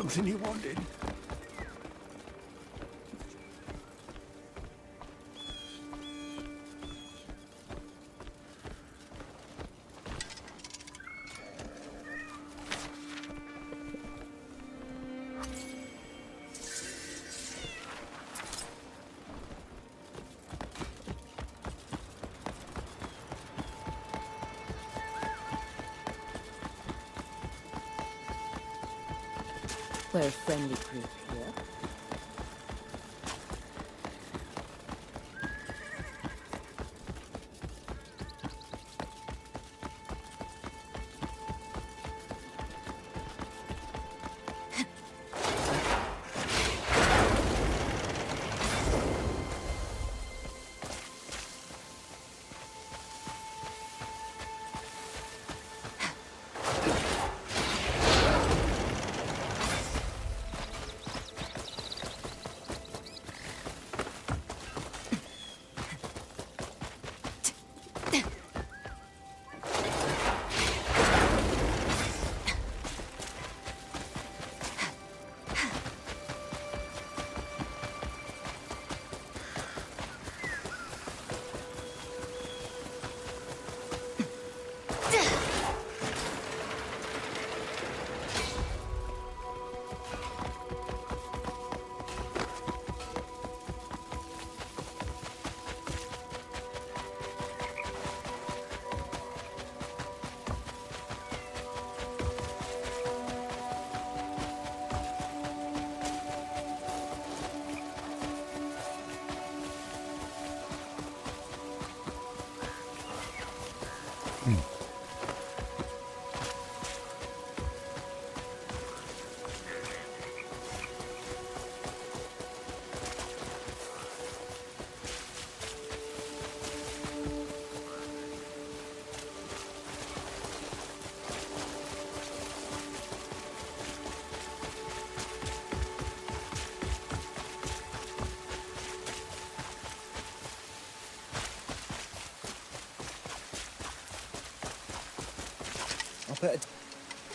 something you wanted? We're a friendly group here.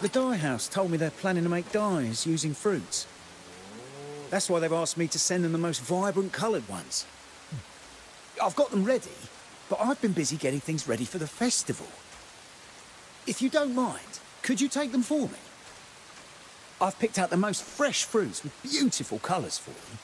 The dye house told me they're planning to make dyes using fruits. That's why they've asked me to send them the most vibrant coloured ones. I've got them ready, but I've been busy getting things ready for the festival. If you don't mind, could you take them for me? I've picked out the most fresh fruits with beautiful colours for them.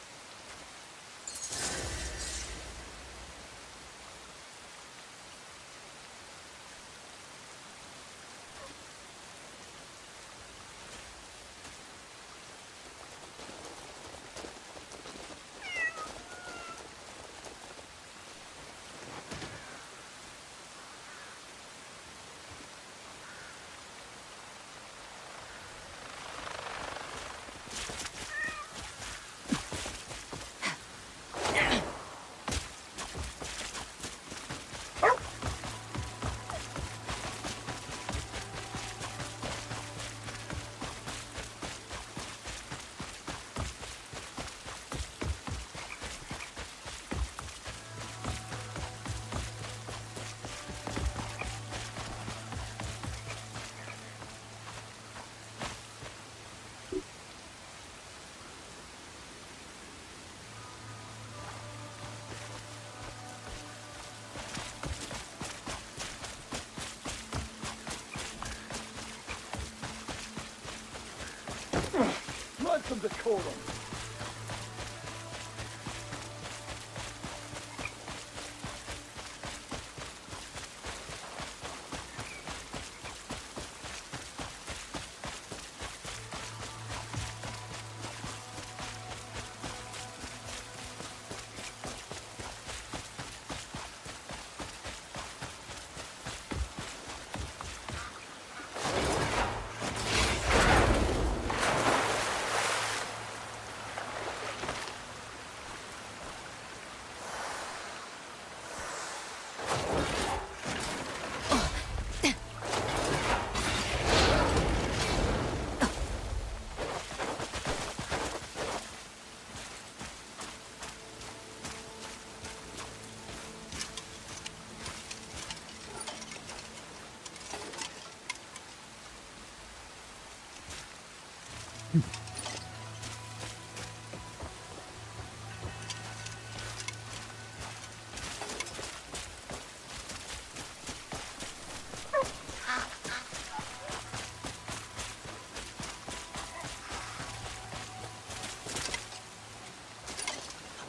Welcome to call on.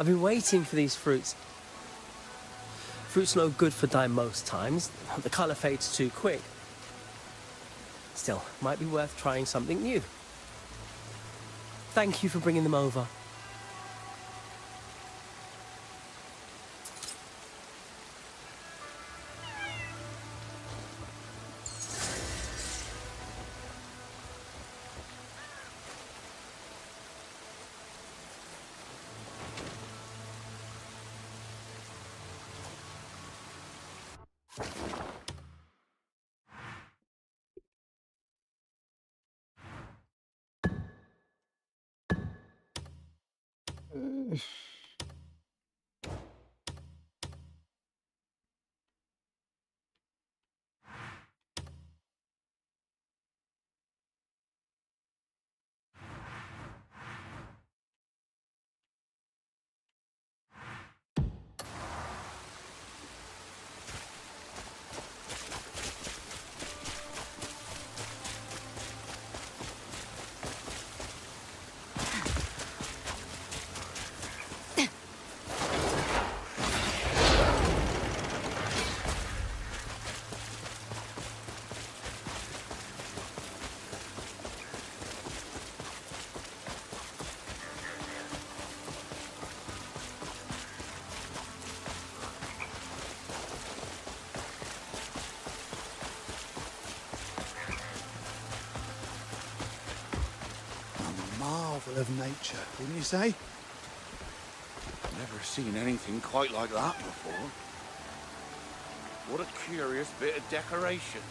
been waiting for these fruits. Fruit's no good for dye most times. The colour fades too quick. Still, might be worth trying something new. Thank you for bringing them over. A marvel of nature, wouldn't you say? Never seen anything quite like that before. What a curious bit of decoration.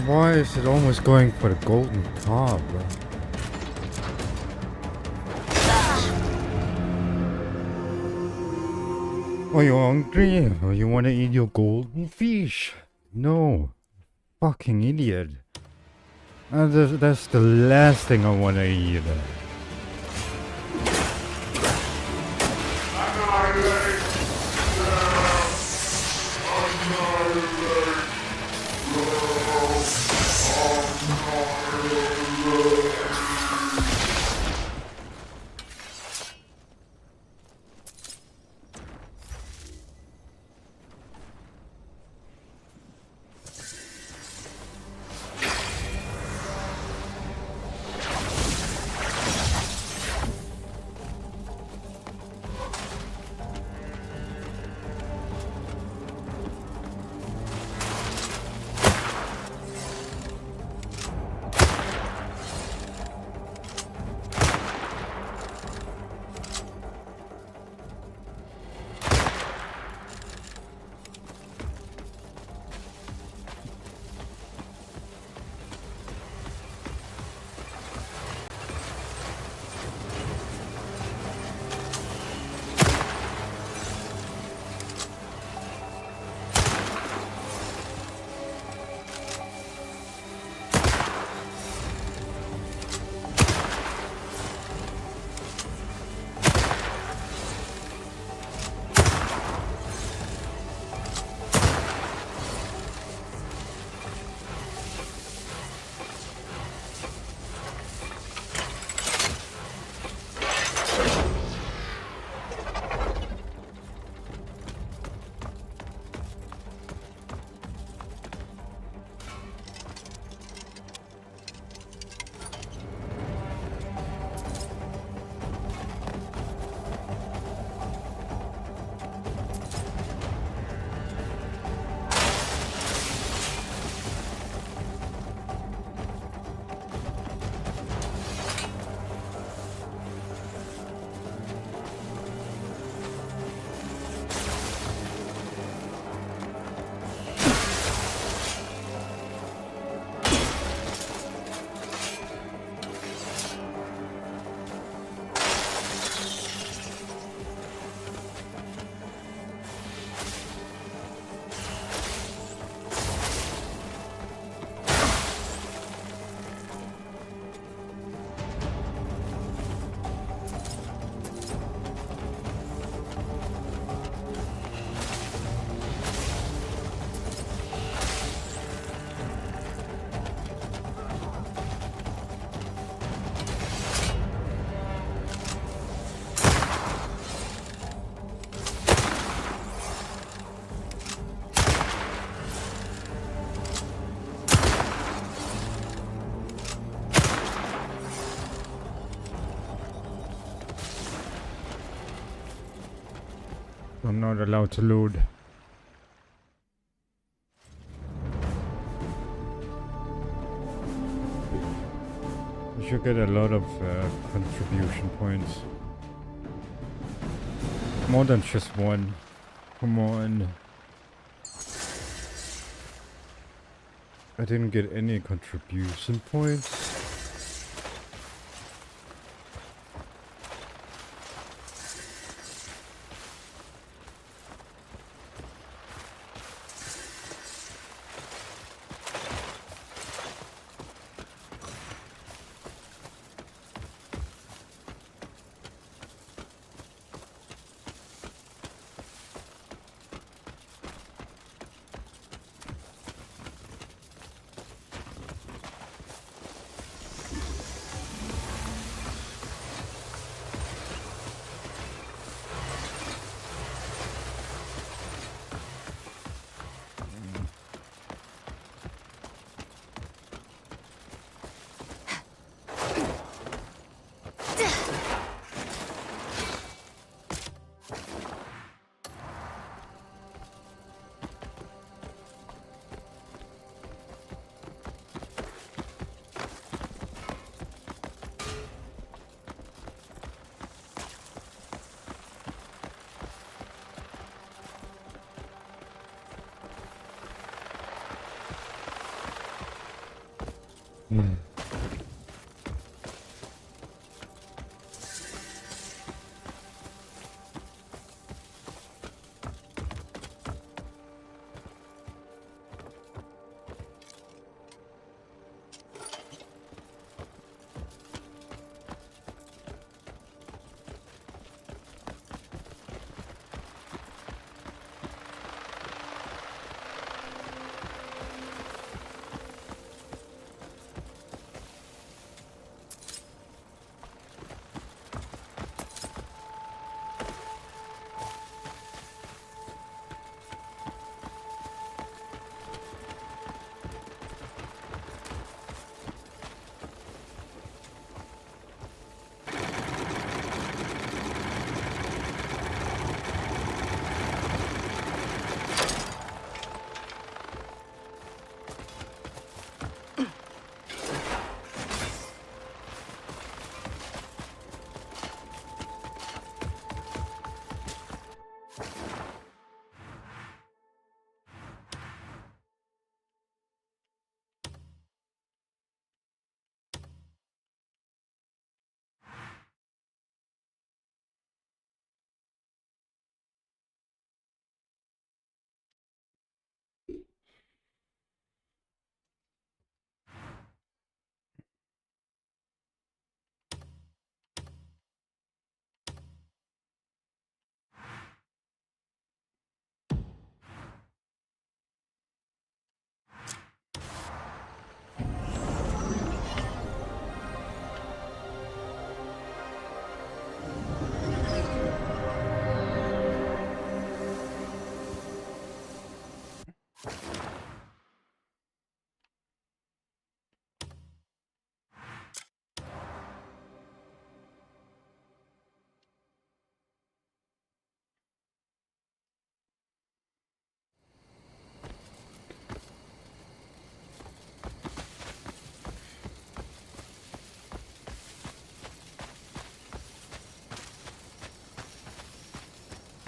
Why is it almost going for the golden top, bro? Are you hungry? Or you wanna eat your golden fish? No. Fucking idiot. That's the last thing I wanna eat. I'm not allowed to load. You should get a lot of contribution points. More than just one. Come on. I didn't get any contribution points.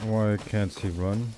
Why can't he run?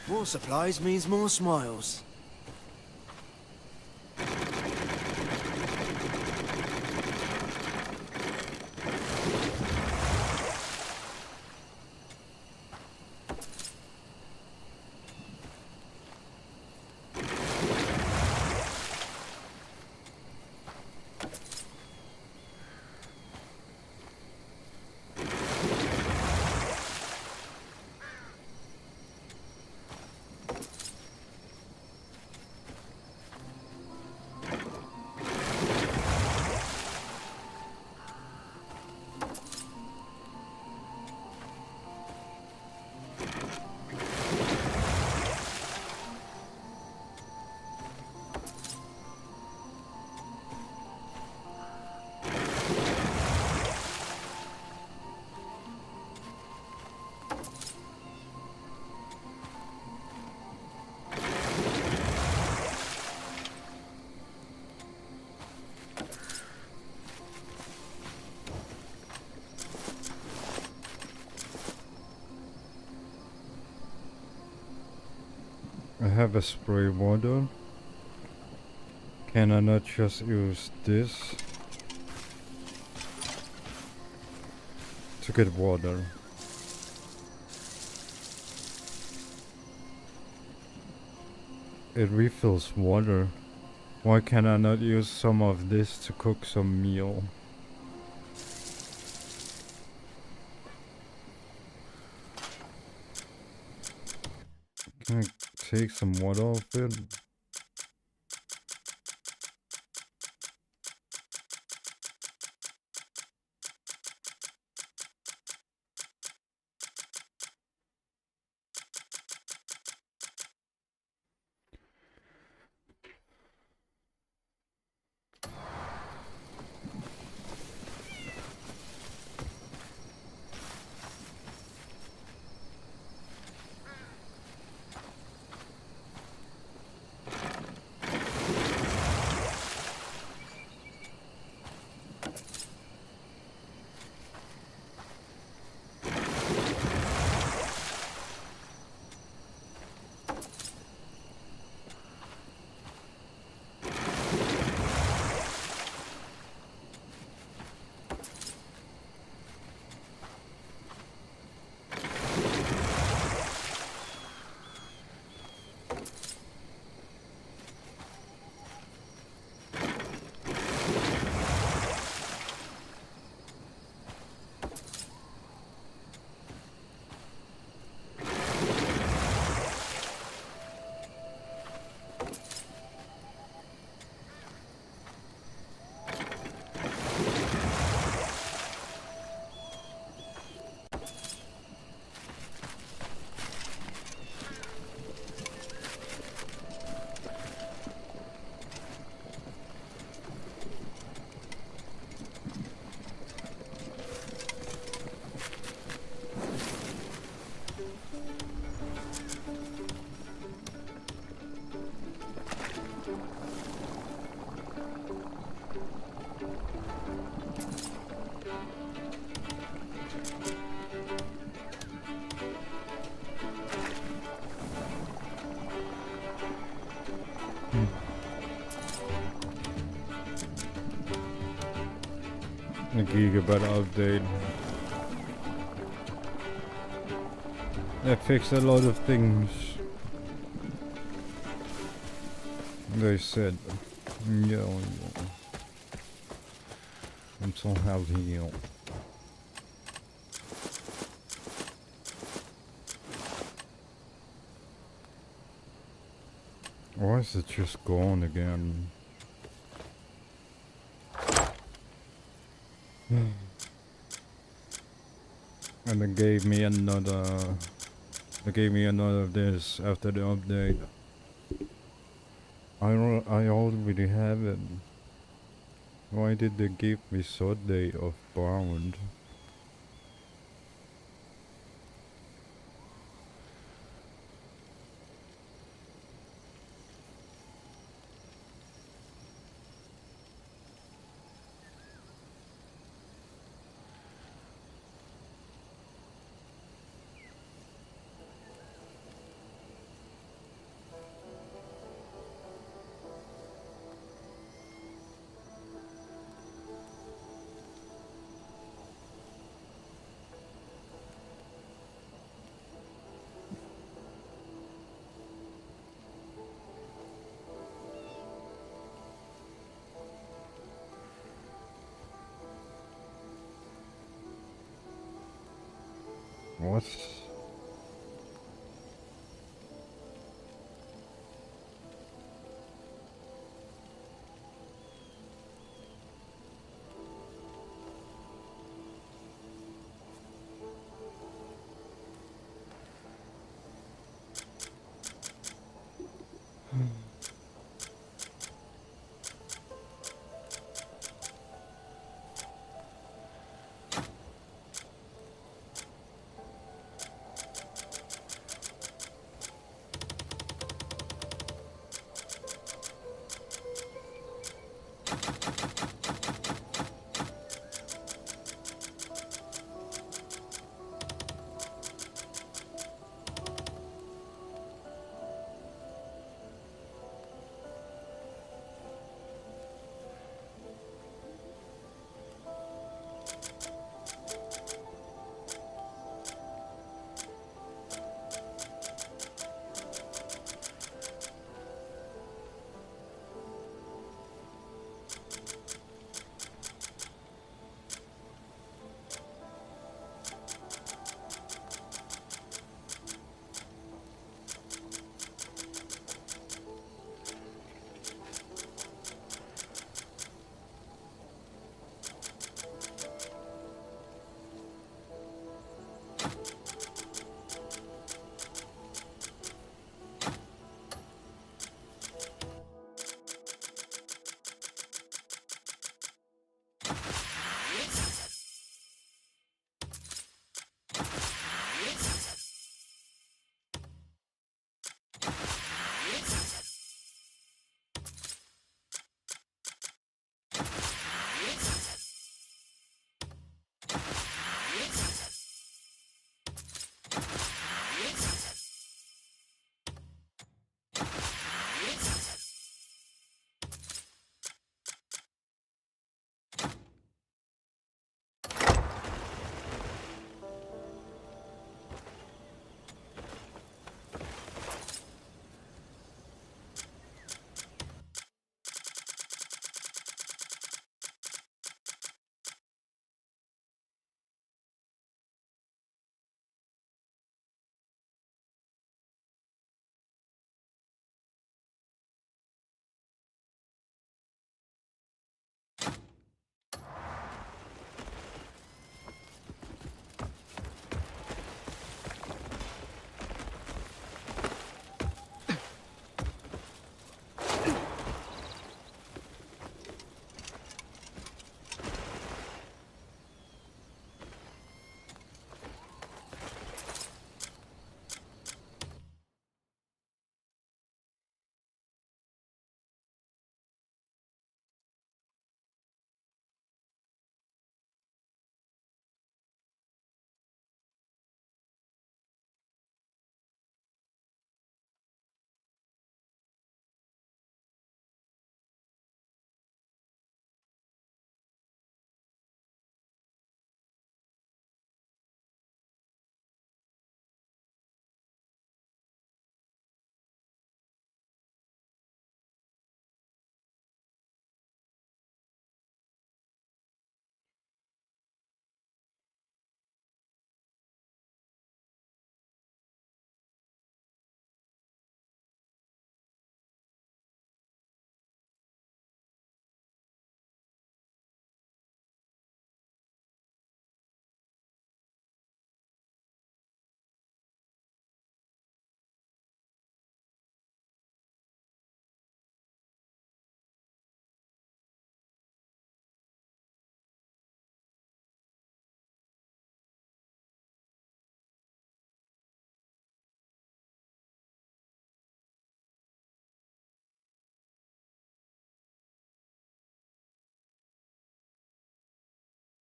More supplies means more smiles. I have a spray water. Can I not just use this to get water? It refills water. Why can I not use some of this to cook some meal? Can I take some water off it? A gigabyte update. That fixed a lot of things. They said, yeah. I'm so happy. Why is it just gone again? And it gave me another. It gave me another of this after the update. I already have it. Why did they give me so day of bound? What?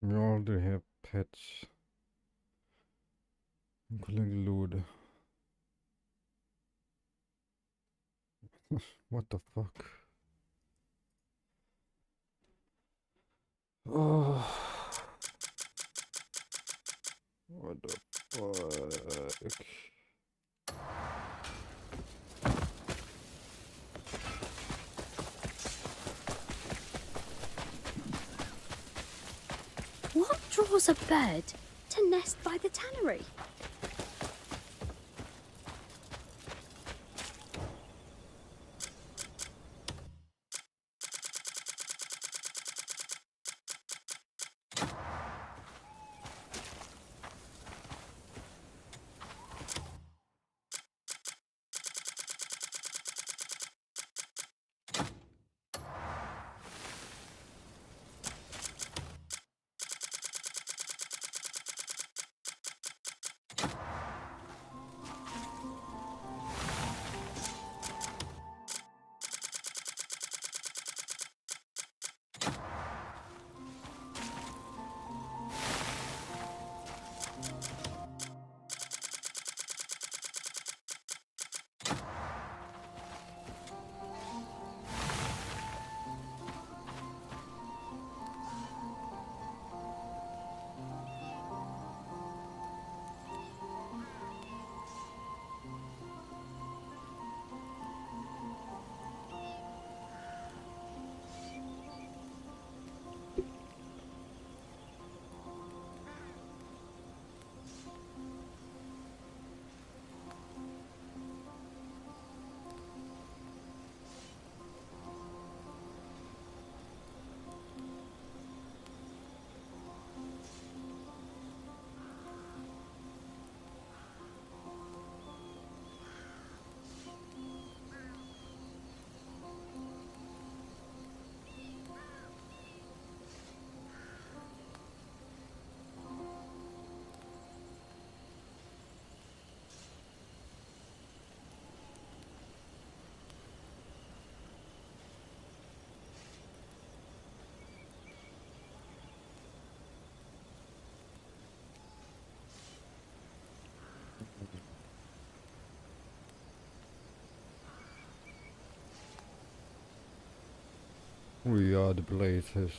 We already have pets. Collect loot. What the fuck? Oh, what the fuck? What draws a bird to nest by the tannery? We are the blade testers.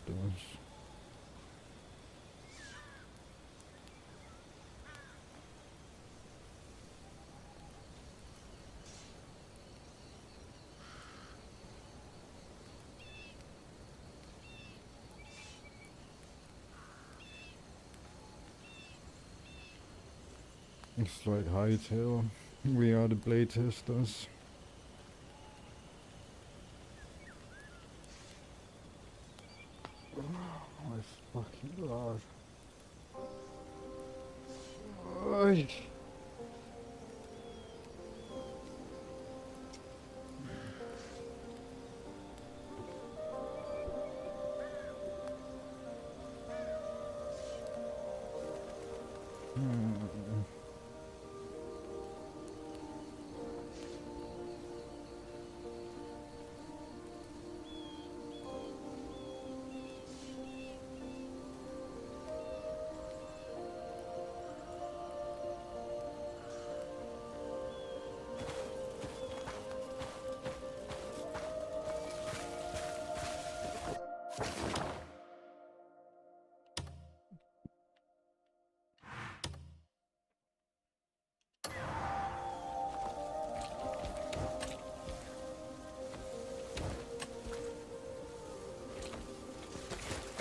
It's like hightail. We are the blade testers. Oh my fucking god. Ay.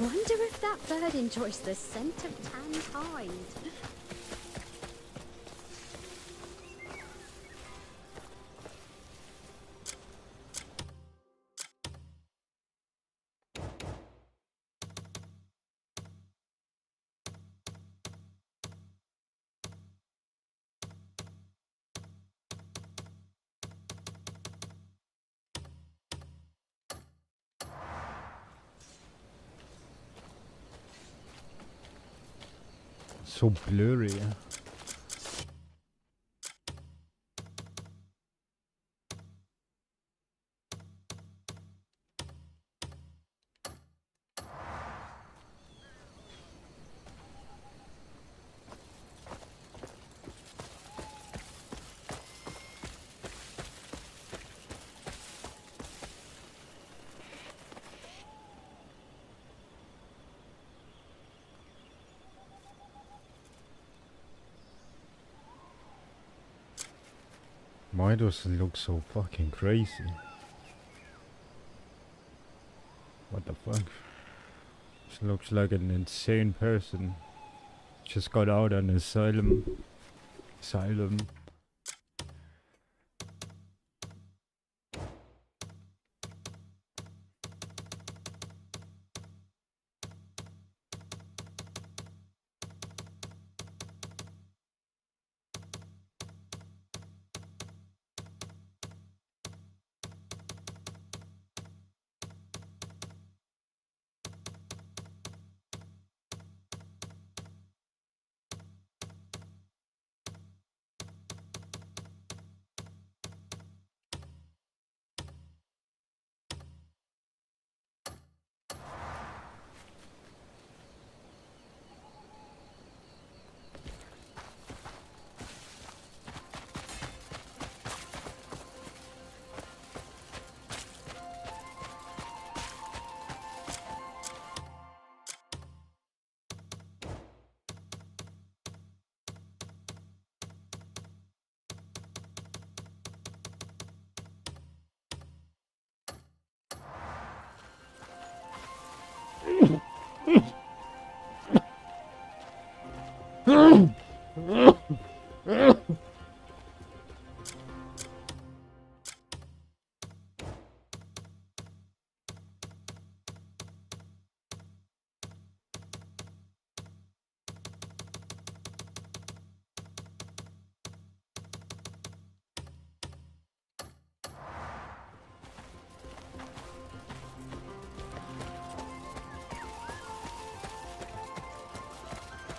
Wonder if that bird enjoys the scent of tanned hide. So blurry. Why does it look so fucking crazy? What the fuck? She looks like an insane person. Just got out on asylum. Asylum.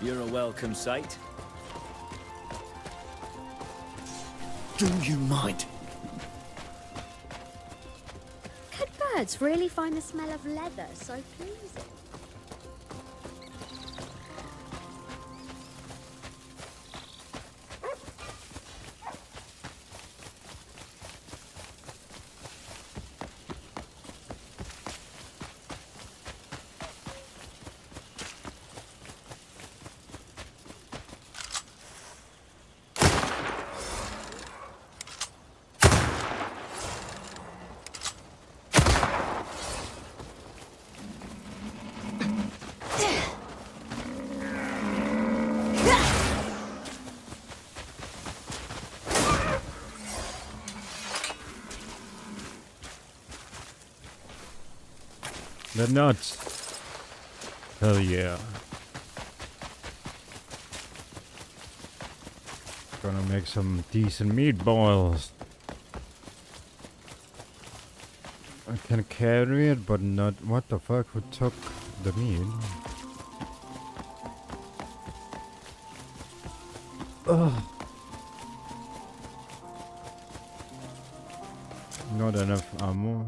You're a welcome sight. Do you mind? Could birds really find the smell of leather so pleasing? The nuts. Hell yeah. Gonna make some decent meatballs. I can carry it, but not. What the fuck? Who took the meat? Ugh. Not enough ammo.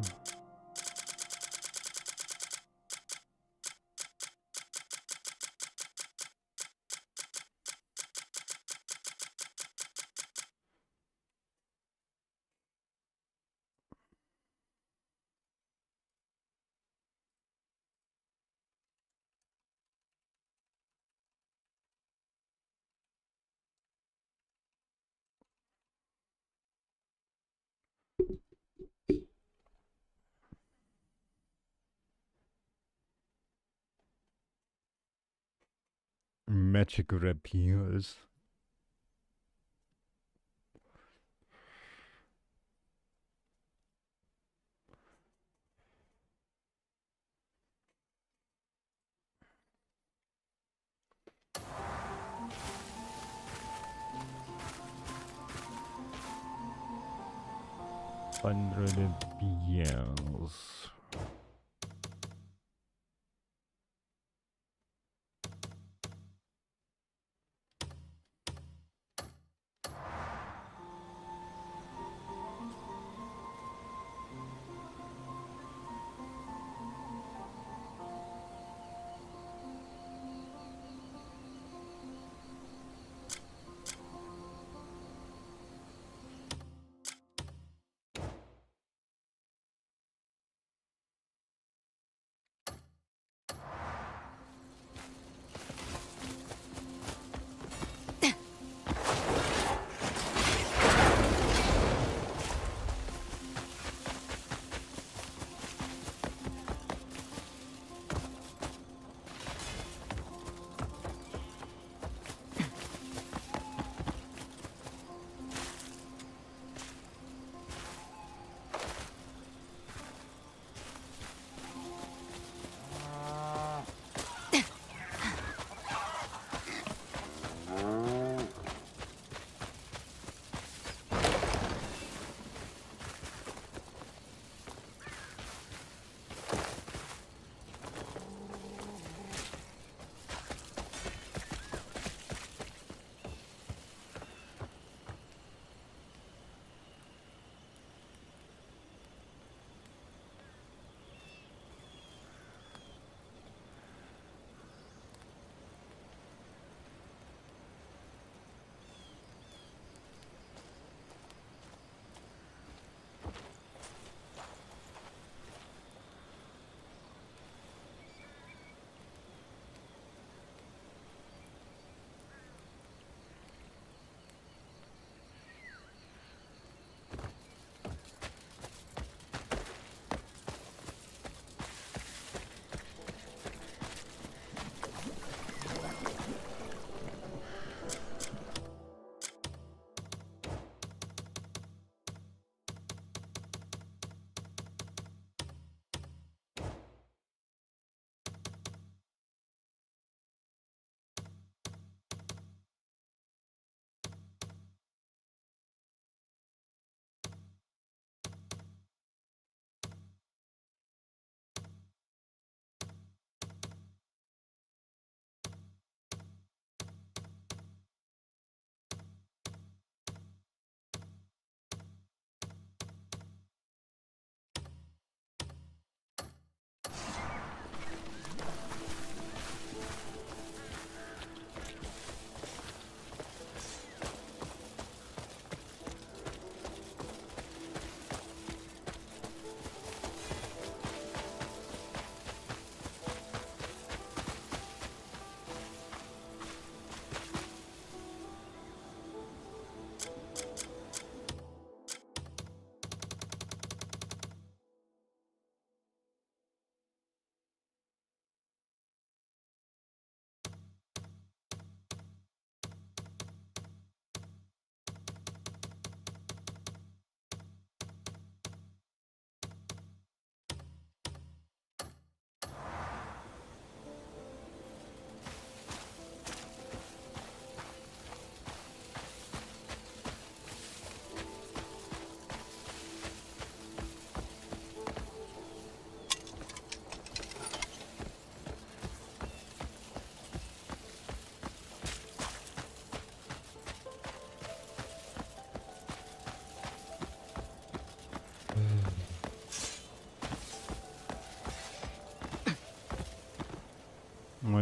Magic rapiers. $100.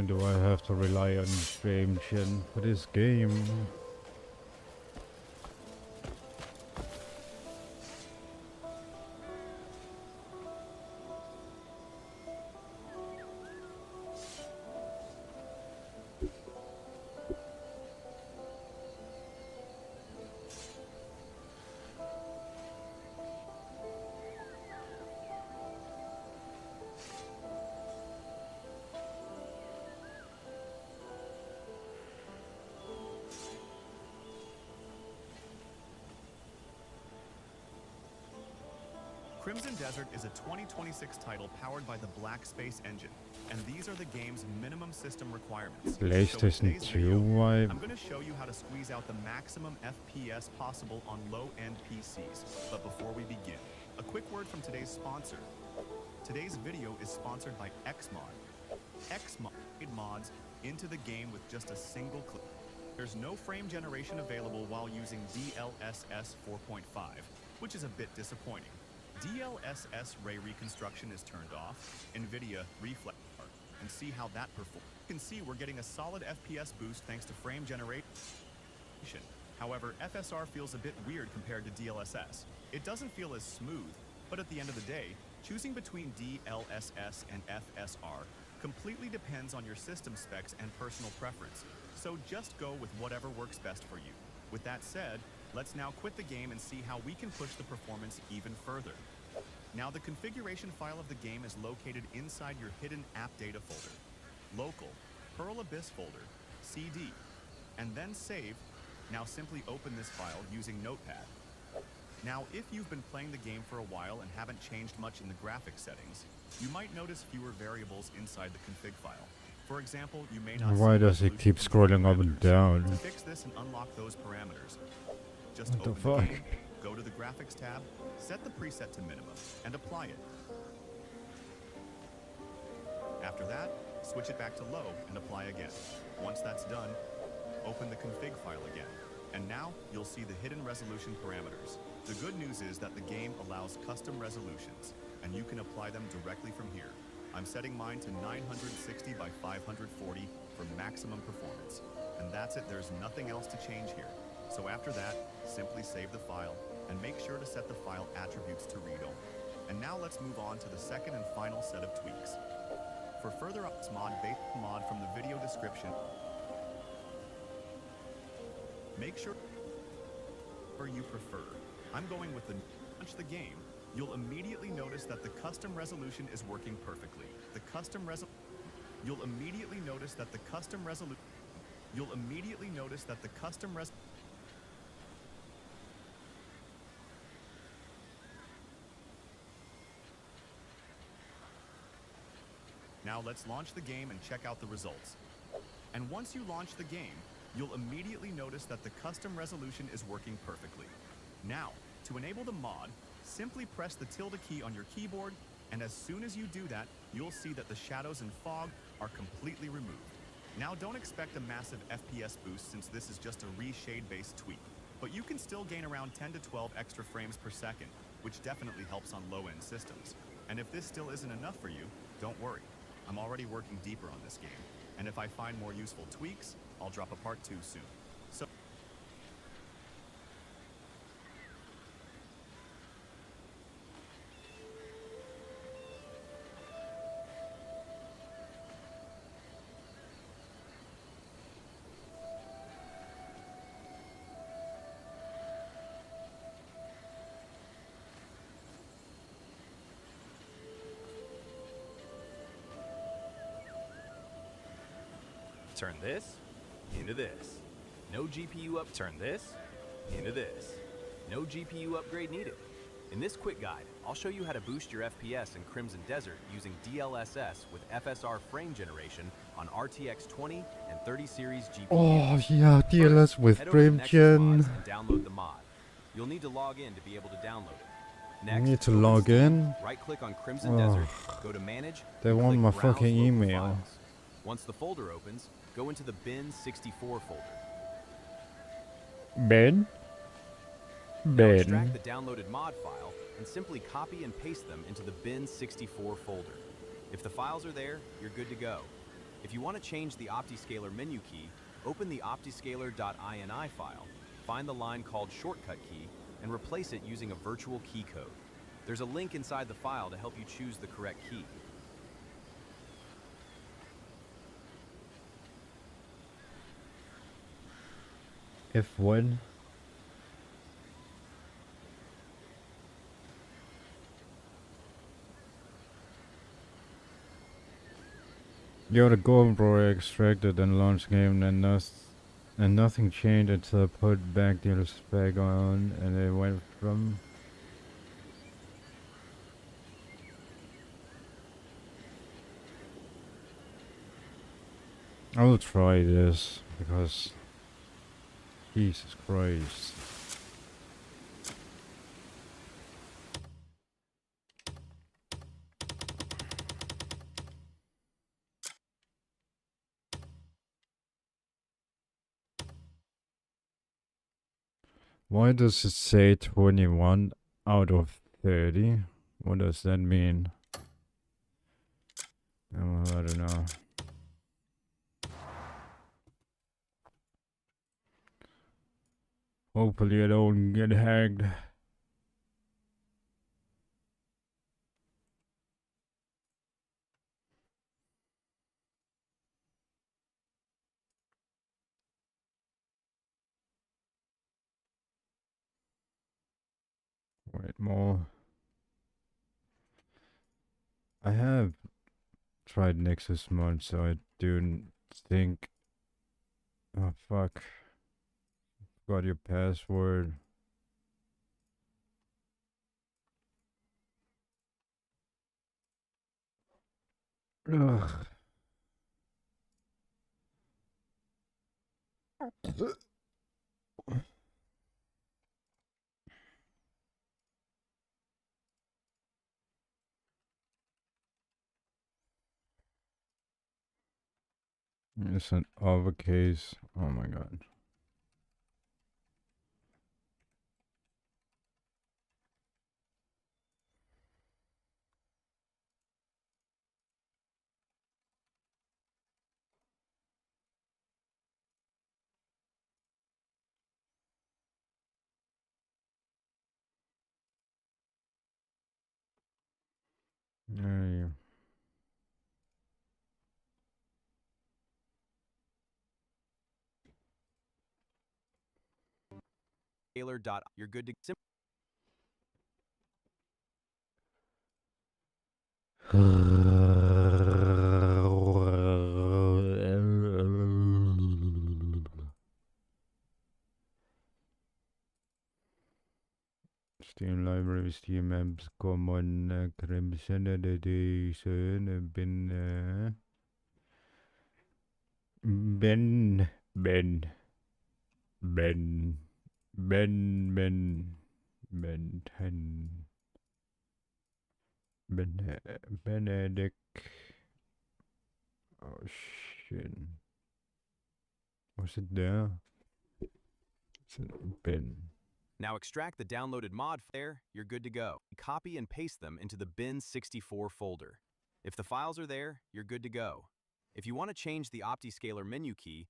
Why do I have to rely on frame gen for this game? Crimson Desert is a 2026 title powered by the Black Space engine, and these are the game's minimum system requirements. PlayStation 2 vibe. I'm going to show you how to squeeze out the maximum FPS possible on low-end PCs. But before we begin, a quick word from today's sponsor. Today's video is sponsored by Xmod. Xmod mods into the game with just a single click. There's no frame generation available while using DLSS 4.5, which is a bit disappointing. DLSS ray reconstruction is turned off, NVIDIA reflex part, and see how that performs. You can see we're getting a solid FPS boost thanks to frame generation. However, FSR feels a bit weird compared to DLSS. It doesn't feel as smooth, but at the end of the day, choosing between DLSS and FSR completely depends on your system specs and personal preference, so just go with whatever works best for you. With that said, let's now quit the game and see how we can push the performance even further. Now the configuration file of the game is located inside your hidden app data folder. Local, Pearl Abyss folder, CD, and then save. Now simply open this file using Notepad. Now if you've been playing the game for a while and haven't changed much in the graphics settings, you might notice fewer variables inside the config file. For example, you may not Why see does it keep scrolling up and parameters. down? To fix this and unlock those parameters, just What the open fuck? the game, go to the graphics tab, set the preset to minimum, and apply it. After that, switch it back to low and apply again. Once that's done, open the config file again. And now, you'll see the hidden resolution parameters. The good news is that the game allows custom resolutions, and you can apply them directly from here. I'm setting mine to 960 by 540 for maximum performance. And that's it, there's nothing else to change here. So after that, simply save the file, and make sure to set the file attributes to read only. And now let's move on to the second and final set of tweaks. For further mod-based mod from the video description, make sure you prefer. I'm going with the launch the game. You'll immediately notice that the custom resolution is working perfectly. You'll immediately notice that the custom resolution Now let's launch the game and check out the results. And once you launch the game, you'll immediately notice that the custom resolution is working perfectly. Now, to enable the mod, simply press the tilde key on your keyboard, and as soon as you do that, you'll see that the shadows and fog are completely removed. Now don't expect a massive FPS boost since this is just a reshade-based tweak, but you can still gain around 10 to 12 extra frames per second, which definitely helps on low-end systems. And if this still isn't enough for you, don't worry. I'm already working deeper on this game, and if I find more useful tweaks, I'll drop a part 2 soon. So turn this into this. No GPU up, turn this into this. No GPU upgrade needed. In this quick guide, I'll show you how to boost your FPS in Crimson Desert using DLSS with FSR frame generation on RTX 20 and 30 series GPUs. Oh yeah, DLS with Head over to frame Nexus gen. Mods and download the mod. You'll need to log in to be able to download it. Next, need to go log Steam, in? Right-click on Crimson Ugh. Desert, go to Manage. They and want click my Browse fucking Local email. Files. Once the folder opens, go into the bin 64 folder. Ben? Now extract Ben. the downloaded mod file and simply copy and paste them into the bin 64 folder. If the files are there, you're good to go. If you want to change the OptiScaler menu key, open the optiscaler.ini file, find the line called shortcut key, and replace it using a virtual key code. There's a link inside the file to help you choose the correct key. F1. You're the gold bro extracted and launched game and nothing changed until I put back the spec on and it went from I will try this because Jesus Christ. Why does it say 21 out of 30? What does that mean? Oh, I don't know. Hopefully I don't get hacked. Wait, more. I have tried Nexus mod, so I do think. Oh fuck! Got your password. Ugh. It's an other case. Oh my god. Yeah. You're good to Steam library, Steam apps, common crimson edition, Ben, Ben, Ben, Ben 10, Benedict. Oh shit. Was it there? It's Ben. Now extract the downloaded mod there, you're good to go. Copy and paste them into the bin64 folder. If the files are there, you're good to go. If you want to change the OptiScaler menu key,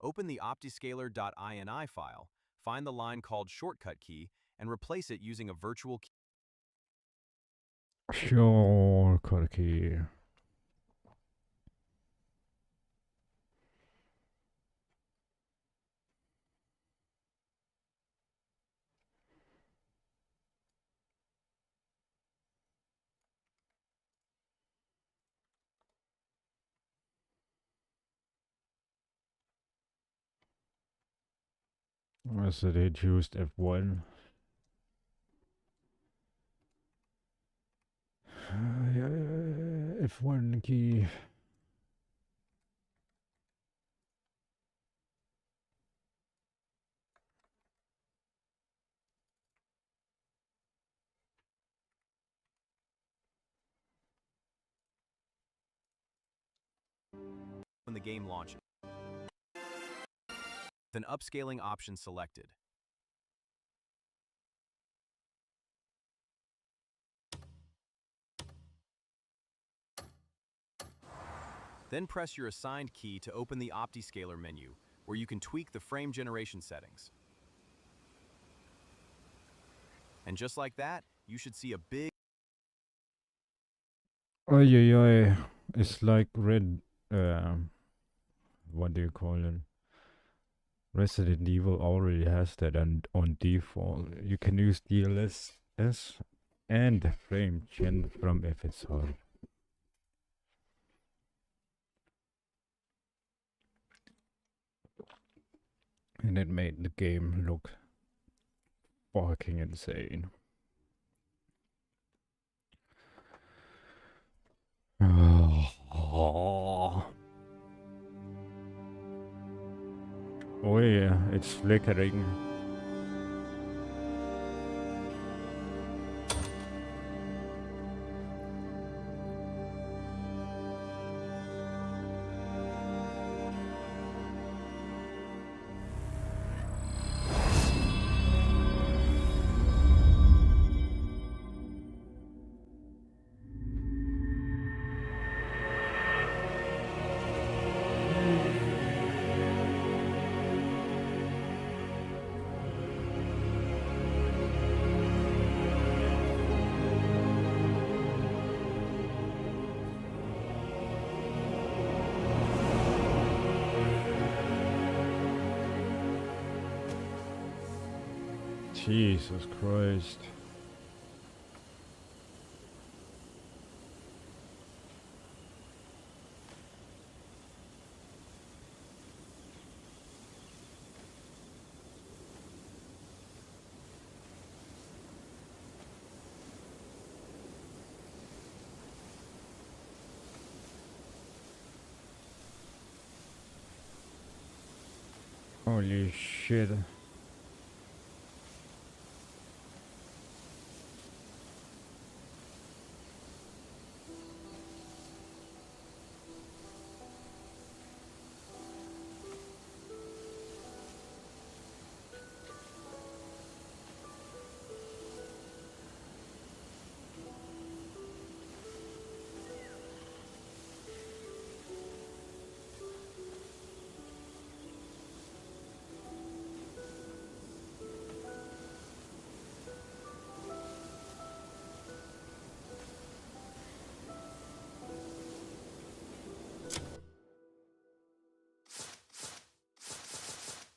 Open the optiscaler.ini file, find the line called shortcut key, and replace it using a virtual key. Shortcut key. So they used F1. F1 key. When the game launches. With an upscaling option selected. Then press your assigned key to open the OptiScaler menu, where you can tweak the frame generation settings. And just like that, you should see a big... Oh yeah, it's like red. What do you call it? Resident Evil already has that, and on default, you can use DLSS and frame gen from FSR. And it made the game look fucking insane. Oh yeah, it's flickering. Jesus Christ. Holy shit.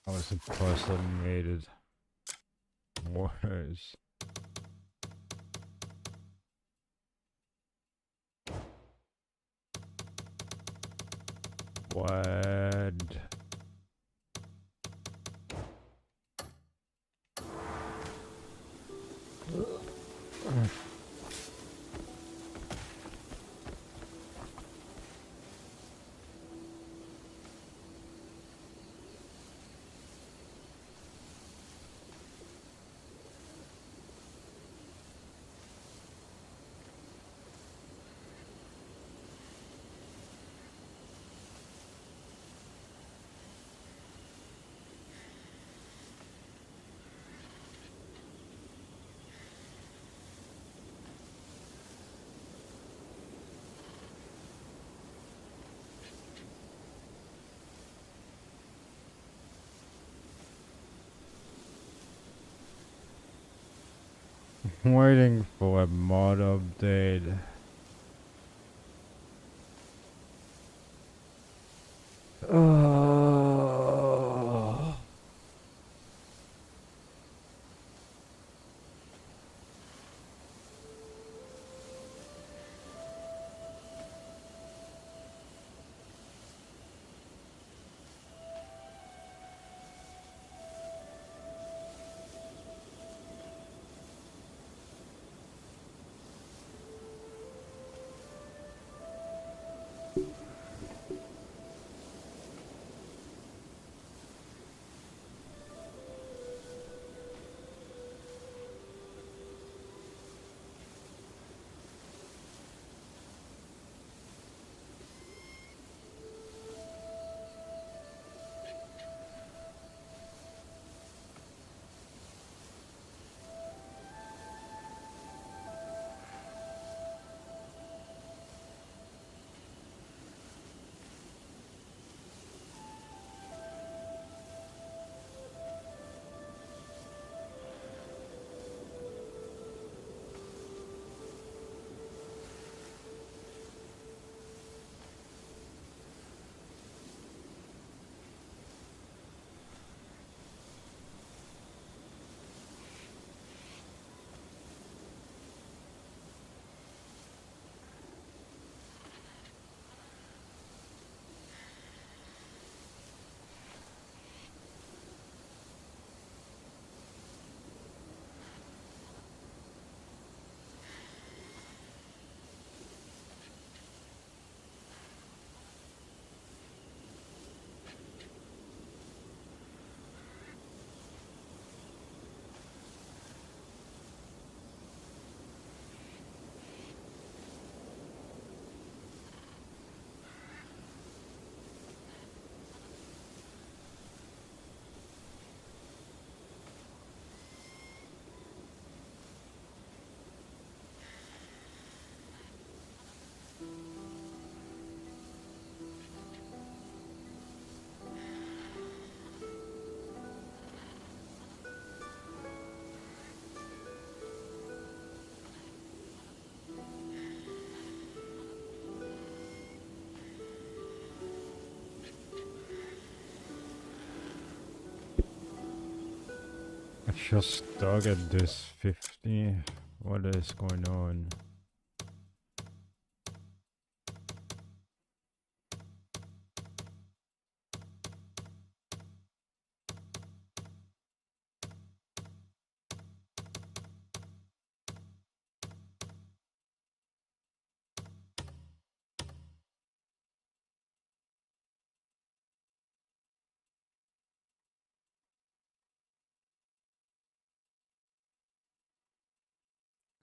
I was surprised that made it worse. What? Waiting for a mod update. Oh. I just stuck at this 50. What is going on?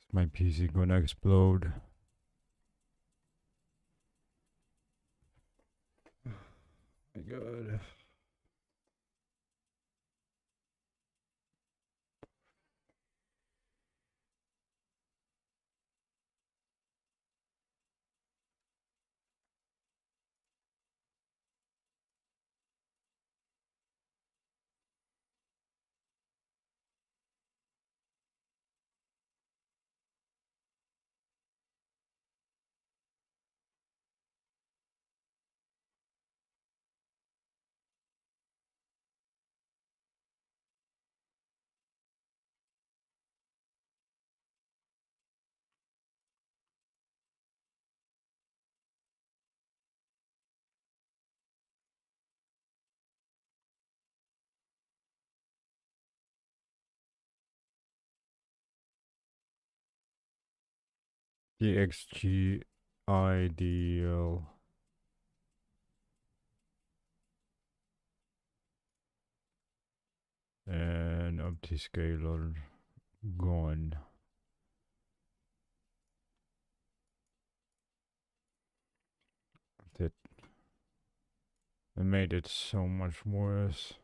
Is my PC gonna explode? My God. DXG ideal and OptiScaler gone. That made it so much worse.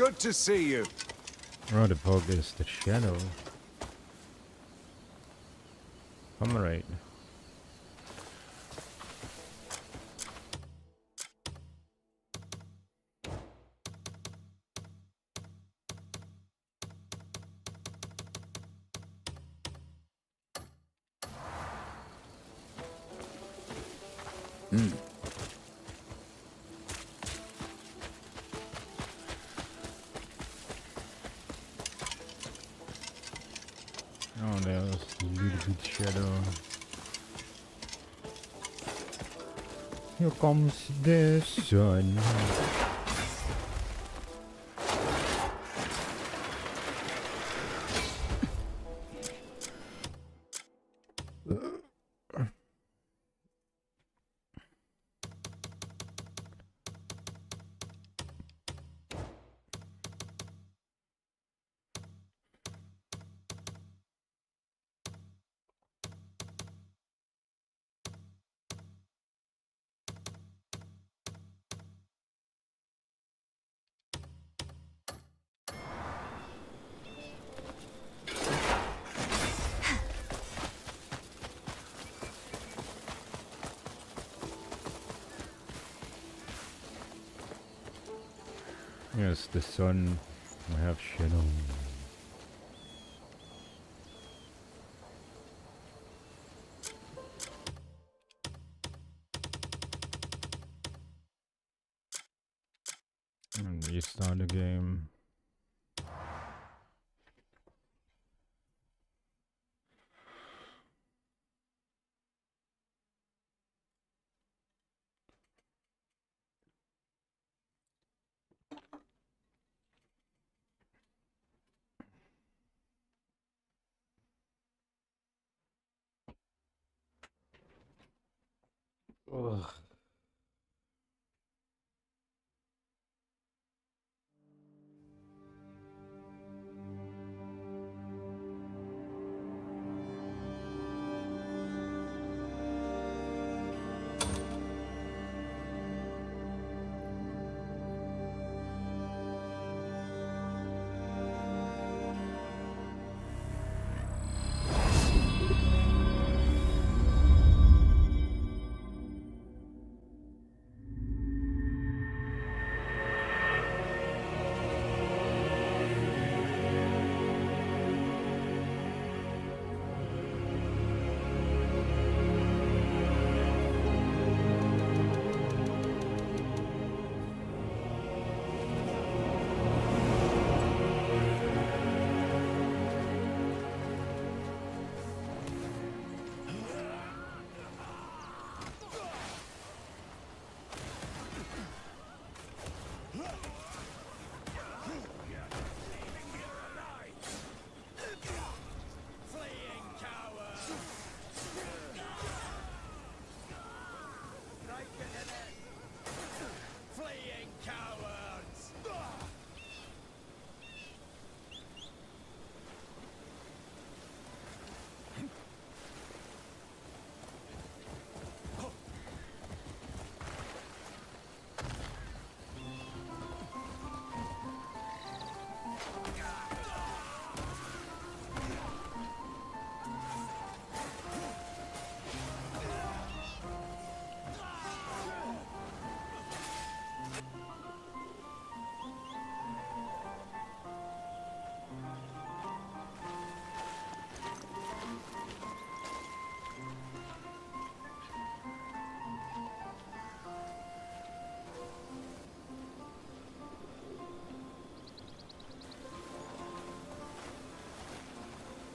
Good to see you. Where the fuck is the shadow? Comrade. Oh, there's a little bit shadow. Here comes the sun. Yes, the sun will have shadow. And restart the game. Ugh.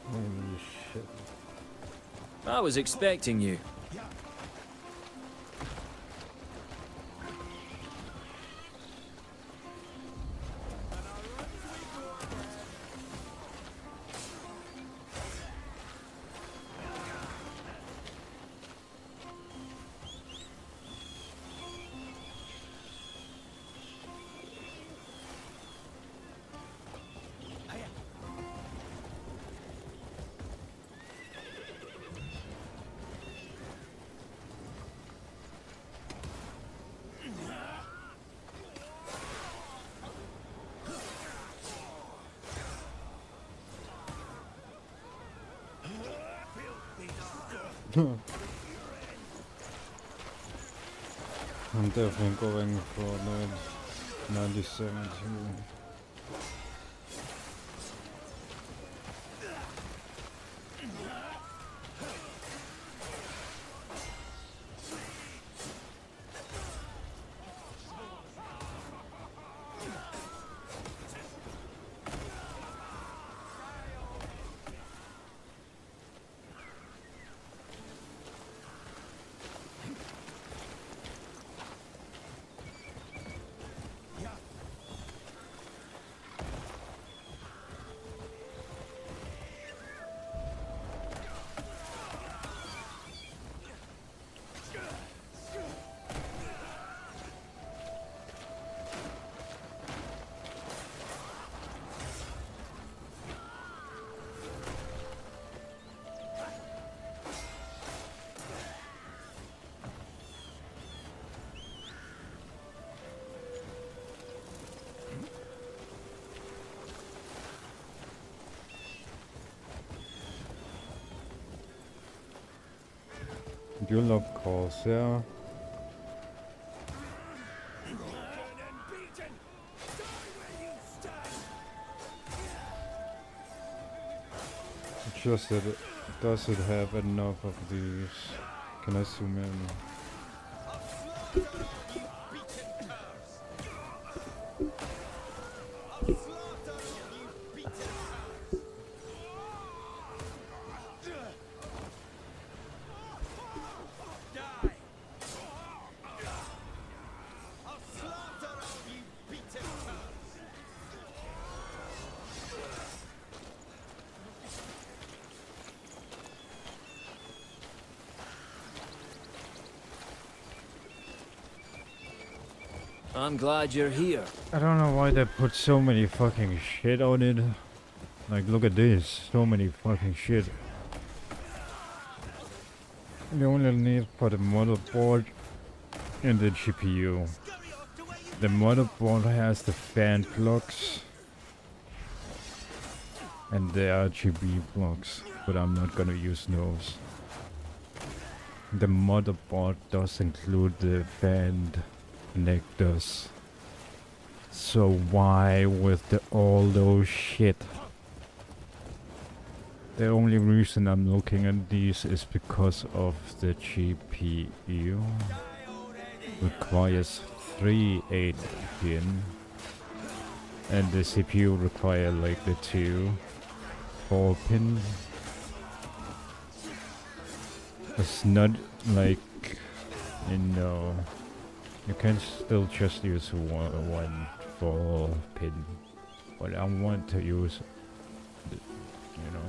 Holy shit. I was expecting you. I'm definitely going for the 97 too. You love calls, yeah. Just that it does it have enough of these? Can I zoom in? I'm glad you're here. I don't know why they put so many fucking shit on it. Like, look at this. So many fucking shit. You only need for the motherboard and the GPU. The motherboard has the fan plugs and the RGB plugs, but I'm not gonna use those. The motherboard does include the fan connectors. So why with all those shit? The only reason I'm looking at these is because of the GPU requires 3 8-pin and the CPU require like the 2 4-pin. It's not like, you know, you can still just use one 4-pin, but I want to use, you know.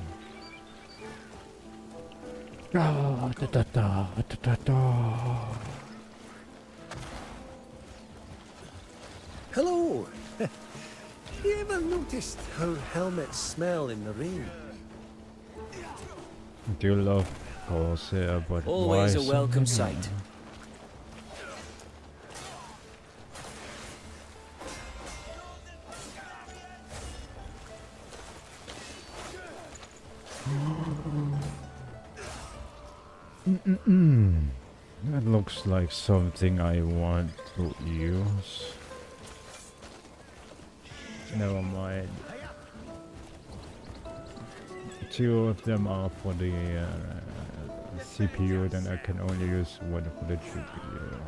Hello! You ever noticed how helmets smell in the rain? Do love Corsair, but Always why a so welcome many? sight. That looks like something I want to use. Never mind. 2 of them are for the CPU, then I can only use one for the GPU.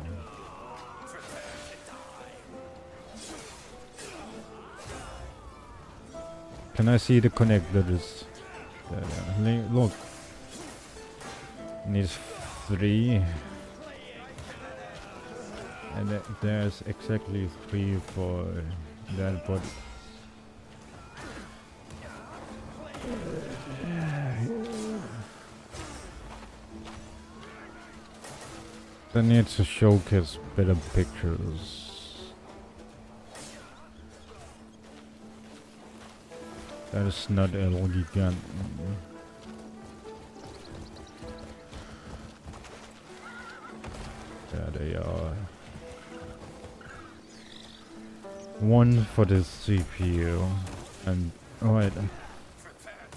Can I see the connectors? Look. Needs 3. And there's exactly 3 for that, but I need to showcase better pictures. That is not elegant. There they are. 1 for the CPU, and oh wait,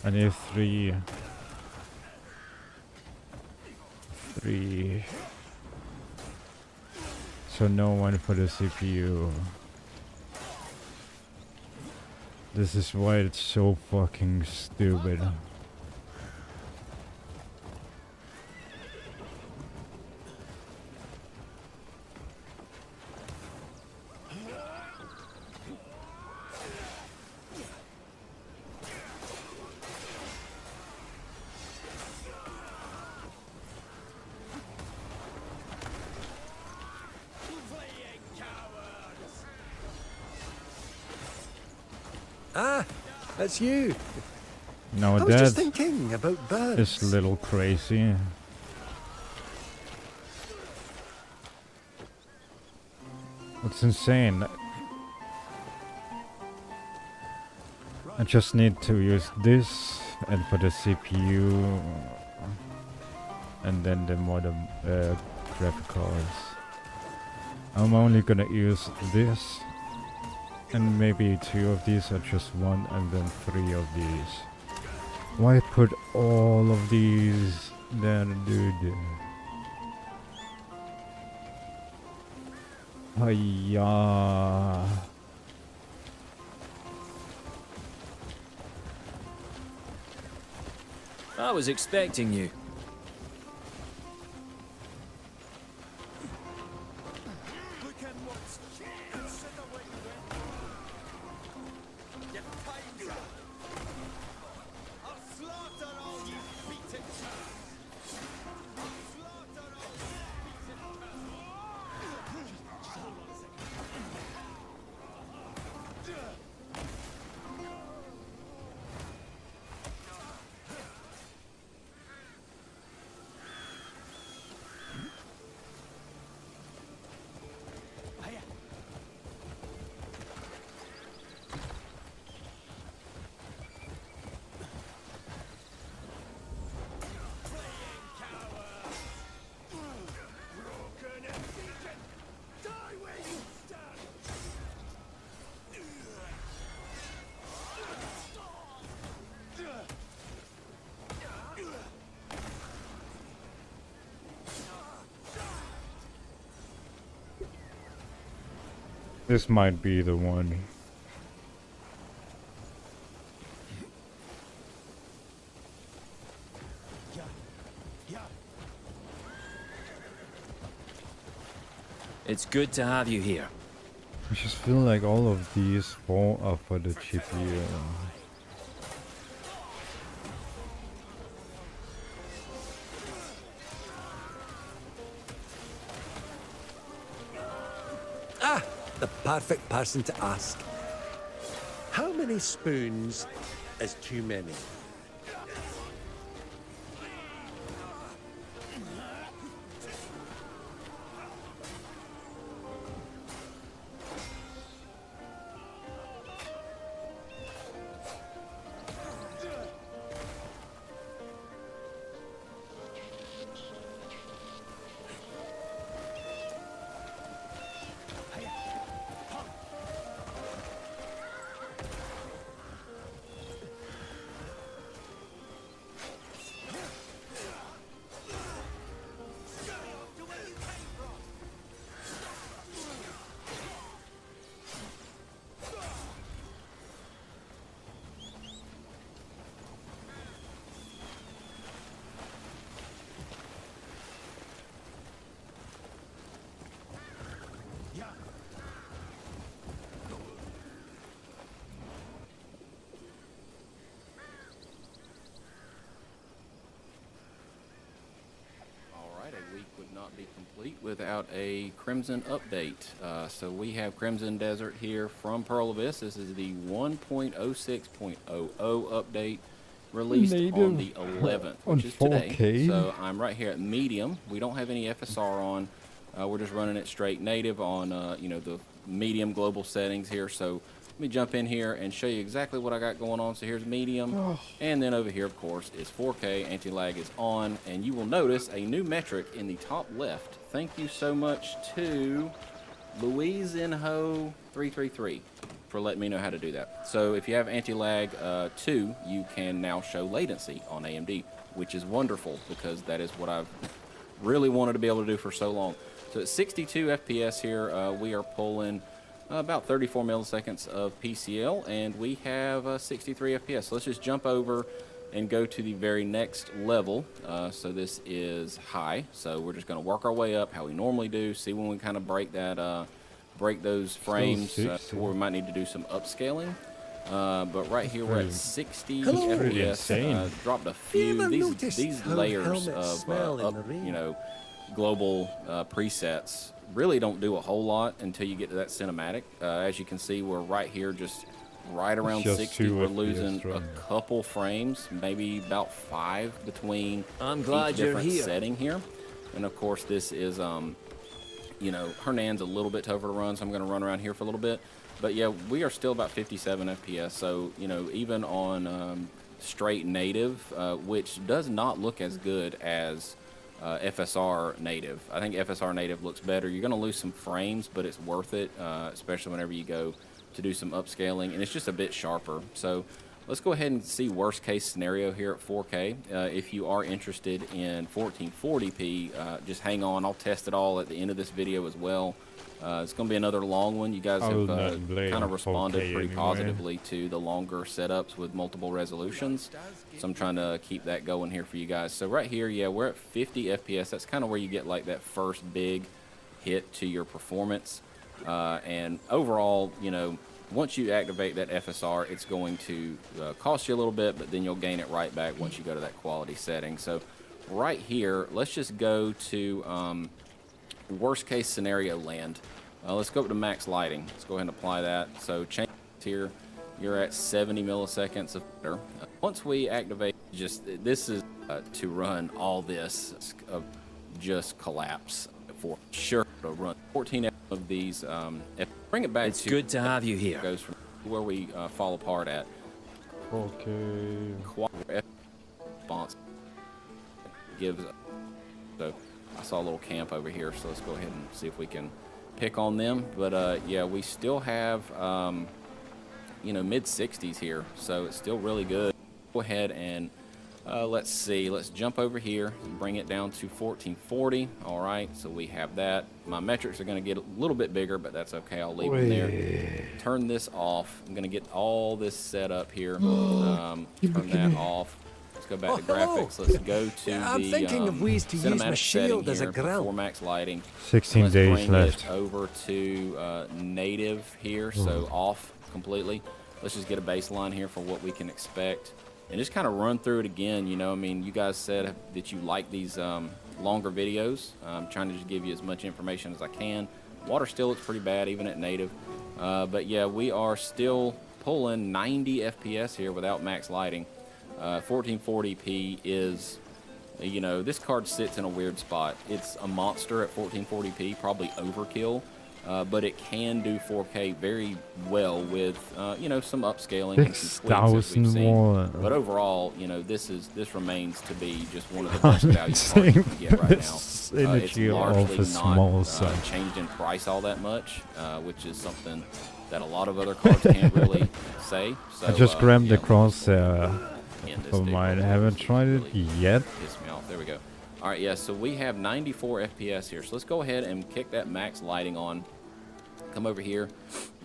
I need 3. 3. So no one for the CPU. This is why it's so fucking stupid. Ah, that's you. Now I was just that thinking about birds. is a little crazy. It's insane. I just need to use this and for the CPU and then the modern graphic cards. I'm only gonna use this and maybe 2 of these or just 1 and then 3 of these. Why put all of these there, dude? Hiya. I was expecting you. This might be the one. It's good to have you here. I just feel like all of these 4 are for the GPU. Ah, the perfect person to ask. How many spoons is too many? Be complete without a Crimson update. So we have Crimson Desert here from Pearl Abyss. This is the 1.06.00 update released on the 11th, which is today. So I'm right here at medium. We don't have any FSR on. We're just running it straight native on the medium global settings here. So let me jump in here and show you exactly what I got going on. So here's medium, and then over here, of course, is 4K. Anti-lag is on, and you will notice a new metric in the top left. Thank you so much to LouiseInho333 for letting me know how to do that. So if you have anti-lag 2, you can now show latency on AMD, which is wonderful because that is what I've really wanted to be able to do for so long. So at 62 FPS here, we are pulling about 34 milliseconds of PCL, and we have 63 FPS. So let's just jump over and go to the very next level. So this is high. So we're just going to work our way up how we normally do. See when we kind of break that, break those frames to where we might need to do some upscaling. But right here we're at 60 FPS. Dropped a few. These layers of you know, global presets really don't do a whole lot until you get to that cinematic. As you can see, we're right here, just right around 60. We're losing a couple frames, maybe about 5 between each different setting here. And of course, this is you know, Hernan's a little bit tougher to run, so I'm going to run around here for a little bit. But yeah, we are still about 57 FPS. So you know, even on straight native, which does not look as good as FSR native. I think FSR native looks better. You're going to lose some frames, but it's worth it, especially whenever you go to do some upscaling, and it's just a bit sharper. So let's go ahead and see worst case scenario here at 4K. If you are interested in 1440p, just hang on. I'll test it all at the end of this video as well. It's going to be another long one. You guys have kind of responded pretty positively to the longer setups with multiple resolutions. So I'm trying to keep that going here for you guys. So right here, yeah, we're at 50 FPS. That's kind of where you get like that first big hit to your performance. And overall, you know, once you activate that FSR, it's going to cost you a little bit, but then you'll gain it right back once you go to that quality setting. So right here, let's just go to worst case scenario land. Let's go up to max lighting. Let's go ahead and apply that. So change here, you're at 70 milliseconds of better. Once we activate, this is to run all this just collapse for sure to run 14 of these. Bring it back. It's good to have you here. Goes from where we fall apart at. Okay. Response gives. So I saw a little camp over here, so let's go ahead and see if we can pick on them. But yeah, we still have you know, mid 60s here, so it's still really good. Go ahead and let's see. Let's jump over here and bring it down to 1440. All right, so we have that. My metrics are going to get a little bit bigger, but that's okay. I'll leave them there. Turn this off. I'm going to get all this set up here. Turn that off. Let's go back to graphics. Let's go to I'm thinking of ways to use my shield as a grill. For max lighting. 16 days left. Over to native here, so off completely. Let's just get a baseline here for what we can expect. And just kind of run through it again. You know, I mean, you guys said that you like these longer videos. I'm trying to just give you as much information as I can. Water still looks pretty bad, even at native. But yeah, we are still pulling 90 FPS here without max lighting. 1440p is, you know, this card sits in a weird spot. It's a monster at 1440p, probably overkill. But it can do 4K very well with, you know, some upscaling and some tweaks that we've seen. But overall, you know, this remains to be just one of the best value cards you can get right now. It's largely not changed in price all that much, which is something that a lot of other cards can't really say. So, I just grabbed the crosshair for mine. I haven't tried it yet. Piss me off. There we go. All right, yeah, so we have 94 FPS here. So let's go ahead and kick that max lighting on. Come over here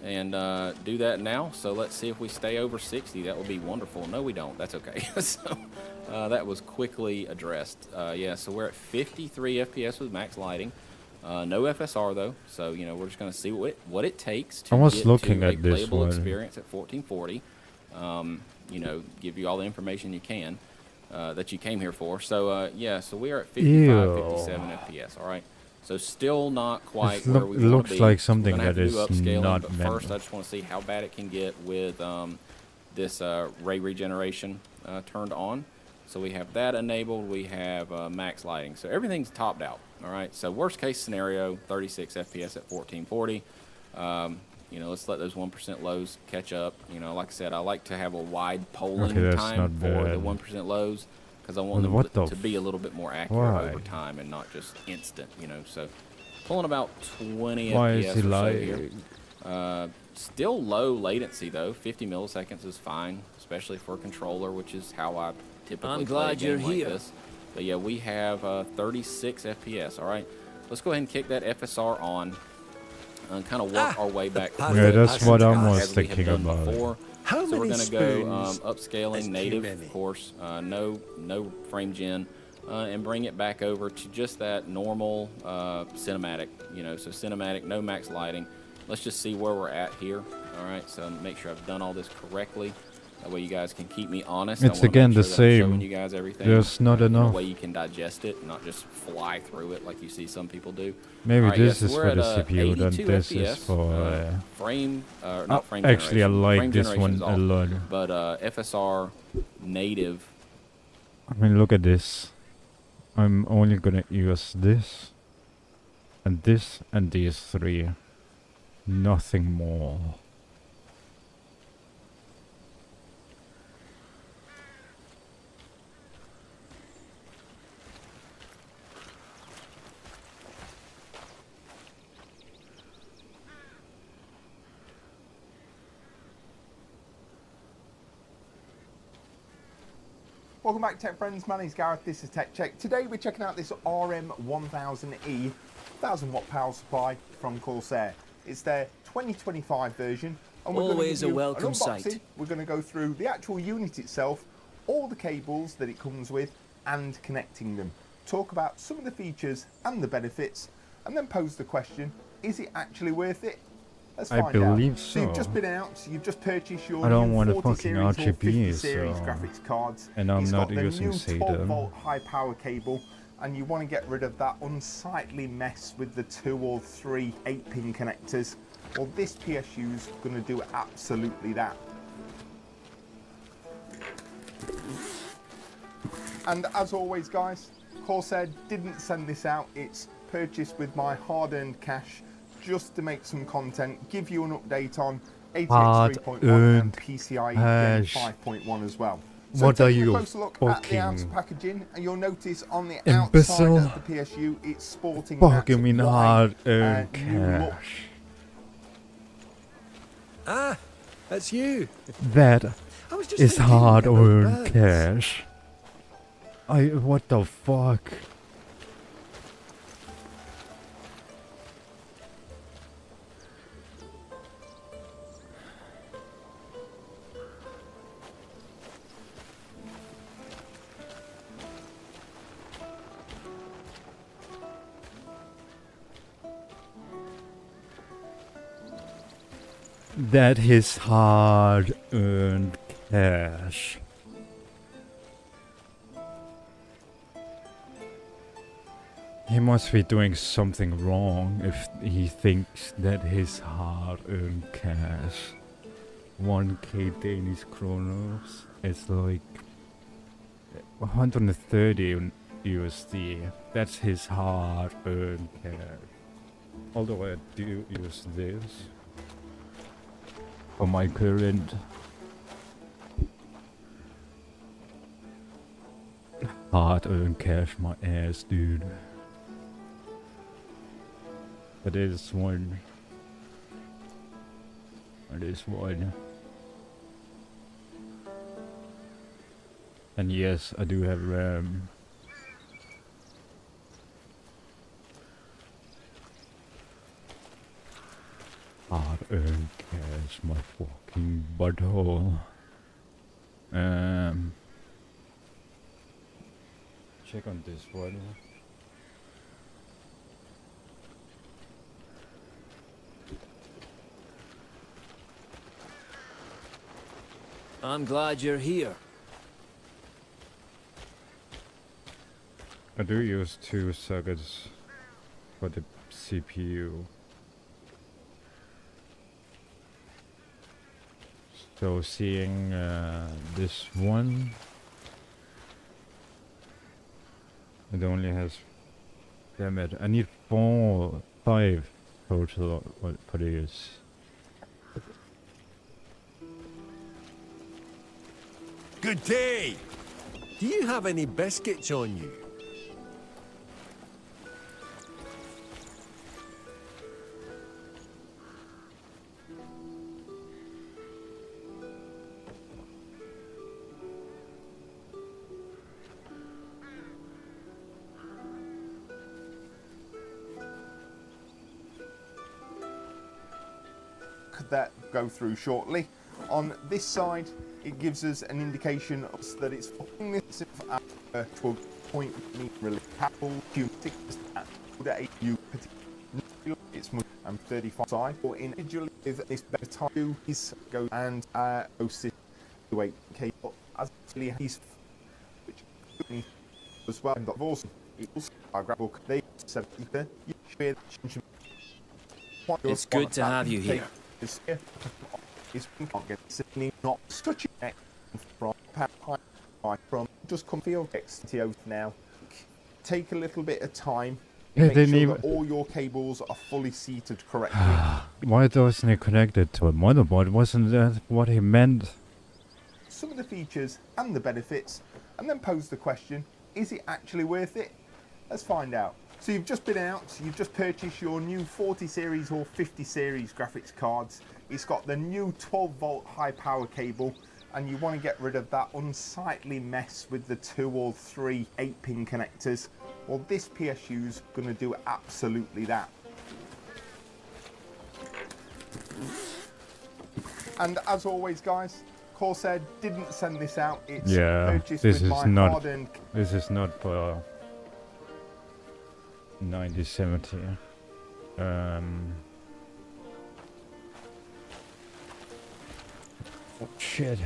and do that now. So let's see if we stay over 60. That would be wonderful. No, we don't. That's okay. So that was quickly addressed. Yeah, so we're at 53 FPS with max lighting. No FSR, though. So, you know, we're just going to see what it takes to get to a playable experience at 1440. You know, give you all the information you can. That you came here for. So, yeah, so we are at 55, 57 FPS, all right? So still not quite where we want to be. It looks like something that is not but meant. First, I just want to see how bad it can get with this ray regeneration turned on. So we have that enabled. We have max lighting. So everything's topped out, all right? So worst case scenario, 36 FPS at 1440. You know, let's let those 1% lows catch up. You know, like I said, I like to have a wide polling time for the 1% lows because I want them to be a little bit more accurate over time and not just instant, you know. So pulling about 20 FPS or so here. Still low latency, though. 50 milliseconds is fine, especially for a controller, which is how I typically play a game like this. But yeah, we have 36 FPS. All right, let's go ahead and kick that FSR on and kind of work our way back. Yeah, that's what I was as we have thinking done about. before. How So we're many going to go spoons upscaling is too native, many? of course, no frame gen, and bring it back over to just that normal cinematic, you know, so cinematic, no max lighting. Let's just see where we're at here. All right, so make sure I've done all this correctly. That way you guys can keep me honest. It's I wanna again make the sure that I'm showing same. you guys everything, There's not in a enough. way you can digest it, not just fly through it like you see some people do. Maybe All right, this yeah, is so for we're the at, CPU, then 82 this FPS, is for. frame, not frame Actually, I generation. like Frame this generation one is a off, lot. but FSR native. I mean, look at this. I'm only gonna use this, and these three. Nothing more. Welcome back, Tech Friends. My name's Gareth. This is Tech Check. Today we're checking out this RM1000E 1000 watt power supply from Corsair. It's their 2025 version. And we're Always a going to welcome an unboxing. sight. We're going to go through the actual unit itself, all the cables that it comes with, and connecting them. Talk about some of the features and the benefits, and then pose the question: is it actually worth it? Let's I find out. believe So you've so. just been out, you've just purchased your I don't new want a 40 fucking series or 50 RGB, series so- graphics cards. and I'm It's not got the using new SATA. 12 volt high power cable, and you want to get rid of that unsightly mess with the 2 or 3 8-pin connectors. Well, this PSU is going to do absolutely that. And as always, guys, Corsair didn't send this out. It's purchased with my hard-earned cash, just to make some content, give you an update on ATX 3.1 and Hard-earned PCIe cash. Gen 5.1 as well. So What are taking you a closer look at the outer fucking packaging, and you'll notice on the imbecile? outside of the PSU, it's sporting that Fucking mean white, hard-earned new look. cash. Ah, that's you. That I was just is thinking about hard-earned birds. cash. What the fuck? That is hard-earned cash. He must be doing something wrong if he thinks that his hard-earned cash, 1k Danish kroners, is like 130 USD. That's his hard-earned cash. Although I do use this for my current hard-earned cash, my ass, dude. But it is one. It is one. And yes, I do have RAM. Hard-earned cash, my fucking butthole. Check on this one. I'm glad you're here. I do use 2 sockets for the CPU. So seeing this one, it only has, damn it, I need 5 total for this. Good day. Do you have any biscuits on you? that go through shortly. On this side, it gives us an indication that it's this to a point really capital it's 35 side or individually with this better time is go and wait cable as he's which as well and also our book they said it's good to have you here. Is not such a from just come field XTO now. Take a little bit of time. Make sure that all your cables are fully seated correctly. Why wasn't it connected to a motherboard? Wasn't that what he meant? Some of the features and the benefits, and then pose the question, is it actually worth it? Let's find out. So you've just been out, you've just purchased your new 40 series or 50 series graphics cards. It's got the new 12 volt high power cable, and you want to get rid of that unsightly mess with the 2 or 3 8-pin connectors. Well, this PSU's going to do absolutely that. And as always, guys, Corsair didn't send this out. It's purchased this with is my not. hard-earned. This is not for 9070. Oh shit.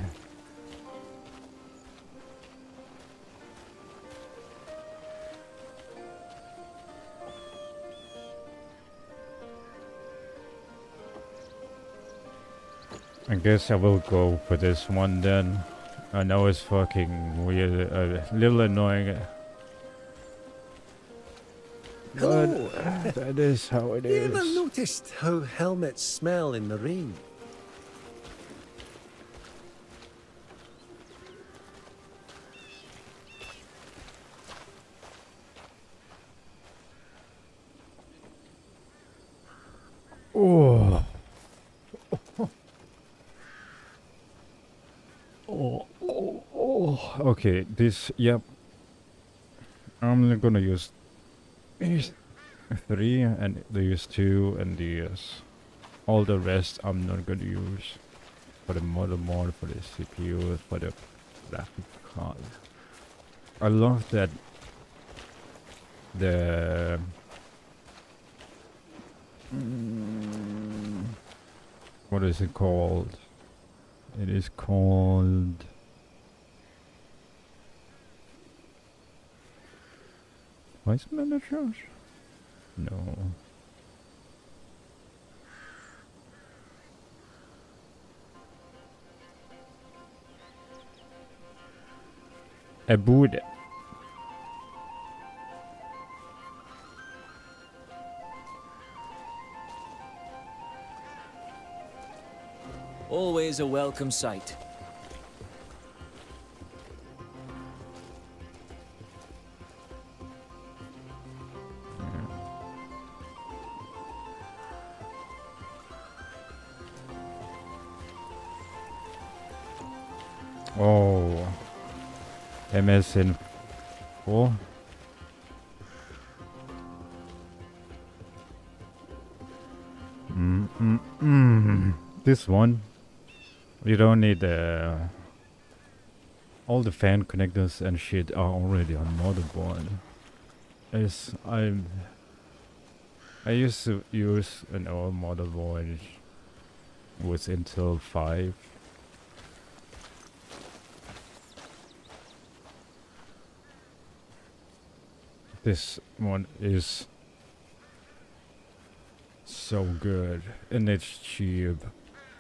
I guess I will go for this one then. I know it's fucking weird, a little annoying. Hello. But that is how it is. You ever noticed how helmets smell in the rain? Oh. Okay, this, yep. I'm gonna use these 3 and these 2 and these. All the rest I'm not gonna use. For the motherboard, for the CPU, for the graphic card. I love that the what is it called? It is called Vice Managers? No. A Buddha. Always a welcome sight. Oh, MSN 4. This one, you don't need all the fan connectors and shit are already on motherboard. I used to use an old motherboard with Intel 5. This one is so good, and it's cheap.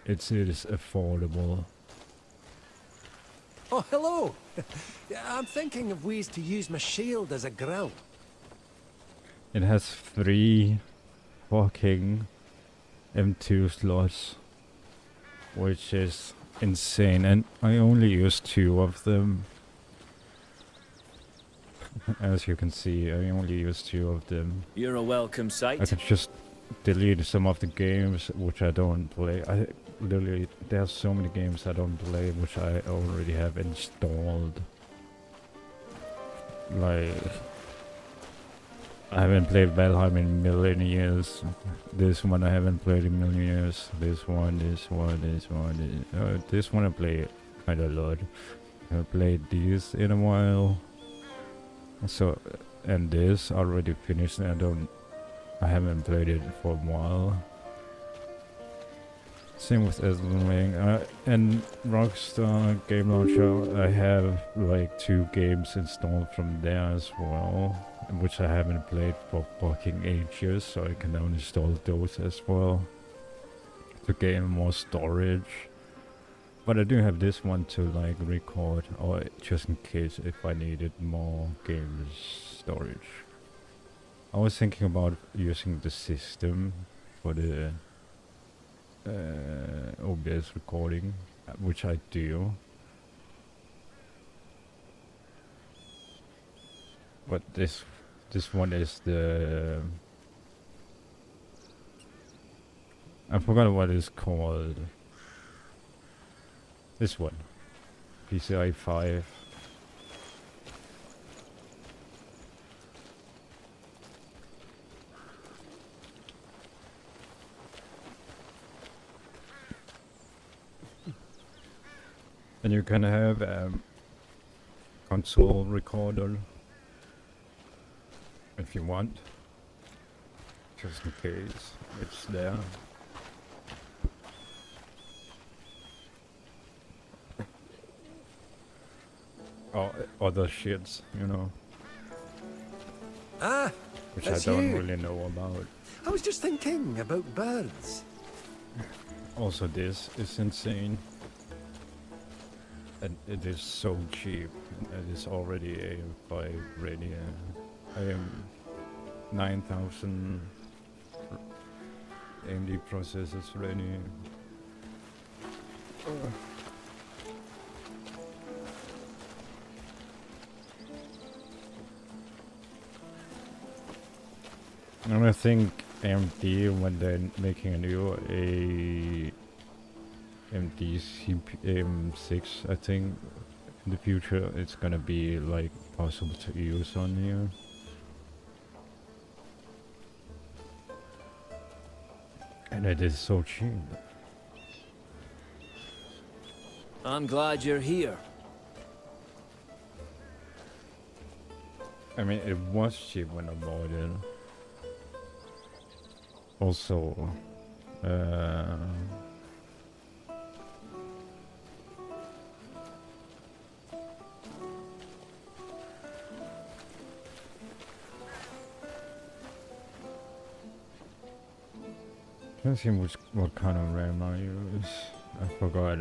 It is affordable. Oh, hello. I'm thinking of ways to use my shield as a grill. It has 3 fucking M2 slots, which is insane, and I only use 2 of them. As you can see, I only use 2 of them. You're a welcome sight. I could just delete some of the games which I don't play. I literally, there's so many games I don't play which I already have installed. Like I haven't played Valheim in a million years. This one I haven't played in a million years. This one. This one I play kind of a lot. I played these in a while. So, and this already finished. I haven't played it for a while. Same with Elden Ring. And Rockstar Game Launcher, I have like 2 games installed from there as well, which I haven't played for fucking ages, so I can now install those as well to gain more storage. But I do have this one to like record, or just in case if I needed more game storage. I was thinking about using the system for the OBS recording, which I do. But this one is the... I forgot what it's called. This one. PCI 5. And you can have console recorder if you want, just in case it's there. Or other shits, you know. Ah, which I that's don't you. really know about. I was just thinking about birds. Also, this is insane. And it is so cheap. It is already AM5 ready. I am 9,000 AMD processors ready. And I think AMD, when they're making a new AMD AM6, I think in the future it's gonna be like possible to use on here. And it is so cheap. I'm glad you're here. I mean, it was cheap when I bought it. Also, let's see what kind of RAM I use. I forgot.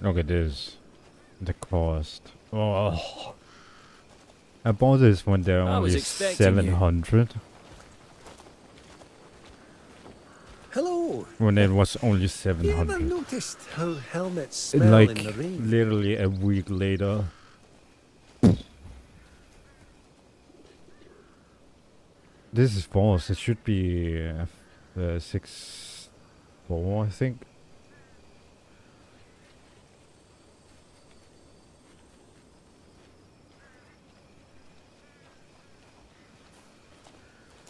Look at this. The cost. Oh. I bought this when they're only 700. Hello. When it was only You 700. ever noticed how helmets smell in the Like rain? literally a week later. This is false. It should be 6.4, I think.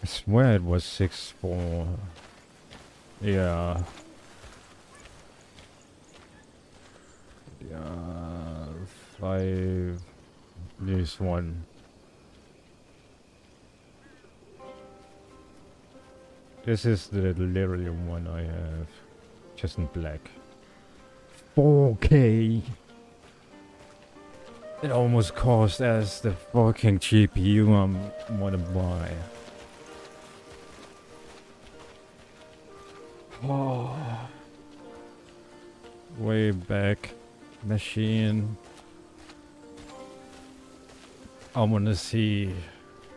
I swear it was 6.4. Yeah. Yeah. 5. This one. This is the literally one I have. Just in black. 4K. It almost cost as the fucking GPU I wanna buy. Oh. Way back machine. I wanna see.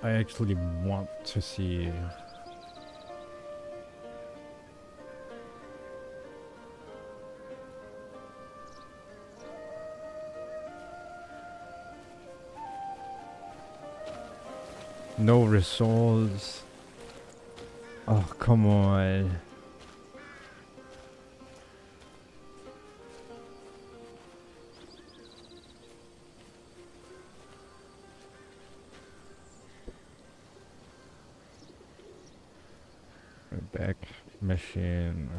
I actually want to see. No results. Oh, come on. Back machine.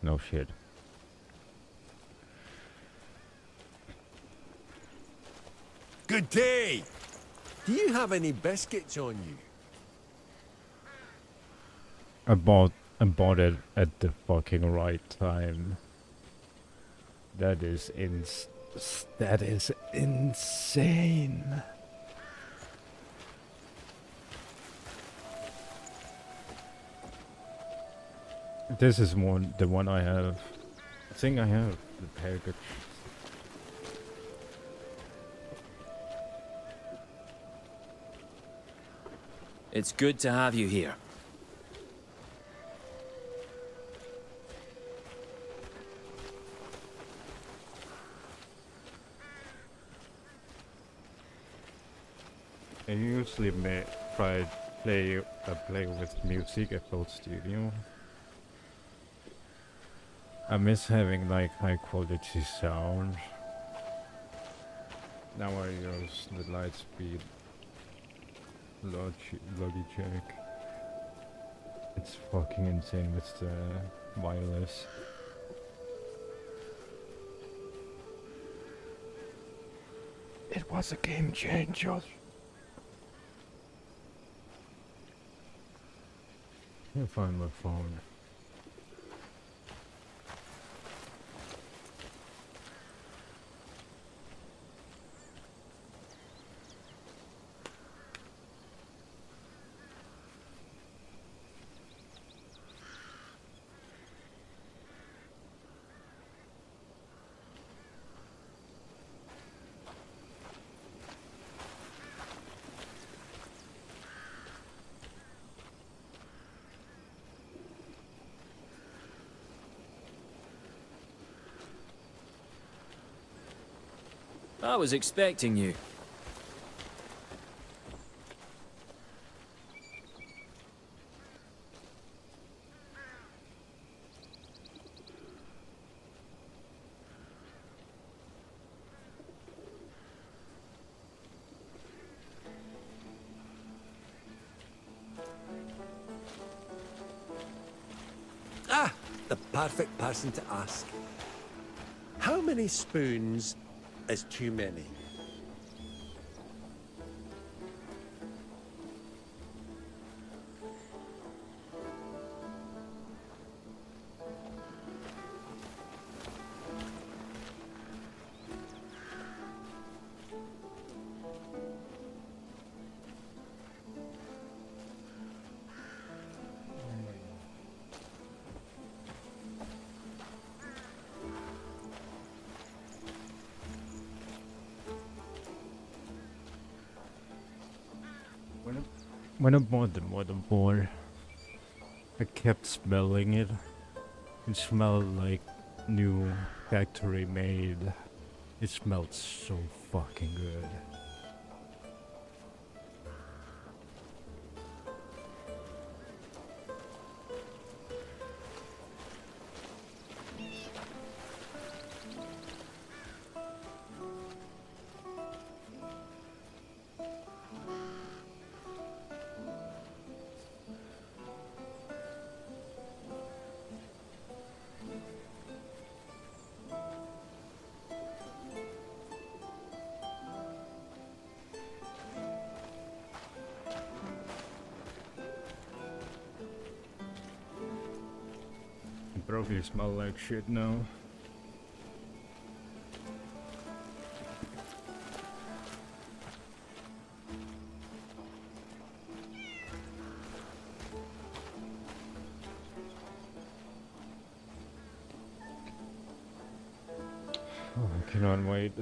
No shit. Good day! Do you have any biscuits on you? I bought it at the fucking right time. That is insane. This is the one I have. I think I have the package. It's good to have you here. I usually play with music at Full Studio. I miss having like high quality sound. Now I use the Lightspeed Logitech. It's fucking insane with the wireless. It was a game changer. Can't find my phone. I was expecting you. Ah, the perfect person to ask. How many spoons is too many? When I bought the motherboard, I kept smelling it. It smelled like new factory made. It smelled so fucking good. probably smell like shit now. Oh, I cannot wait.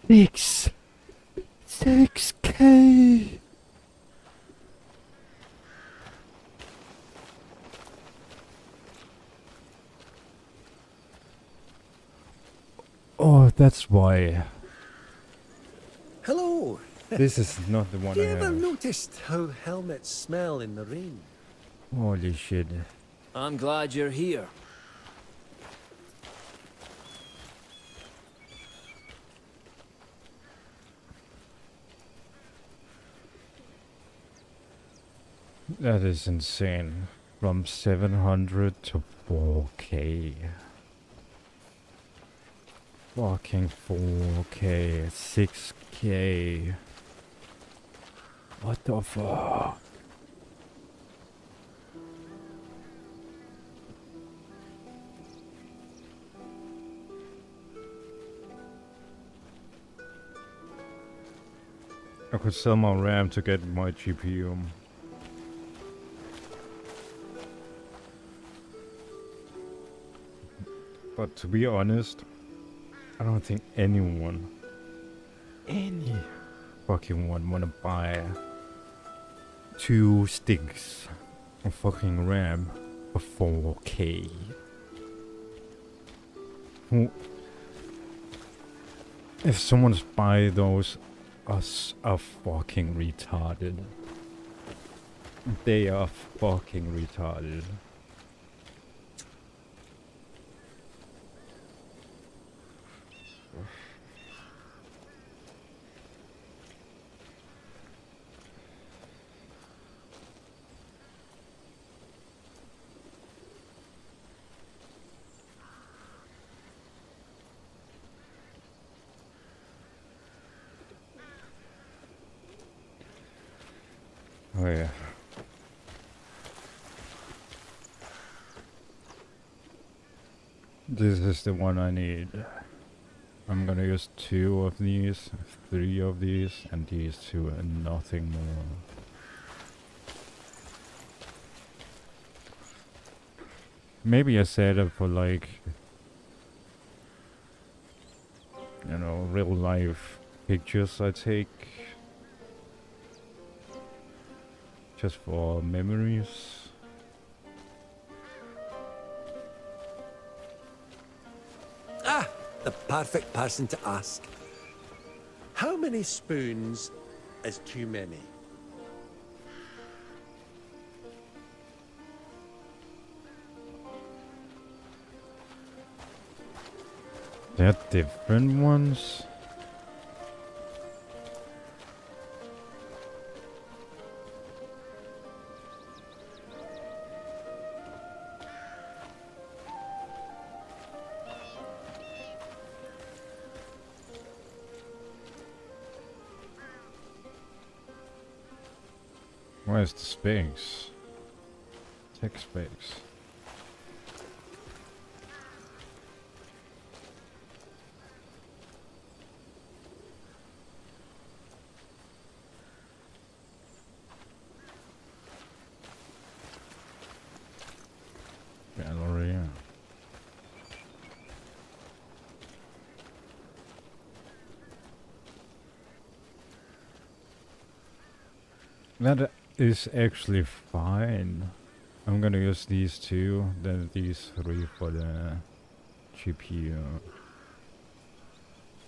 Six. 6K. Oh, that's why. Hello. This is not the one You I ever have. noticed how helmets smell in the rain? Holy shit. I'm glad you're here. That is insane. From 700 to 4K. Fucking 4K. 6K. What the fuck? I could sell my RAM to get my GPU. But to be honest, I don't think anyone, any fucking one wanna buy 2 sticks of fucking RAM for 4K. If someone's buy those, us are fucking retarded. They are fucking retarded. Oh yeah. This is the one I need. I'm gonna use 2 of these, 3 of these, and these 2 and nothing more. Maybe I set up for like, you know, real life pictures I take. Just for memories. Ah, the perfect person to ask. How many spoons is too many? They're different ones. Where's the space? Tech space. Gallery. That is actually fine. I'm gonna use these 2, then these 3 for the GPU.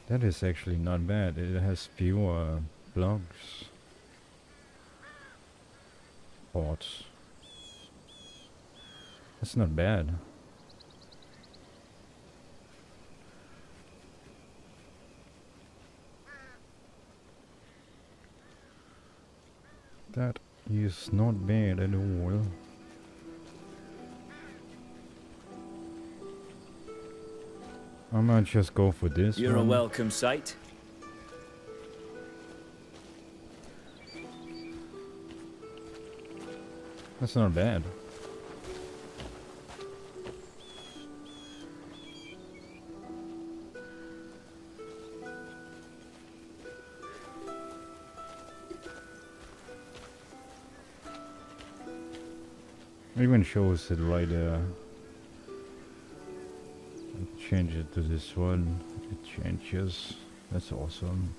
That is actually not bad. It has fewer blocks. Ports. That's not bad. That is not bad at all. I might just go for this You're one. a welcome sight. That's not bad. Even shows it right there. Change it to this one. It changes. That's awesome.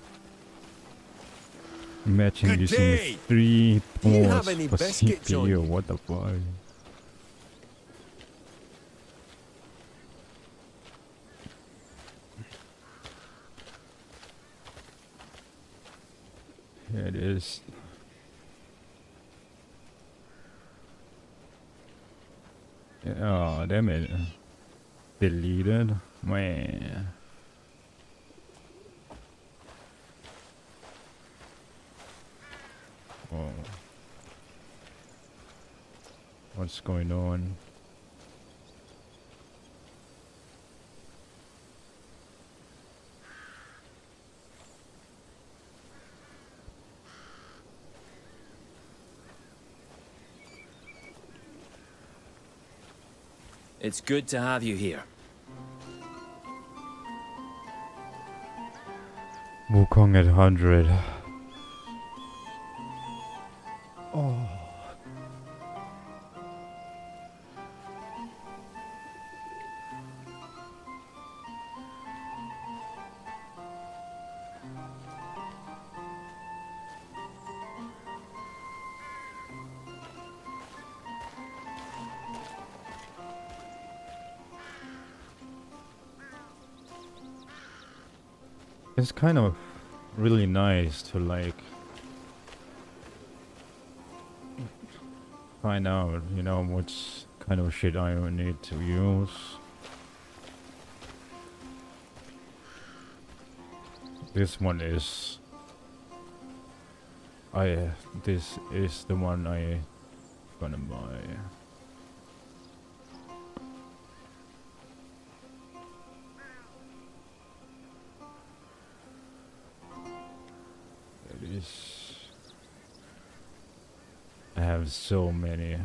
Imagine Good using day. 3 Do you have ports any for biscuits on CPU. you? What the fuck? Here it is. Oh, damn it. Deleted. Man. Oh. What's going on? It's good to have you here. Wukong at 100. Oh. It's kind of really nice to like find out, you know, what's kind of shit I need to use. This one is this is the one I gonna buy. It is. I have so many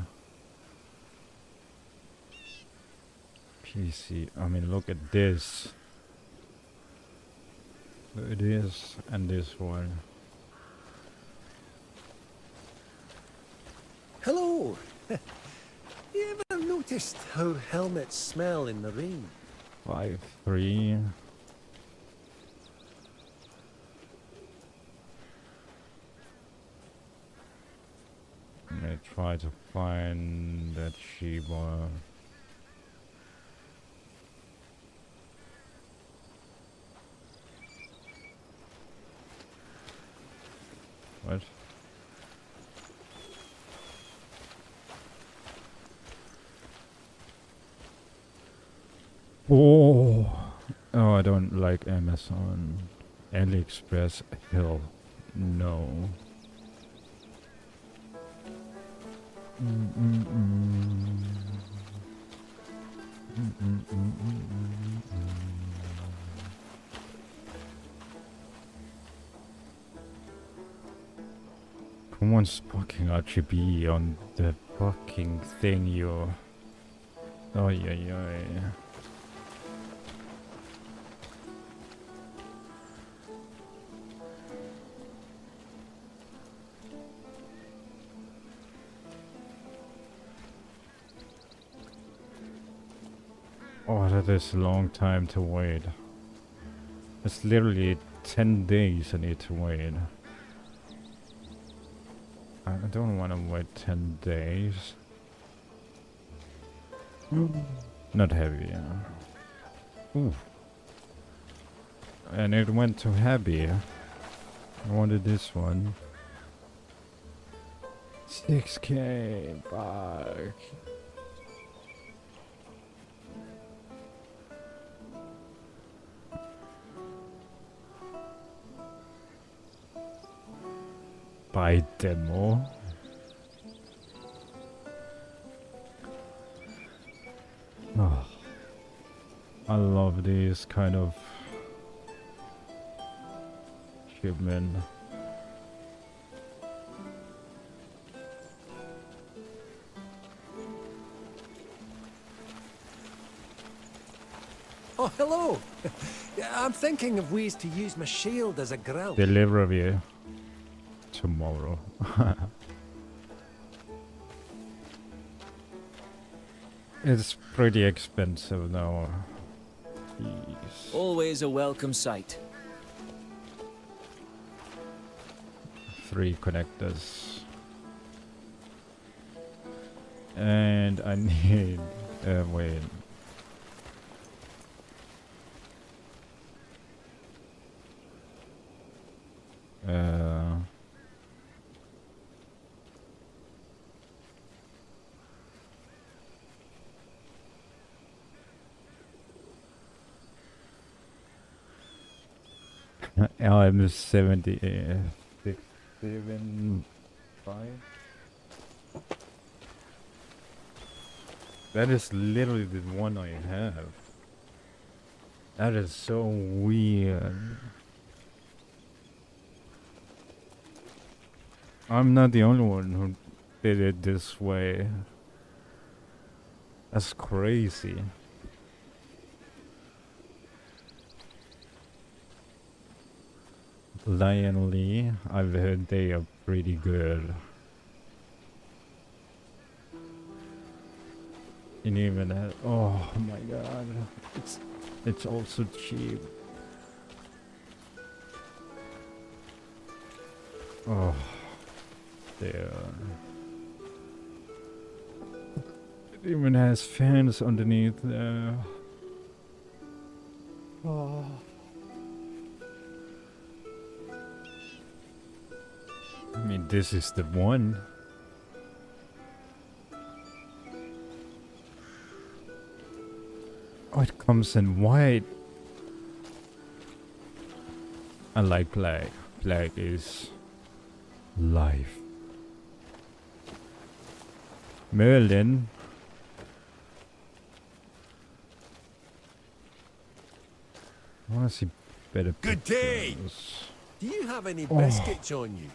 PC. I mean, look at this. It is, and this one. Hello. You ever noticed how helmets smell in the rain? 5-3. I try to find that Shiba. What? Oh, I don't like Amazon. AliExpress, hell no. Come on, fucking RGB on the fucking thing, you. Oh yeah. Oh, that is a long time to wait. It's literally 10 days I need to wait. I don't want to wait 10 days. Not heavy, yeah. Ooh. And it went to heavy. I wanted this one. 6K back. Buy demo. Oh. I love these kind of shipment. Oh, hello. Yeah, I'm thinking of ways to use my shield as a grill. Delivery tomorrow. It's pretty expensive now. Jeez. Always a welcome sight. 3 connectors. And I need... wait. I'm 76, 7, 5. That is literally the one I have. That is so weird. I'm not the only one who did it this way. That's crazy. Lion Lee, I've heard they are pretty good. And even that, oh my god, it's also cheap. Oh, there. It even has fans underneath there. Oh. I mean, this is the one. Oh, it comes in white. I like black. Black is life. Merlin. I want to see better Good day. pictures. Do you have any biscuits on you?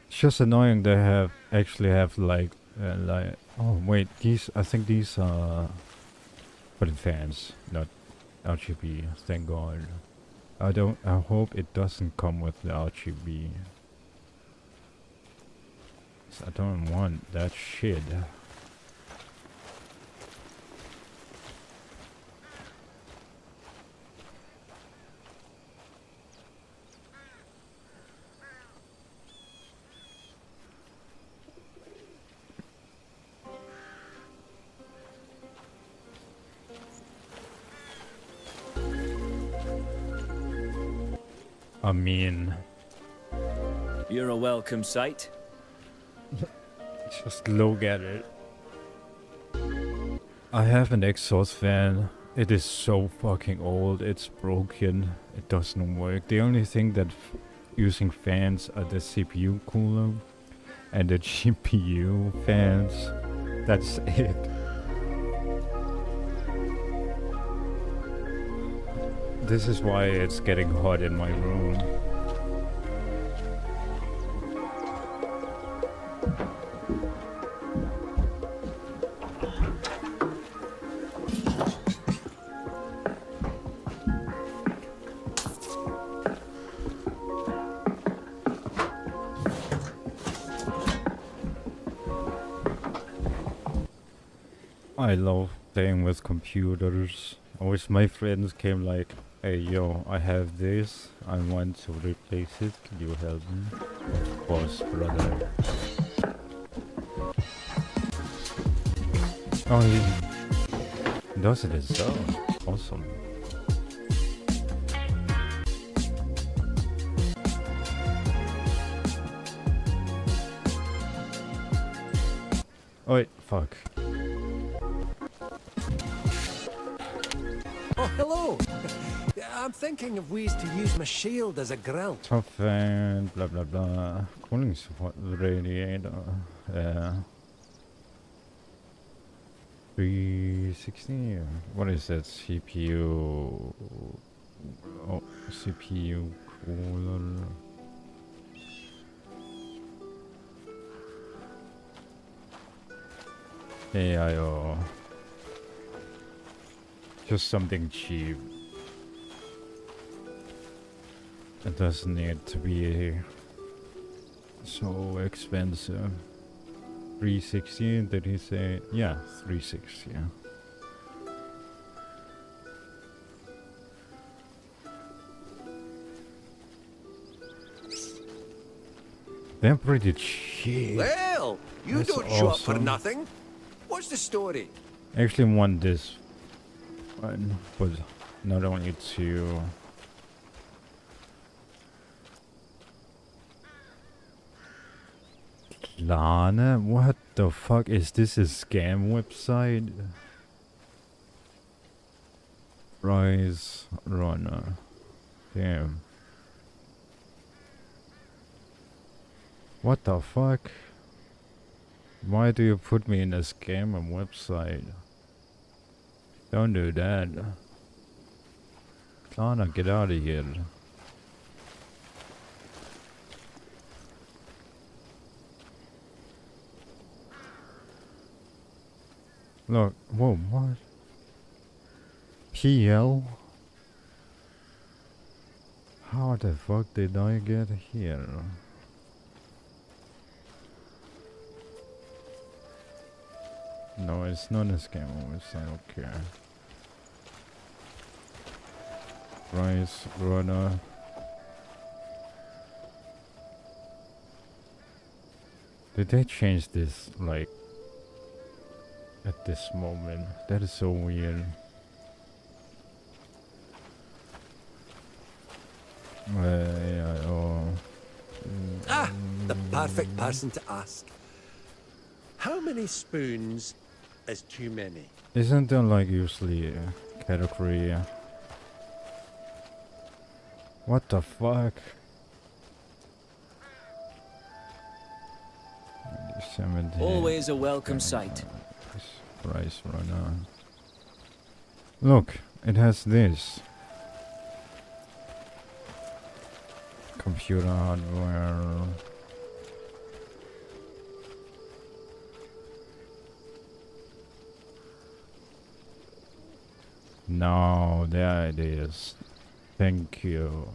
It's just annoying they actually have like oh wait, these I think these are for the fans, not RGB, thank god. I hope it doesn't come with the RGB. I don't want that shit. I mean, You're a welcome sight. just look at it. I have an exhaust fan. It is so fucking old. It's broken. It doesn't work. The only thing that using fans are the CPU cooler and the GPU fans. That's it. This is why it's getting hot in my room. I love playing with computers. I wish my friends came like, hey yo, I have this, I want to replace it, can you help me? Of course, brother. Oh, he does it himself. Awesome. Oh wait, fuck. Oh, hello. I'm thinking of ways to use my shield as a grill. Tough and blah blah blah. Cooling support radiator. 360. What is that? CPU. Oh, CPU cooler. AIO. Just something cheap. It doesn't need to be so expensive. 360, did he say? Yeah, 360. Yeah. They're pretty cheap. Well, you That's don't show up for awesome. nothing. What's the story? I actually want this one, but not only to. Lana, what the fuck is this? A scam website? Rise Runner. Damn. What the fuck? Why do you put me in a scam website? Don't do that. Lana, get out of here. Look, whoa, what? PL? How the fuck did I get here? No, it's not a scam website, okay. Rise Runner. Did they change this, like, at this moment? That is so weird. Yeah, oh. Ah, the perfect person to ask. How many spoons is too many? Isn't there like usually a category? What the fuck? 70. Always a welcome sight. Price Runner. Look, it has this. Computer hardware. No, there it is. Thank you.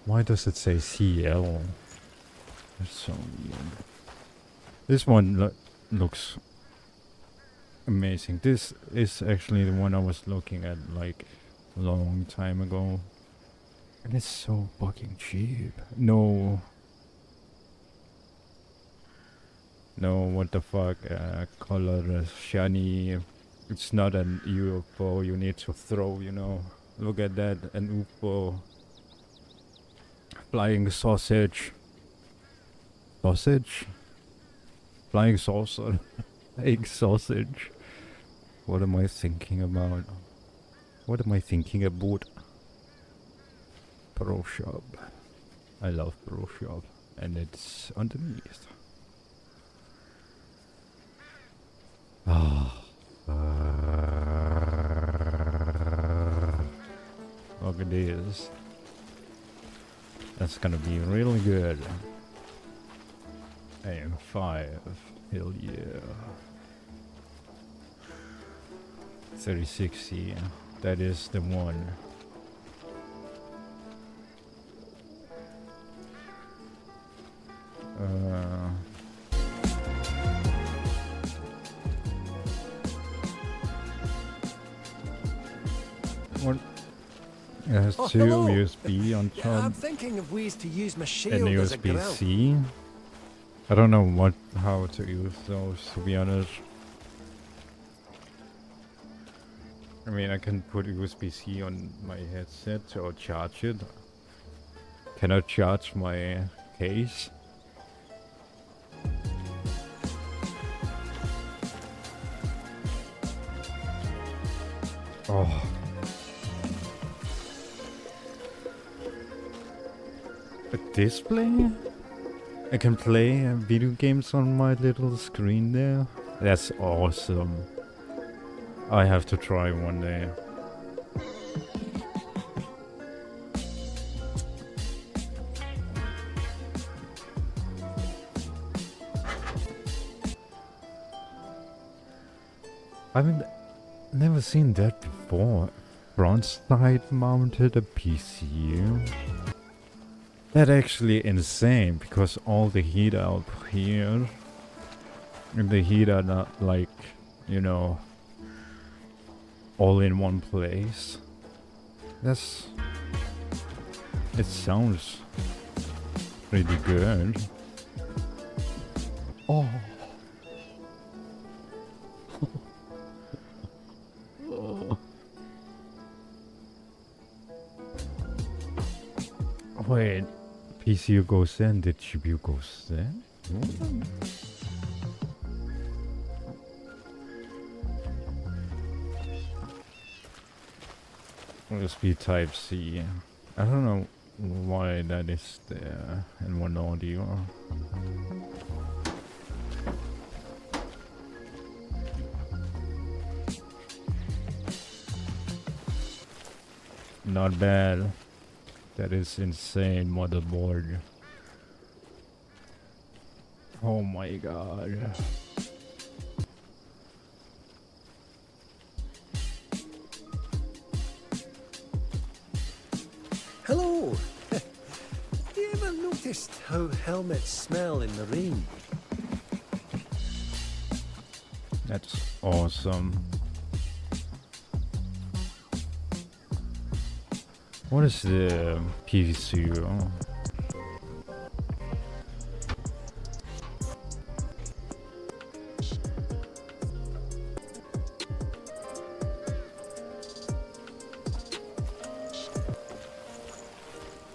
Why does it say CL? That's so weird. This one looks amazing. This is actually the one I was looking at like a long time ago. And it's so fucking cheap. No, what the fuck? Color shiny. It's not an UFO you need to throw, you know. Look at that, an UFO. Flying sausage. Sausage? Flying saucer. Egg sausage. What am I thinking about? What am I thinking about? Pro Shop. I love Pro Shop. And it's underneath. Ah. Look at this. That's gonna be really good. AM5. Hell yeah. 3060. That is the one. What? It has two hello. USB on Yeah, I'm top thinking of ways to use my and shield as a grill. USB-C. I don't know how to use those, to be honest. I mean, I can put USB-C on my headset or charge it. Can I charge my case? Oh. A display? I can play video games on my little screen there. That's awesome. I have to try one day. I've never seen that before. Frontside mounted a PC. That's actually insane because all the heat out here and the heat are not like, you know, all in one place. It sounds pretty good. Oh. Wait, PCU goes in, the GPU goes in? USB Type C. I don't know why that is there in one audio. Not bad. That is insane motherboard. Oh my god. Hello! Have you ever noticed how helmets smell in the rain? That's awesome. What is the PVCU?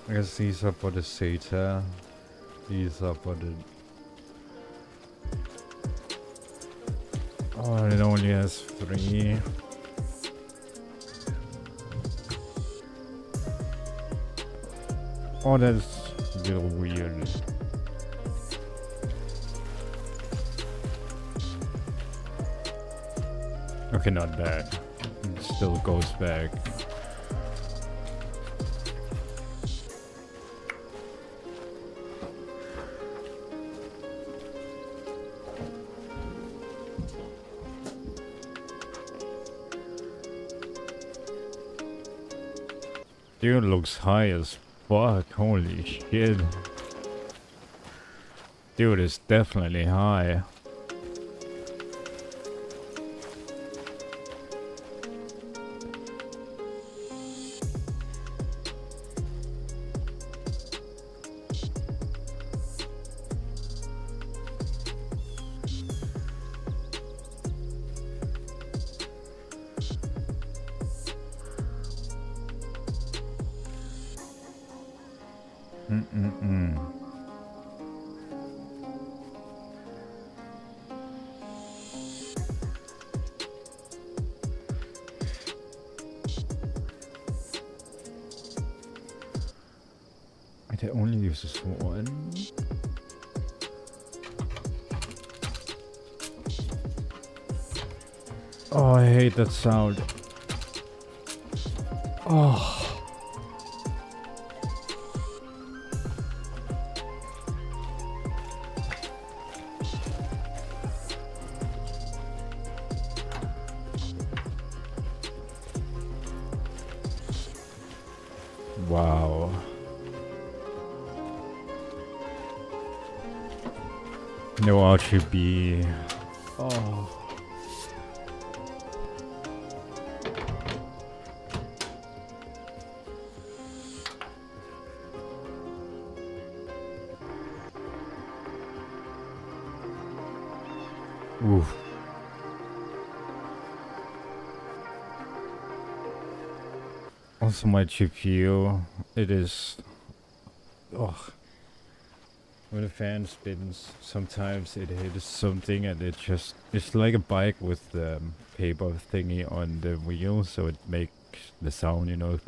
I guess these are for the SATA. These are for the... Oh, it only has 3. Oh, that's a little weird. Okay, not bad. It still goes back. Dude looks high as fuck, holy shit. Dude is definitely high. It only uses one. Oh, I hate that sound. Oh. Wow. No RGB. Oh. Oof. Also my GPU, it is... Oh. When the fan spins, sometimes it hits something and it just... It's like a bike with the paper thingy on the wheel, so it makes the sound, you know.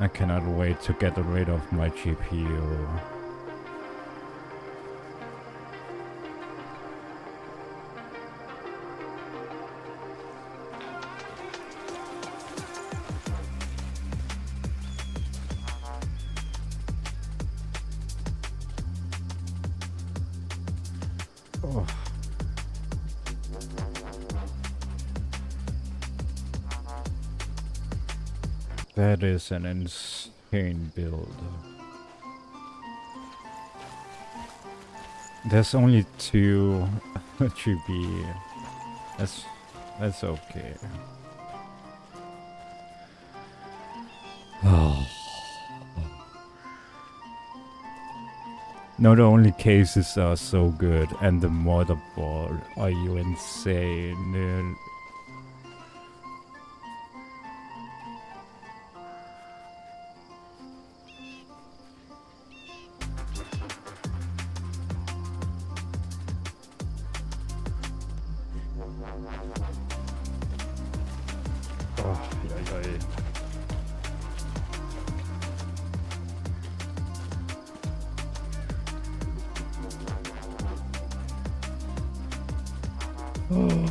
I cannot wait to get rid of my GPU. Oh. That is an insane build. There's only 2 GB. That's okay. Oh. Not only cases are so good, and the motherboard. Are you insane, dude? Oh, yeah. Oh.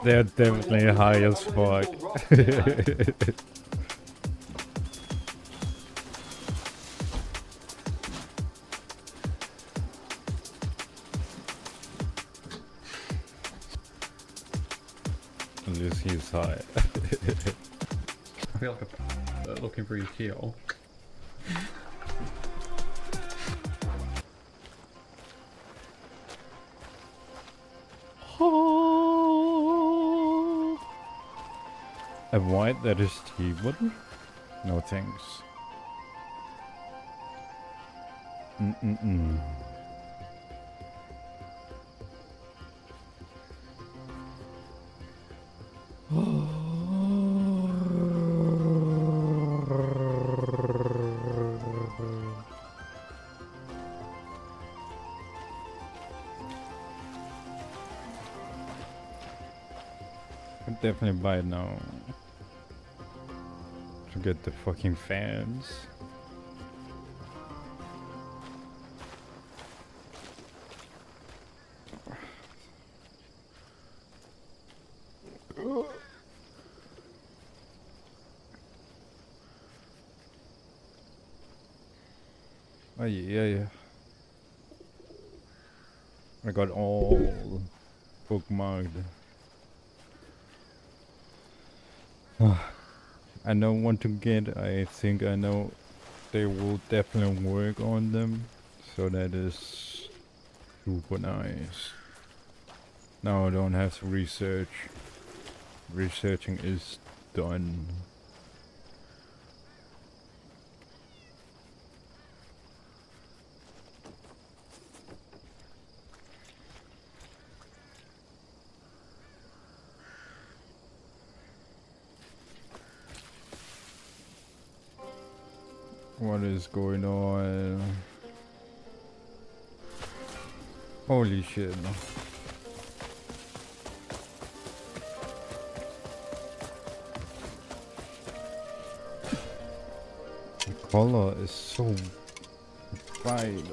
They're definitely high as fuck. At least he's high. I feel like I'm looking for your heel. A white that is tea button? No thanks. I'll definitely buy it now. To get the fucking fans. Oh yeah. I got all bookmarked. I don't want to get, I think I know they will definitely work on them, so that is super nice. Now I don't have to research. Researching is done. What is going on? Holy shit. The color is so bright.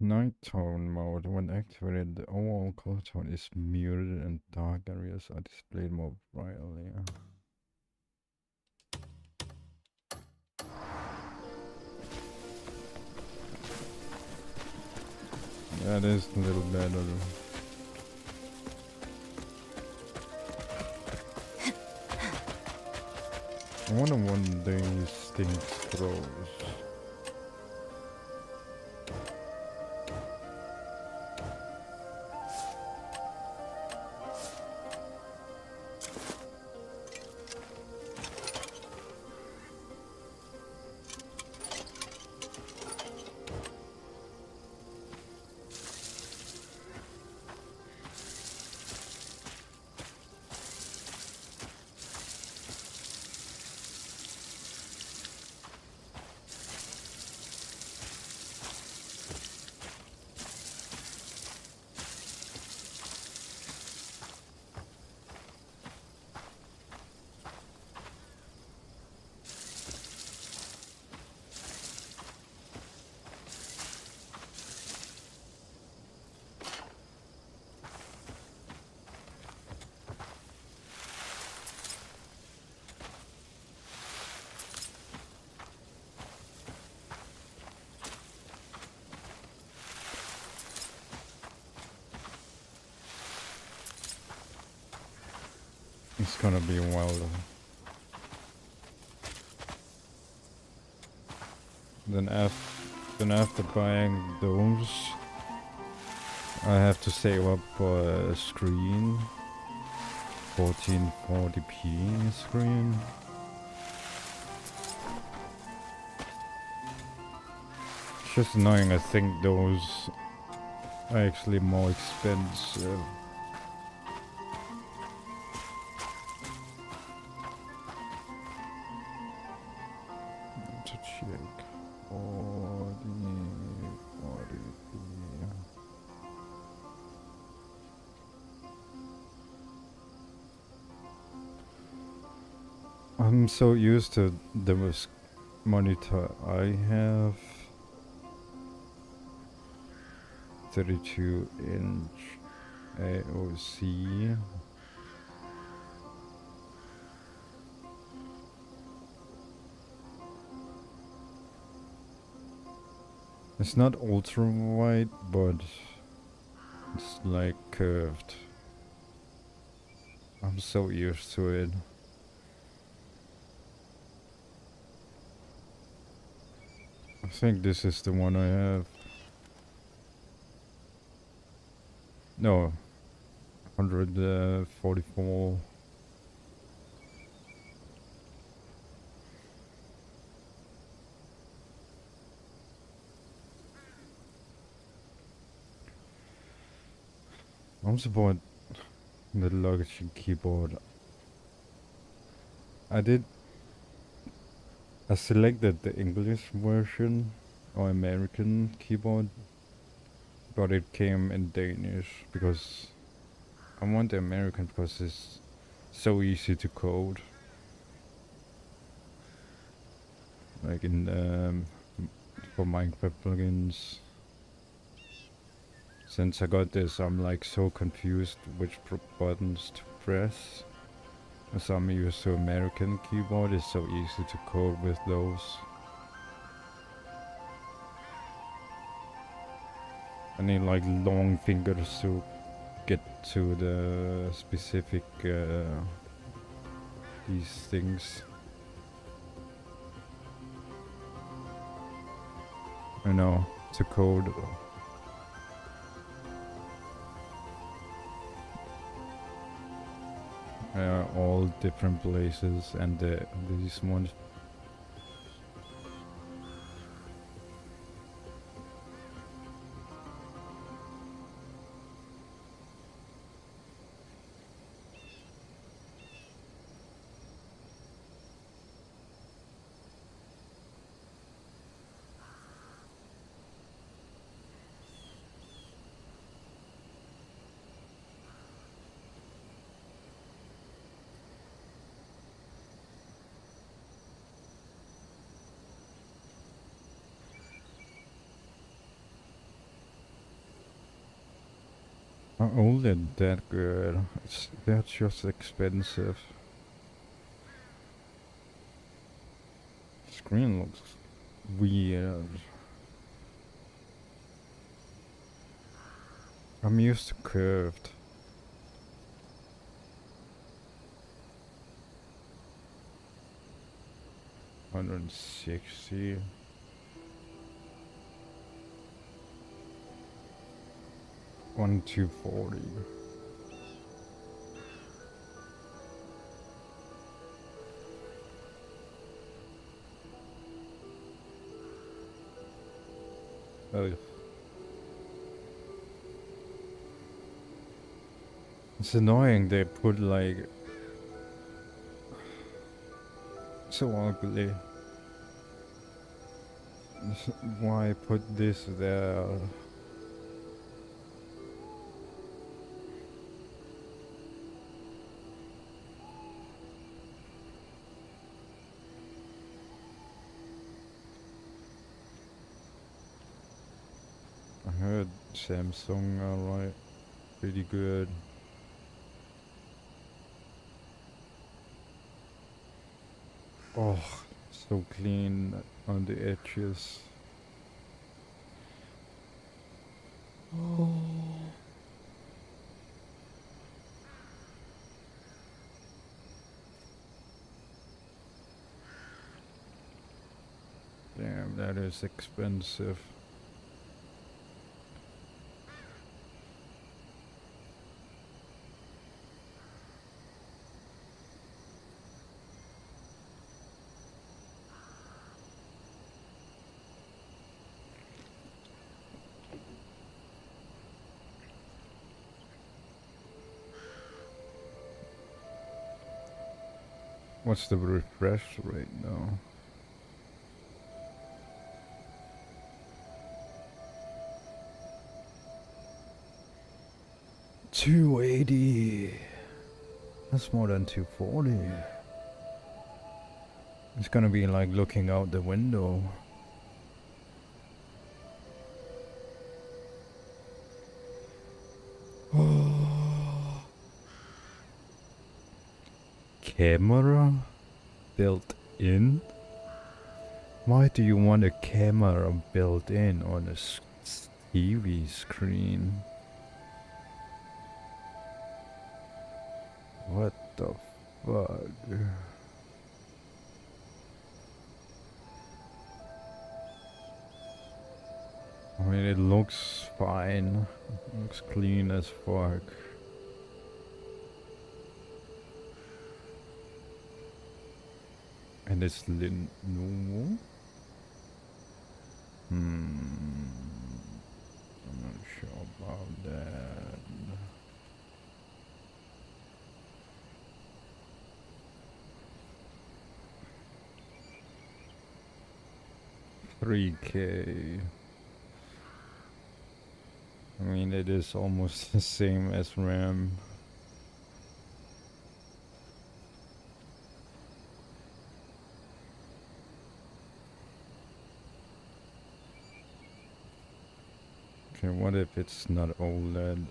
Night tone mode. When activated, the overall color tone is muted and dark areas are displayed more brightly. That is a little better. I wonder what these things throws. It's gonna be a while though. Then after buying those, I have to save up a screen, 1440p screen. It's just annoying. I think those are actually more expensive. To check I'm so used to the monitor I have. 32-inch AOC. It's not ultra wide, but it's like curved. I'm so used to it. I think this is the one I have. No, 144. I'm support the Logitech keyboard. I selected the English version or American keyboard, but it came in Danish because I want the American because it's so easy to code. Like in for Minecraft plugins. Since I got this, I'm like so confused which buttons to press. As I'm used to American keyboard, it's so easy to code with those. I need like long fingers to get to the specific these things. I know, to code. All different places and these ones. Are all that good? They're just expensive. Screen looks weird. I'm used to curved. $160. $240. Oh. It's annoying they put like so ugly. Why put this there? I heard Samsung are like pretty good. Oh, so clean on the edges. Oh. Damn, that is expensive. What's the refresh rate now? $280. That's more than $240. It's gonna be like looking out the window. Camera built in? Why do you want a camera built in on a TV screen? What the fuck? I mean, it looks fine. It looks clean as fuck. And it's no. I'm not sure about that. $3K. I mean, it is almost the same as RAM. Okay, what if it's not OLED?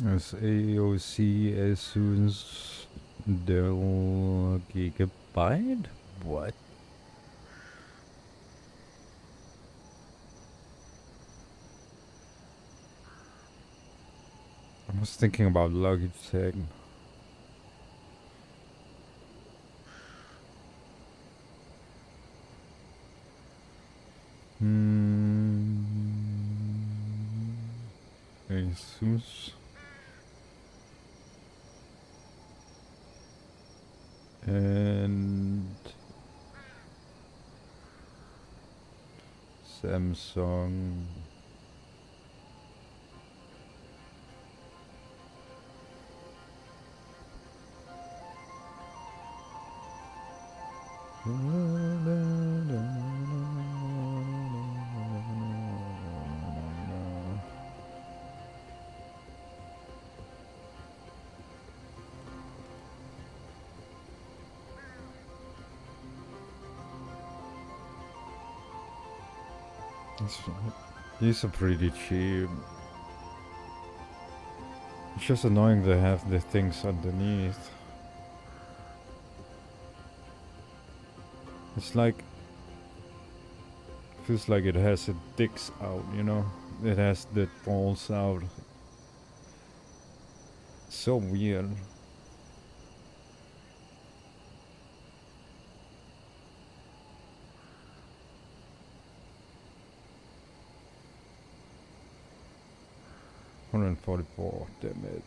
As AOC Asus Dell Gigabyte? What? was thinking about Logitech. Jesus. And Samsung. These are pretty cheap. It's just annoying they have the things underneath. It's like, feels like it has it dicks out, you know? It has the balls out. So weird. $144, damn it.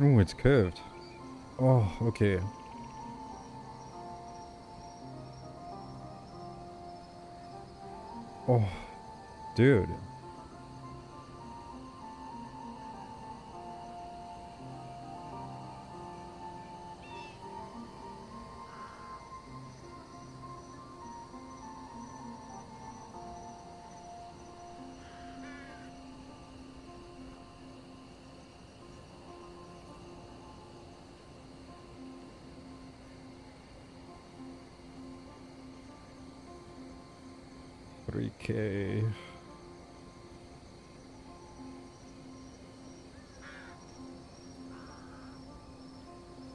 Oh, it's curved. Oh, okay. Oh, dude. $3K.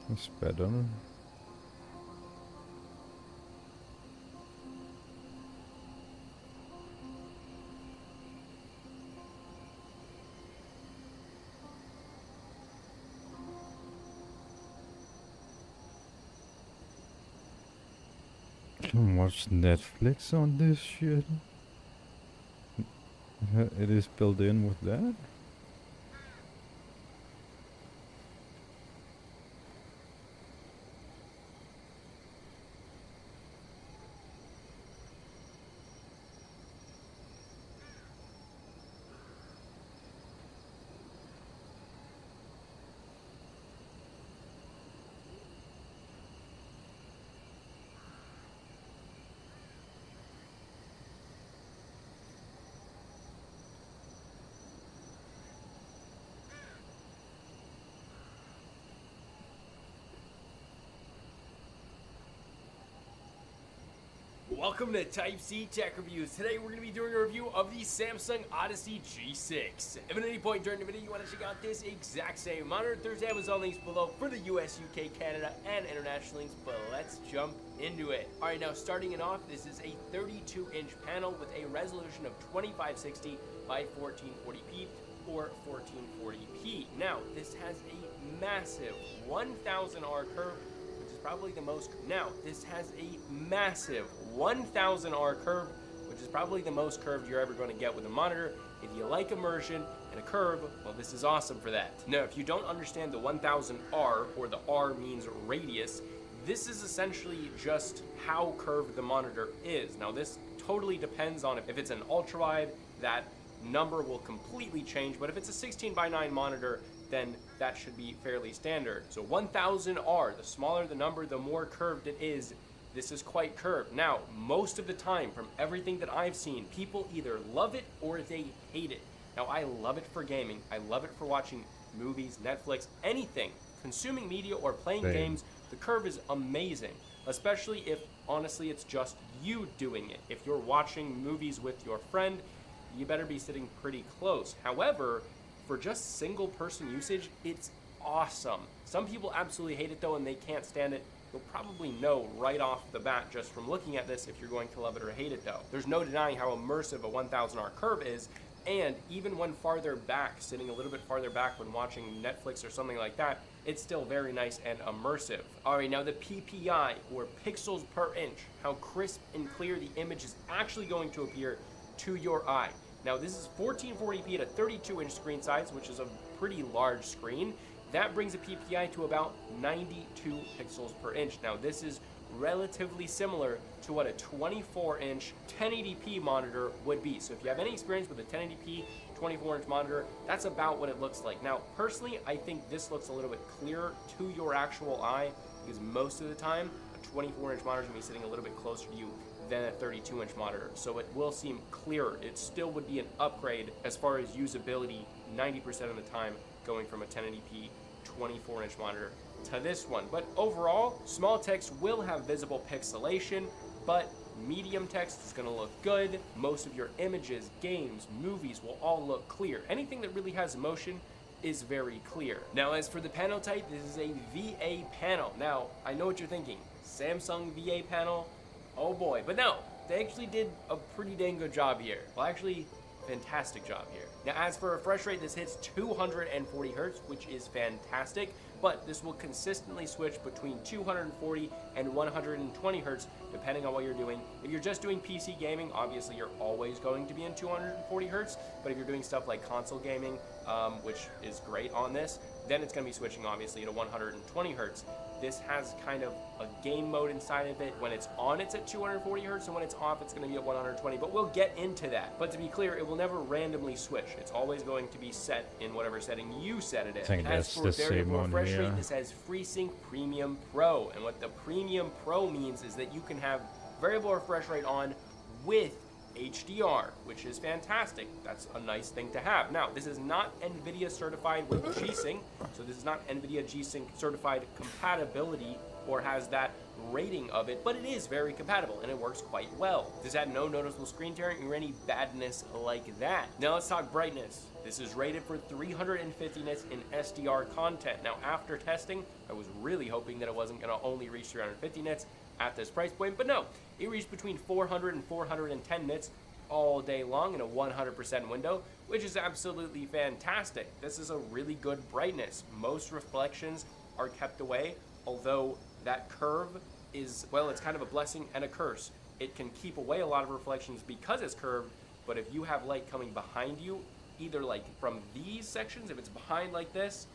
That's better. Can watch Netflix on this shit. It is built in with that. Welcome to Type C Tech Reviews. Today we're going to be doing a review of the Samsung Odyssey G6. If at any point during the video you want to check out this exact same monitor, there's Amazon links below for the US, UK, Canada, and international links, but let's jump into it. Alright, now starting it off, this is a 32-inch panel with a resolution of 2560 by 1440p or 1440p. Now, this has a massive 1000R curve, probably the most. Now, this has a massive 1000R curve, which is probably the most curved you're ever going to get with a monitor. If you like immersion and a curve, well, this is awesome for that. Now, if you don't understand the 1000R, or the R means radius, this is essentially just how curved the monitor is. Now, this totally depends on if it's an ultra-wide, that number will completely change, but if it's a 16:9 monitor, then that should be fairly standard. So 1000R, the smaller the number, the more curved it is. This is quite curved. Now, most of the time, from everything that I've seen, people either love it or they hate it. Now, I love it for gaming. I love it for watching movies, Netflix, anything. Consuming media or playing games, the curve is amazing. Especially if, honestly, it's just you doing it. If you're watching movies with your friend, you better be sitting pretty close. However, for just single person usage, it's awesome. Some people absolutely hate it though, and they can't stand it. You'll probably know right off the bat just from looking at this if you're going to love it or hate it though. There's no denying how immersive a 1000R curve is, and even when farther back, sitting a little bit farther back when watching Netflix or something like that, it's still very nice and immersive. Alright, now the PPI, or pixels per inch, how crisp and clear the image is actually going to appear to your eye. Now this is 1440p at a 32-inch screen size, which is a pretty large screen. That brings a PPI to about 92 pixels per inch. Now this is relatively similar to what a 24-inch 1080p monitor would be. So if you have any experience with a 1080p 24-inch monitor, that's about what it looks like. Now personally, I think this looks a little bit clearer to your actual eye, because most of the time a 24-inch monitor is going to be sitting a little bit closer to you than a 32-inch monitor, so it will seem clearer. It still would be an upgrade as far as usability 90% of the time, going from a 1080p 24-inch monitor to this one. But overall, small text will have visible pixelation, but medium text is going to look good. Most of your images, games, movies will all look clear. Anything that really has motion is very clear. Now as for the panel type, this is a VA panel. Now I know what you're thinking, Samsung VA panel, oh boy, but no, they actually did a pretty dang good job here. Well, actually, fantastic job here. Now, as for refresh rate, this hits 240 Hertz, which is fantastic, but this will consistently switch between 240 and 120 Hertz, depending on what you're doing. If you're just doing PC gaming, obviously you're always going to be in 240 Hertz, but if you're doing stuff like console gaming, which is great on this, then it's going to be switching obviously to 120 Hertz. This has kind of a game mode inside of it. When it's on, it's at 240 Hertz, and when it's off, it's going to be at 120, but we'll get into that. But to be clear, it will never randomly switch. It's always going to be set in whatever setting you set it in. I think As that's for the same variable one refresh here. rate, this has FreeSync Premium Pro, and what the Premium Pro means is that you can have variable refresh rate on with HDR, which is fantastic. That's a nice thing to have. Now, this is not NVIDIA certified with G-Sync, so this is not NVIDIA G-Sync certified compatibility or has that rating of it, but it is very compatible and it works quite well. Does that no noticeable screen tearing or any badness like that? Now let's talk brightness. This is rated for 350 nits in SDR content. Now after testing, I was really hoping that it wasn't going to only reach 350 nits at this price point, but no, it reached between 400 and 410 nits all day long in a 100% window, which is absolutely fantastic. This is a really good brightness. Most reflections are kept away, although that curve is, well, it's kind of a blessing and a curse. It can keep away a lot of reflections because it's curved, but if you have light coming behind you, either like from these sections, if it's behind like this,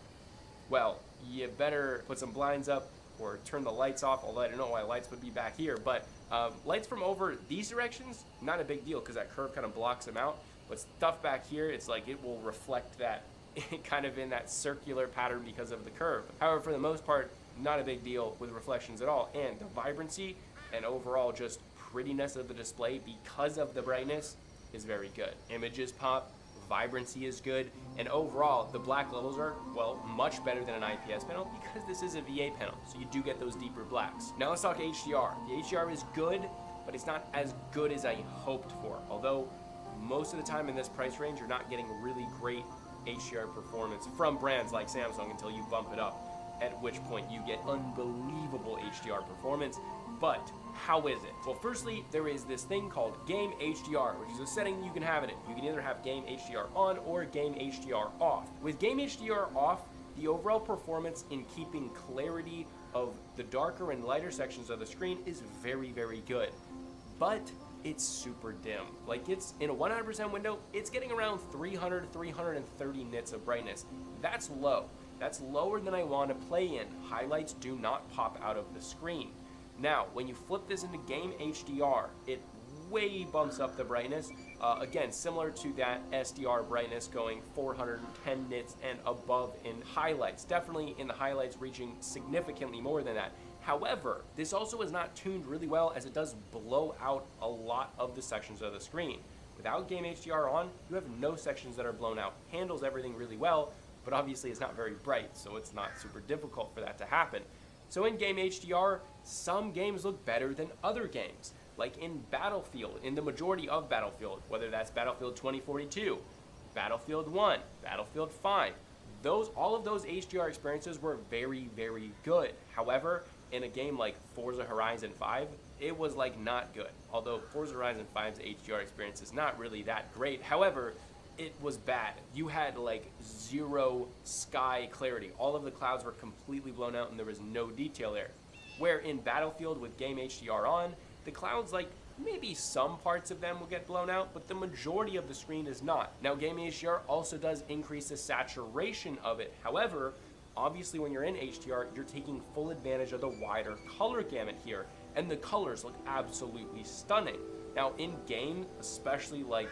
well, you better put some blinds up or turn the lights off, although I don't know why lights would be back here, but lights from over these directions, not a big deal because that curve kind of blocks them out, but stuff back here, it's like it will reflect that kind of in that circular pattern because of the curve. However, for the most part, not a big deal with reflections at all, and the vibrancy and overall just prettiness of the display because of the brightness is very good. Images pop, vibrancy is good, and overall the black levels are, well, much better than an IPS panel because this is a VA panel, so you do get those deeper blacks. Now let's talk HDR. The HDR is good, but it's not as good as I hoped for, although most of the time in this price range you're not getting really great HDR performance from brands like Samsung until you bump it up, at which point you get unbelievable HDR performance. But how is it? Well, firstly, there is this thing called Game HDR, which is a setting you can have in it. You can either have Game HDR on or Game HDR off. With Game HDR off, the overall performance in keeping clarity of the darker and lighter sections of the screen is very, very good. But it's super dim. Like, it's in a 100% window, it's getting around 300, 330 nits of brightness. That's low. That's lower than I want to play in. Highlights do not pop out of the screen. Now, when you flip this into Game HDR, it way bumps up the brightness, Again, similar to that SDR brightness going 410 nits and above in highlights. Definitely in the highlights reaching significantly more than that. However, this also is not tuned really well as it does blow out a lot of the sections of the screen. Without Game HDR on, you have no sections that are blown out. Handles everything really well, but obviously it's not very bright, so it's not super difficult for that to happen. So in Game HDR, some games look better than other games. Like in Battlefield, in the majority of Battlefield, whether that's Battlefield 2042, Battlefield 1, Battlefield 5, all of those HDR experiences were very, very good. However, in a game like Forza Horizon 5, it was like not good. Although Forza Horizon 5's HDR experience is not really that great. However, it was bad. You had like zero sky clarity. All of the clouds were completely blown out and there was no detail there. Where in Battlefield with Game HDR on, the clouds, like maybe some parts of them will get blown out, but the majority of the screen is not. Now Game HDR also does increase the saturation of it. However, obviously when you're in HDR, you're taking full advantage of the wider color gamut here, and the colors look absolutely stunning. Now in game, especially like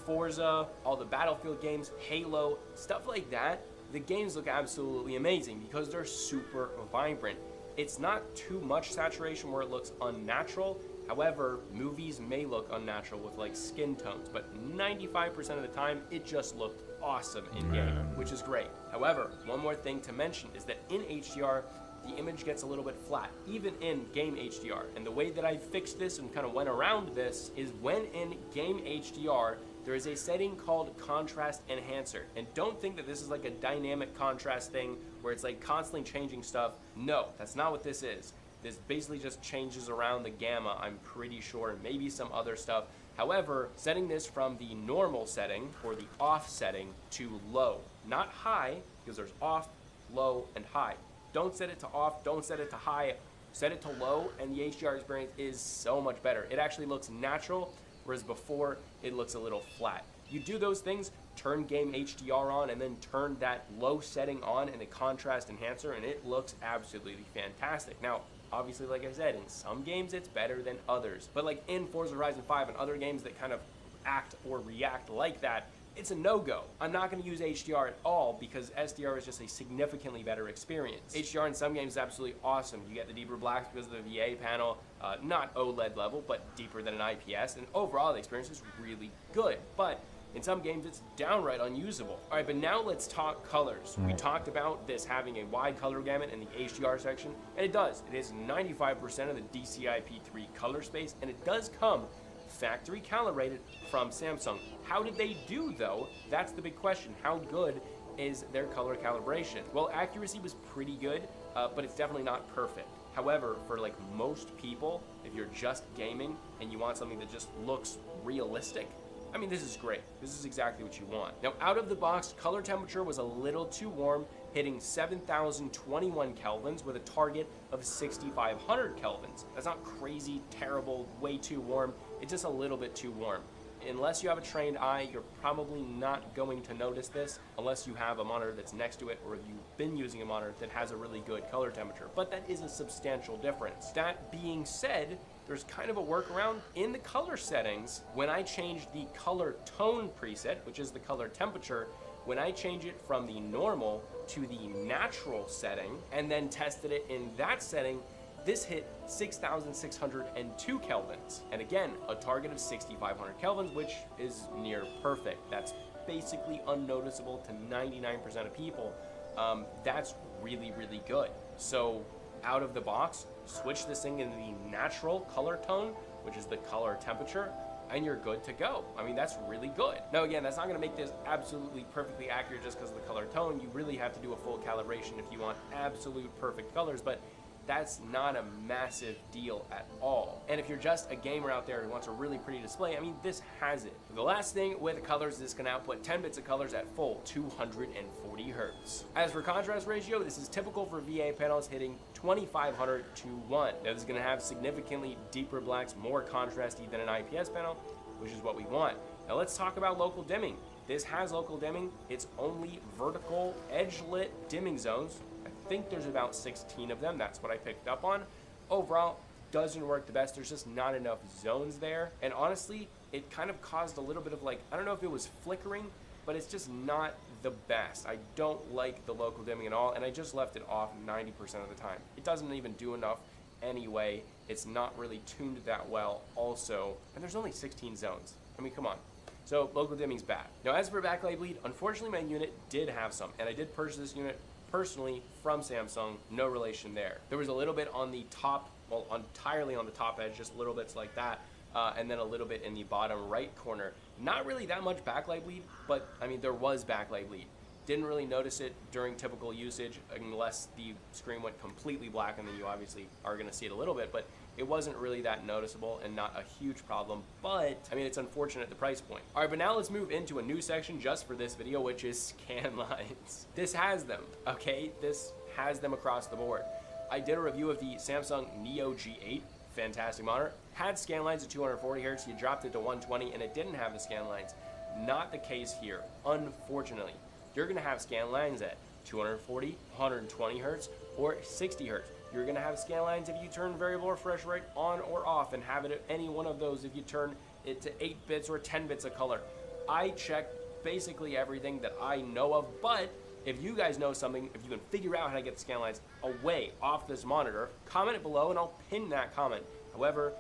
Forza, all the Battlefield games, Halo, stuff like that, the games look absolutely amazing because they're super vibrant. It's not too much saturation where it looks unnatural. However, movies may look unnatural with like skin tones, but 95% of the time, it just looked awesome in game, which is great. However, one more thing to mention is that in HDR, the image gets a little bit flat, even in Game HDR. And the way that I fixed this and kind of went around this is when in Game HDR, there is a setting called Contrast Enhancer. And don't think that this is like a dynamic contrast thing where it's like constantly changing stuff. No, that's not what this is. This basically just changes around the gamma, I'm pretty sure, and maybe some other stuff. However, setting this from the normal setting, or the off setting, to low. Not high, because there's off, low, and high. Don't set it to off, don't set it to high, set it to low, and the HDR experience is so much better. It actually looks natural, whereas before, it looks a little flat. You do those things, turn Game HDR on, and then turn that low setting on in the contrast enhancer, and it looks absolutely fantastic. Now, obviously, like I said, in some games it's better than others. But like in Forza Horizon 5 and other games that kind of act or react like that, it's a no-go. I'm not going to use HDR at all because SDR is just a significantly better experience. HDR in some games is absolutely awesome. You get the deeper blacks because of the VA panel, not OLED level, but deeper than an IPS, and overall the experience is really good. But in some games, it's downright unusable. All right, but now let's talk colors. We talked about this having a wide color gamut in the HDR section, and it does. It is 95% of the DCI-P3 color space, and it does come factory calibrated from Samsung. How did they do, though? That's the big question. How good is their color calibration? Well, accuracy was pretty good, but it's definitely not perfect. However, for like most people, if you're just gaming and you want something that just looks realistic, I mean, this is great. This is exactly what you want. Now, out of the box, color temperature was a little too warm, hitting 7,021 kelvins with a target of 6,500 kelvins. That's not crazy, terrible, way too warm. It's just a little bit too warm. Unless you have a trained eye, you're probably not going to notice this unless you have a monitor that's next to it or if you've been using a monitor that has a really good color temperature. But that is a substantial difference. That being said, there's kind of a workaround. In the color settings, when I change the color tone preset, which is the color temperature, when I change it from the normal to the natural setting and then tested it in that setting, this hit 6,602 kelvins. And again, a target of 6,500 kelvins, which is near perfect. That's basically unnoticeable to 99% of people. That's really, really good. So out of the box, switch this thing into the natural color tone, which is the color temperature, and you're good to go. I mean, that's really good. Now again, that's not gonna make this absolutely perfectly accurate just because of the color tone. You really have to do a full calibration if you want absolute perfect colors, but that's not a massive deal at all. And if you're just a gamer out there who wants a really pretty display, I mean, this has it. The last thing with colors, this can output 10 bits of colors at full 240 hertz. As for contrast ratio, this is typical for VA panels hitting 2500 to 1. Now, this is gonna have significantly deeper blacks, more contrasty than an IPS panel, which is what we want. Now let's talk about local dimming. This has local dimming. It's only vertical edge-lit dimming zones. I think there's about 16 of them. That's what I picked up on. Overall, doesn't work the best. There's just not enough zones there. And honestly, it kind of caused a little bit of like, I don't know if it was flickering, but it's just not the best. I don't like the local dimming at all, and I just left it off 90% of the time. It doesn't even do enough anyway. It's not really tuned that well also, and there's only 16 zones. I mean, come on. So local dimming's bad. Now, as for backlight bleed, unfortunately my unit did have some, and I did purchase this unit personally from Samsung. No relation there. There was a little bit on the top, well, entirely on the top edge, just little bits like that, and then a little bit in the bottom right corner. Not really that much backlight bleed, but I mean, there was backlight bleed. Didn't really notice it during typical usage unless the screen went completely black, and then you obviously are going to see it a little bit, but it wasn't really that noticeable and not a huge problem, but I mean, it's unfortunate the price point. All right, but now let's move into a new section just for this video, which is scan lines. This has them, okay? This has them across the board. I did a review of the Samsung Neo G8, fantastic monitor. Had scan lines at 240 hertz, you dropped it to 120, and it didn't have the scan lines. Not the case here, unfortunately. You're gonna have scan lines at 240, 120 hertz, or 60 hertz. You're gonna have scan lines if you turn variable refresh rate on or off, and have it at any one of those if you turn it to 8 bits or 10 bits of color. I checked basically everything that I know of, but if you guys know something, if you can figure out how to get the scan lines away off this monitor, comment it below and I'll pin that comment. However,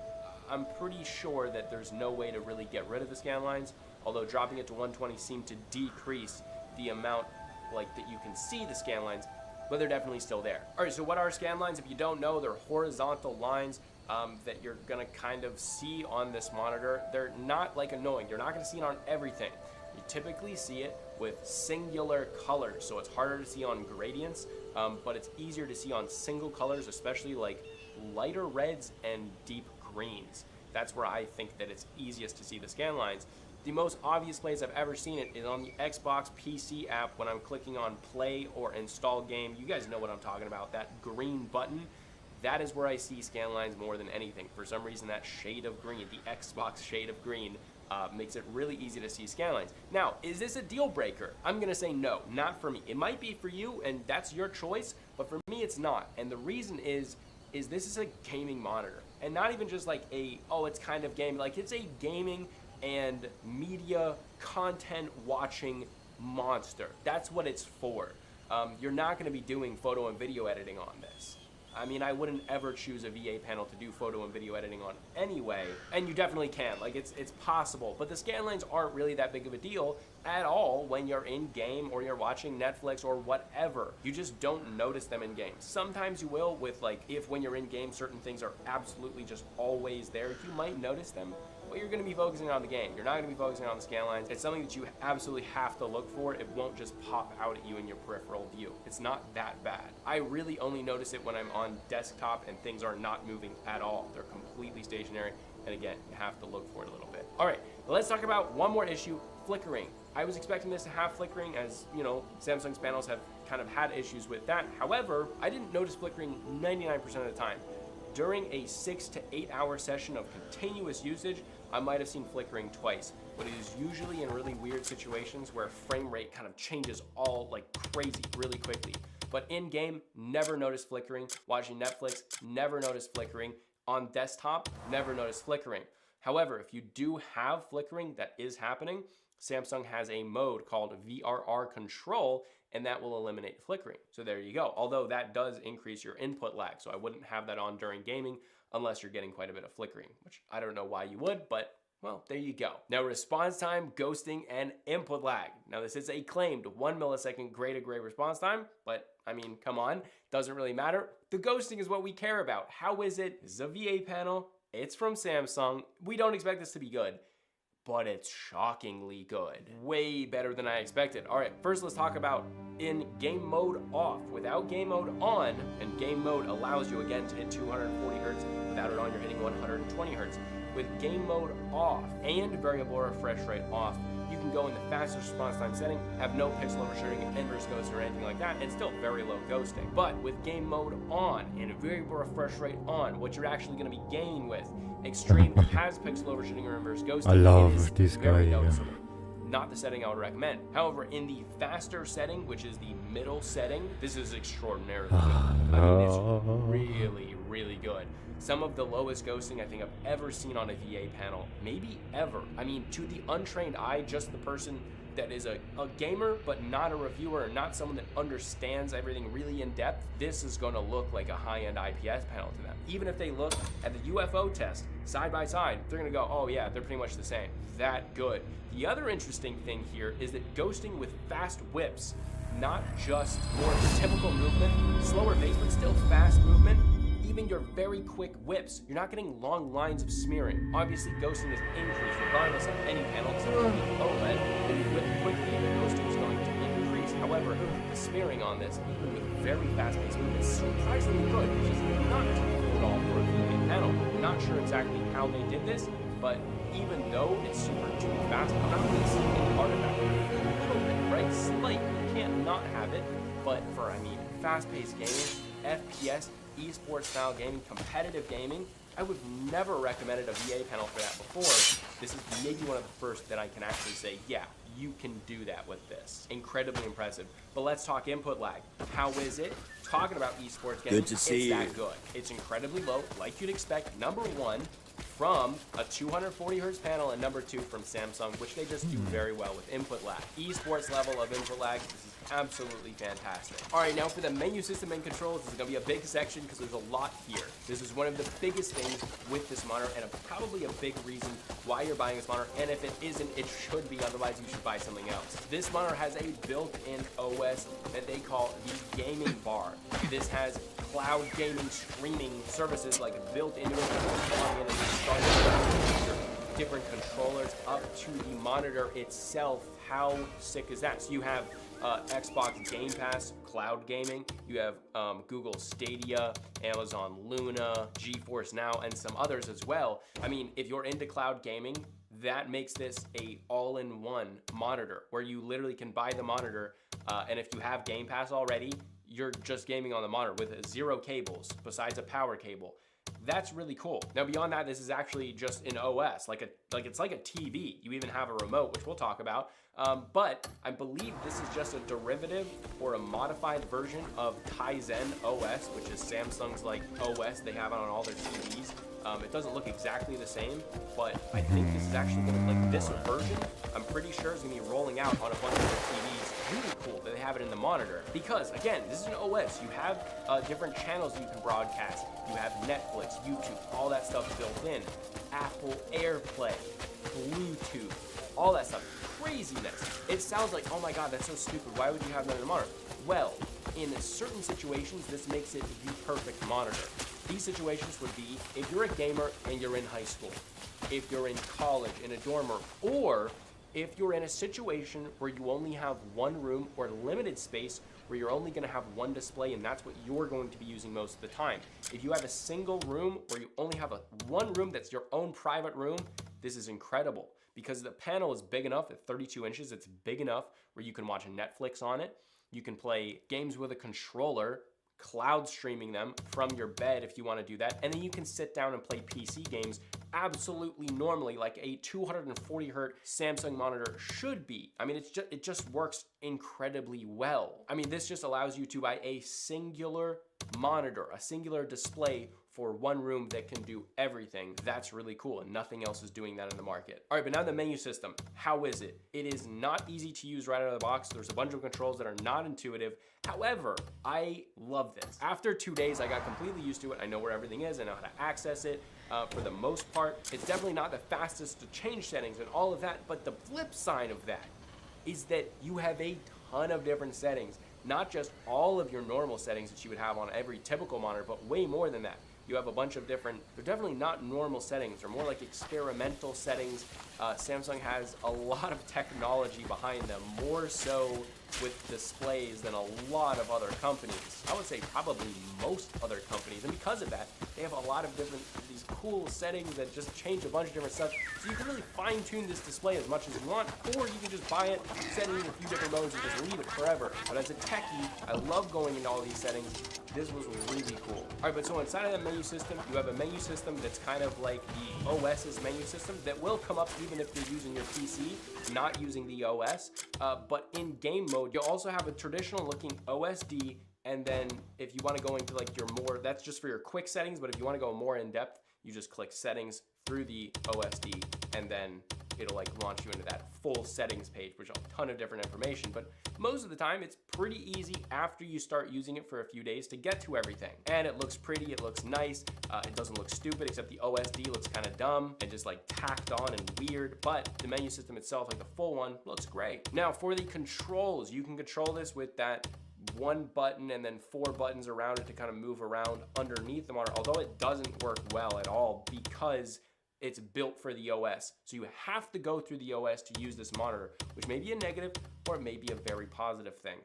I'm pretty sure that there's no way to really get rid of the scan lines, although dropping it to 120 seemed to decrease the amount like that you can see the scan lines, but they're definitely still there. All right, so what are scan lines? If you don't know, they're horizontal lines that you're gonna kind of see on this monitor. They're not like annoying. You're not gonna see it on everything. You typically see it with singular colors, so it's harder to see on gradients, but it's easier to see on single colors, especially like lighter reds and deep greens. That's where I think that it's easiest to see the scan lines. The most obvious place I've ever seen it is on the Xbox PC app when I'm clicking on play or install game. You guys know what I'm talking about, that green button. That is where I see scan lines more than anything. For some reason, that shade of green, the Xbox shade of green, makes it really easy to see scan lines. Now, is this a deal breaker? I'm gonna say no, not for me. It might be for you, and that's your choice, but for me, it's not. And the reason is this is a gaming monitor, and not even just like a, oh, it's kind of gaming, like it's a gaming and media content watching monster. That's what it's for. You're not gonna be doing photo and video editing on this. I mean, I wouldn't ever choose a VA panel to do photo and video editing on anyway, and you definitely can, like it's possible, but the scan lines aren't really that big of a deal at all when you're in game or you're watching Netflix or whatever. You just don't notice them in game. Sometimes you will with like, if when you're in game certain things are absolutely just always there, you might notice them, but you're gonna be focusing on the game. You're not gonna be focusing on the scan lines. It's something that you absolutely have to look for. It won't just pop out at you in your peripheral view. It's not that bad. I really only notice it when I'm on desktop and things are not moving at all. They're completely stationary, and again, you have to look for it a little bit. All right, let's talk about one more issue, flickering. I was expecting this to have flickering, as you know, Samsung's panels have kind of had issues with that. However, I didn't notice flickering 99% of the time. During a 6 to 8 hour session of continuous usage, I might have seen flickering twice, but it is usually in really weird situations where frame rate kind of changes all like crazy really quickly. But in game, never noticed flickering. Watching Netflix, never noticed flickering. On desktop, never noticed flickering. However, if you do have flickering that is happening, Samsung has a mode called VRR control, and that will eliminate flickering. So there you go. Although that does increase your input lag, so I wouldn't have that on during gaming unless you're getting quite a bit of flickering, which I don't know why you would, but well, there you go. Now, response time, ghosting, and input lag. Now, this is a claimed 1 millisecond gray to gray response time, but I mean, come on, doesn't really matter. The ghosting is what we care about. How is it? This is a VA panel. It's from Samsung. We don't expect this to be good, but it's shockingly good. Way better than I expected. All right, first let's talk about in game mode off. Without game mode on, and game mode allows you again to hit 240 hertz. Without it on, you're hitting 120 hertz. With game mode off and variable refresh rate off, you can go in the fastest response time setting, have no pixel overshooting, inverse ghost, or anything like that, and still very low ghosting. But with game mode on and variable refresh rate on, what you're actually going to be gaining with extreme has pixel overshooting or inverse ghosting. I love this guy. Yeah. Not the setting I would recommend. However, in the faster setting, which is the middle setting, this is extraordinarily good. I mean, it's really good. Some of the lowest ghosting I think I've ever seen on a VA panel, maybe ever. I mean, to the untrained eye, just the person that is a gamer but not a reviewer, and not someone that understands everything really in depth, this is going to look like a high-end IPS panel to them. Even if they look at the UFO test side by side, they're going to go, oh yeah, they're pretty much the same. That good. The other interesting thing here is that ghosting with fast whips, not just more typical movement, slower pace, but still fast movement. Even your very quick whips, you're not getting long lines of smearing. Obviously, ghosting is increased regardless of any panel, because if you OLED, when you whip quickly, the ghosting is going to increase. However, the smearing on this, even with very fast-paced movement, is surprisingly good, which is not typical at all for a VA panel. I'm not sure exactly how they did this, but even though it's super duper fast, I'm not really seeing any artifact. A little bit, right? Slight. You can't not have it, but for, I mean, fast-paced gaming, FPS, esports style gaming, competitive gaming, I would never recommended a VA panel for that before. This is maybe one of the first that I can actually say, yeah, you can do that with this. Incredibly impressive. But let's talk input lag. How is it? Talking about esports gaming, Good to see it's you. that good. It's incredibly low, like you'd expect. Number one, from a 240 hertz panel, and number two from Samsung, which they just do very well with input lag. Esports level of input lag, this is absolutely fantastic. All right, now for the menu system and controls, this is gonna be a big section because there's a lot here. This is one of the biggest things with this monitor, and probably a big reason why you're buying this monitor, and if it isn't, it should be, otherwise you should buy something else. This monitor has a built-in OS that they call the gaming bar. This has cloud gaming streaming services like built into it, different controllers up to the monitor itself. How sick is that? So you have Xbox Game Pass, cloud gaming, you have Google Stadia, Amazon Luna, GeForce Now, and some others as well. I mean, if you're into cloud gaming, that makes this a all-in-one monitor where you literally can buy the monitor, and if you have Game Pass already, you're just gaming on the monitor with 0 cables besides a power cable. That's really cool. Now beyond that, this is actually just an OS, it's like a TV. You even have a remote, which we'll talk about. But I believe this is just a derivative or a modified version of Tizen OS, which is Samsung's like OS they have on all their TVs. It doesn't look exactly the same, but I think this is actually gonna, like this version, I'm pretty sure is gonna be rolling out on a bunch of their TVs. Really cool that they have it in the monitor, because again, this is an OS. You have different channels you can broadcast. You have Netflix, YouTube, all that stuff built in. Apple AirPlay, Bluetooth, all that stuff. Craziness. It sounds like, oh my god, that's so stupid. Why would you have that in the monitor? Well, in certain situations, this makes it the perfect monitor. These situations would be if you're a gamer and you're in high school, if you're in college, in a dorm room, or if you're in a situation where you only have one room or limited space where you're only going to have one display and that's what you're going to be using most of the time. If you have a single room or you only have one room that's your own private room, this is incredible because the panel is big enough at 32 inches. It's big enough where you can watch Netflix on it. You can play games with a controller, cloud streaming them from your bed if you want to do that, and then you can sit down and play PC games absolutely normally like a 240 hertz Samsung monitor should be. I mean, it just works incredibly well. I mean, this just allows you to buy a singular monitor, a singular display for one room that can do everything. That's really cool, and nothing else is doing that in the market. All right, but now the menu system. How is it? It is not easy to use right out of the box. There's a bunch of controls that are not intuitive. However, I love this. After 2 days, I got completely used to it. I know where everything is. I know how to access it. For the most part, it's definitely not the fastest to change settings and all of that, but the flip side of that is that you have a ton of different settings. Not just all of your normal settings that you would have on every typical monitor, but way more than that. You have a bunch of different, they're definitely not normal settings, they're more like experimental settings. Samsung has a lot of technology behind them, more so with displays than a lot of other companies. I would say probably most other companies, and because of that, they have a lot of different, these cool settings that just change a bunch of different stuff. So you can really fine tune this display as much as you want, or you can just buy it, set it in a few different modes, and just leave it forever. But as a techie, I love going into all these settings. This was really cool. All right, but so inside of that menu system, you have a menu system that's kind of like the OS's menu system that will come up even if you're using your PC, not using the OS. But in game mode, you also have a traditional looking OSD And then if you want to go into like your more, that's just for your quick settings, but if you want to go more in depth, you just click settings through the OSD, and then it'll like launch you into that full settings page, which has a ton of different information. But most of the time it's pretty easy after you start using it for a few days to get to everything. And it looks pretty, it looks nice, it doesn't look stupid, except the OSD looks kind of dumb and just like tacked on and weird, but the menu system itself, like the full one, looks great. Now for the controls, you can control this with that one button and then 4 buttons around it to kind of move around underneath the monitor, although it doesn't work well at all because it's built for the OS. So you have to go through the OS to use this monitor, which may be a negative or it may be a very positive thing.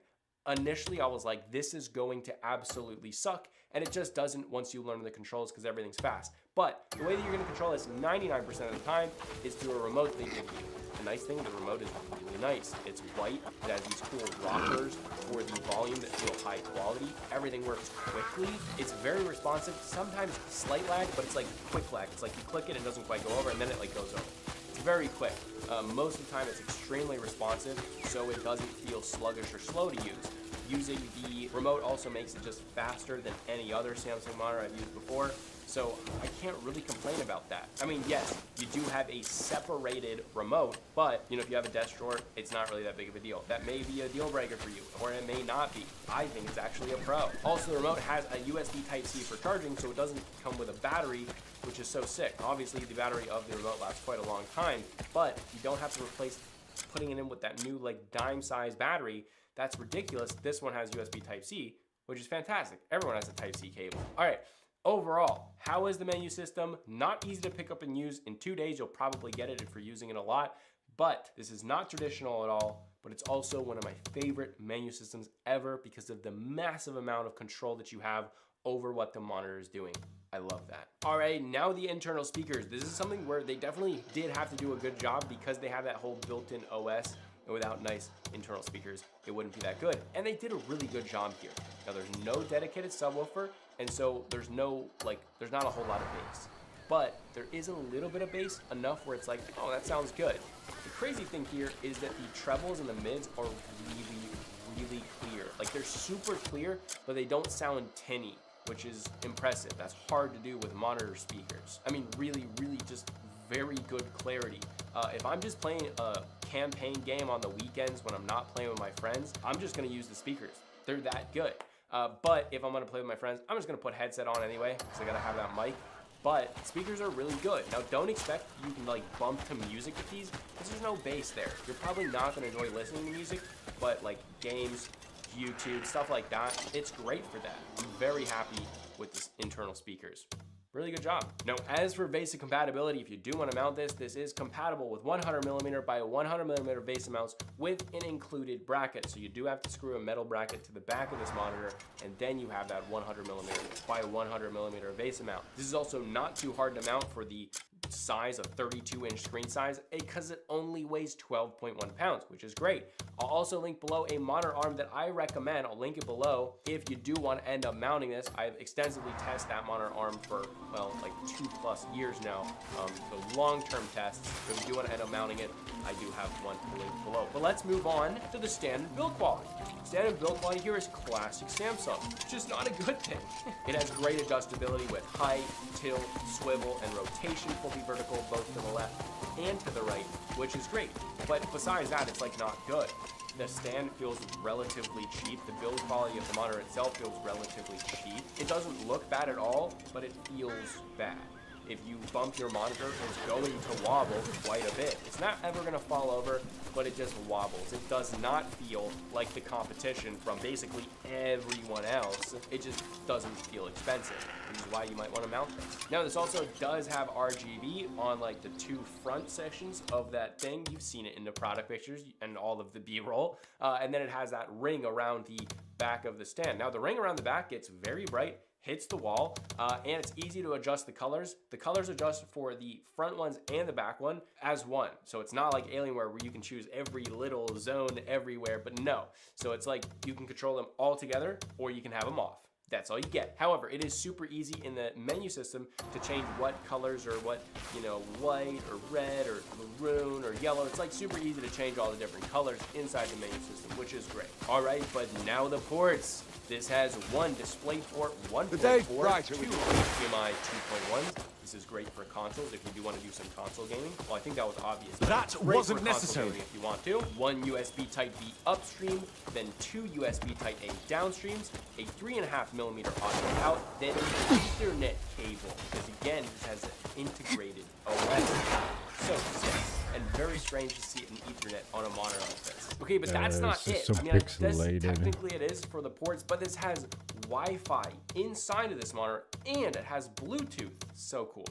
Initially, I was like, this is going to absolutely suck, and it just doesn't once you learn the controls because everything's fast. But the way that you're gonna control this 99% of the time is through a remote they give you. The nice thing, the remote is really nice. It's white, it has these cool rockers for the volume that feel high quality. Everything works quickly. It's very responsive, sometimes slight lag, but it's like quick lag. It's like you click it, it doesn't quite go over, and then it like goes over. It's very quick. Most of the time it's extremely responsive, so it doesn't feel sluggish or slow to use. Using the remote also makes it just faster than any other Samsung monitor I've used before, so I can't really complain about that. I mean, yes, you do have a separated remote, but you know, if you have a desk drawer, it's not really that big of a deal. That may be a deal breaker for you, or it may not be. I think it's actually a pro. Also, the remote has a USB Type-C for charging, so it doesn't come with a battery, which is so sick. Obviously, the battery of the remote lasts quite a long time, but you don't have to replace putting it in with that new like dime-sized battery. That's ridiculous. This one has USB Type-C, which is fantastic. Everyone has a Type-C cable. All right, overall, how is the menu system? Not easy to pick up and use. In 2 days, you'll probably get it if you're using it a lot, but this is not traditional at all, but it's also one of my favorite menu systems ever because of the massive amount of control that you have over what the monitor is doing. I love that. All right, now the internal speakers. This is something where they definitely did have to do a good job because they have that whole built-in OS. And without nice internal speakers, it wouldn't be that good. And they did a really good job here. Now there's no dedicated subwoofer, and so there's not a whole lot of bass. But there is a little bit of bass, enough where it's like, oh, that sounds good. The crazy thing here is that the trebles and the mids are really, really clear. Like they're super clear, but they don't sound tinny, which is impressive. That's hard to do with monitor speakers. I mean, really, really just very good clarity. If I'm just playing a campaign game on the weekends when I'm not playing with my friends, I'm just gonna use the speakers. They're that good. But if I'm gonna play with my friends, I'm just gonna put headset on anyway, because I gotta have that mic. But speakers are really good. Now don't expect you can like bump to music with these, because there's no bass there. You're probably not gonna enjoy listening to music, but like games, YouTube, stuff like that, it's great for that. I'm very happy with the internal speakers. Really good job. Now, as for basic compatibility, if you do want to mount this, this is compatible with 100mm by 100mm base mounts with an included bracket. So you do have to screw a metal bracket to the back of this monitor, and then you have that 100mm by 100mm base mount. This is also not too hard to mount for the size of 32-inch screen size because it only weighs 12.1 pounds, which is great. I'll also link below a monitor arm that I recommend. I'll link it below if you do want to end up mounting this. I've extensively tested that monitor arm for, well, like 2+ years now. So long-term tests. If you do want to end up mounting it, I do have one link below. But let's move on to the standard build quality. Standard build quality here is classic Samsung, which is not a good thing. It has great adjustability with height, tilt, swivel, and rotation, fully vertical, both to the left and to the right, which is great. But besides that, it's like not good. The stand feels relatively cheap. The build quality of the monitor itself feels relatively cheap. It doesn't look bad at all, but it feels bad. If you bump your monitor, it's going to wobble quite a bit. It's not ever gonna fall over, but it just wobbles. It does not feel like the competition from basically everyone else. It just doesn't feel expensive, which is why you might want to mount this. Now, this also does have RGB on like the 2 front sections of that thing. You've seen it in the product pictures and all of the B-roll. And then it has that ring around the back of the stand. Now, the ring around the back gets very bright, hits the wall, and it's easy to adjust the colors. The colors adjust for the front ones and the back one as one. So it's not like Alienware where you can choose every little zone everywhere, but no. So it's like you can control them all together or you can have them off. That's all you get. However, it is super easy in the menu system to change what colors or what, you know, white or red or maroon or yellow. It's like super easy to change all the different colors inside the menu system, which is great. All right, but now the ports. This has one DisplayPort 1.4, two HDMI 2.1s. This is great for consoles if you do want to do some console gaming. Well, I think that was obvious. That Great wasn't for console necessary. gaming if you want to. One USB Type B upstream, then two USB Type A downstreams, a 3.5mm audio out, then an Ethernet cable. Because again, this has an integrated OS. So sick. And very strange to see an Ethernet on a monitor like this. Okay, but that's not it. So I mean, this, pixelated. technically it is for the ports, but this has Wi-Fi inside of this monitor, and it has Bluetooth. So cool.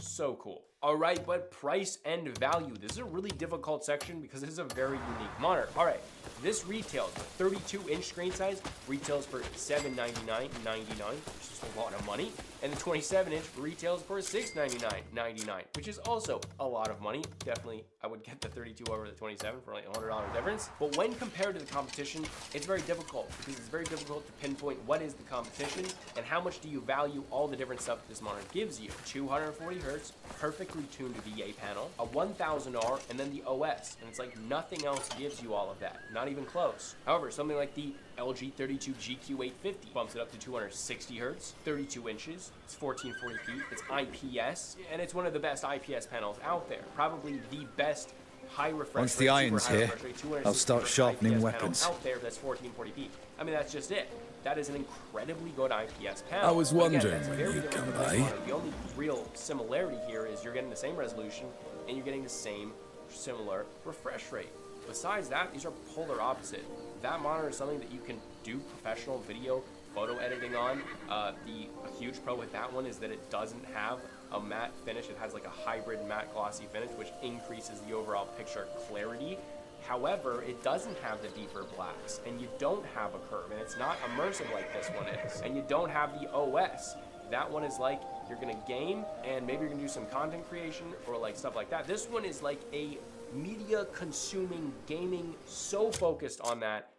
So cool. All right, but price and value. This is a really difficult section because this is a very unique monitor. All right, this retails, the 32-inch screen size retails for $799.99, which is a lot of money. And the 27-inch retails for $699.99, which is also a lot of money. Definitely, I would get the 32 over the 27 for like a $100 difference. But when compared to the competition, it's very difficult because it's very difficult to pinpoint what is the competition and how much do you value all the different stuff this monitor gives you. 240 hertz, perfectly tuned VA panel, a 1000R, and then the OS. And it's like nothing else gives you all of that, not even close. However, something like the LG 32 GQ850 bumps it up to 260 hertz, 32 inches, it's 1440p, it's IPS, and it's one of the best IPS panels out there. Probably the best high refresh rate. Once the iron's super high here, refresh rate, 260 I'll start hertz sharpening IPS weapons. panel out there that's 1440p. I mean, that's just it. That is an incredibly good IPS panel. I was But again, wondering that's when very you'd different come from this by. monitor. The only real similarity here is you're getting the same resolution and you're getting the same similar refresh rate. Besides that, these are polar opposite. That monitor is something that you can do professional video photo editing on. A huge pro with that one is that it doesn't have a matte finish. It has like a hybrid matte glossy finish, which increases the overall picture clarity. However, it doesn't have the deeper blacks, and you don't have a curve, and it's not immersive like this one is, and you don't have the OS. That one is like you're gonna game, and maybe you're gonna do some content creation or like stuff like that. This one is like a media consuming gaming, so focused on that.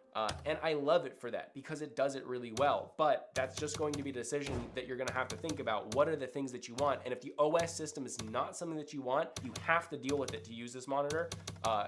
And I love it for that because it does it really well. But that's just going to be a decision that you're going to have to think about. What are the things that you want? And if the OS system is not something that you want, you have to deal with it to use this monitor.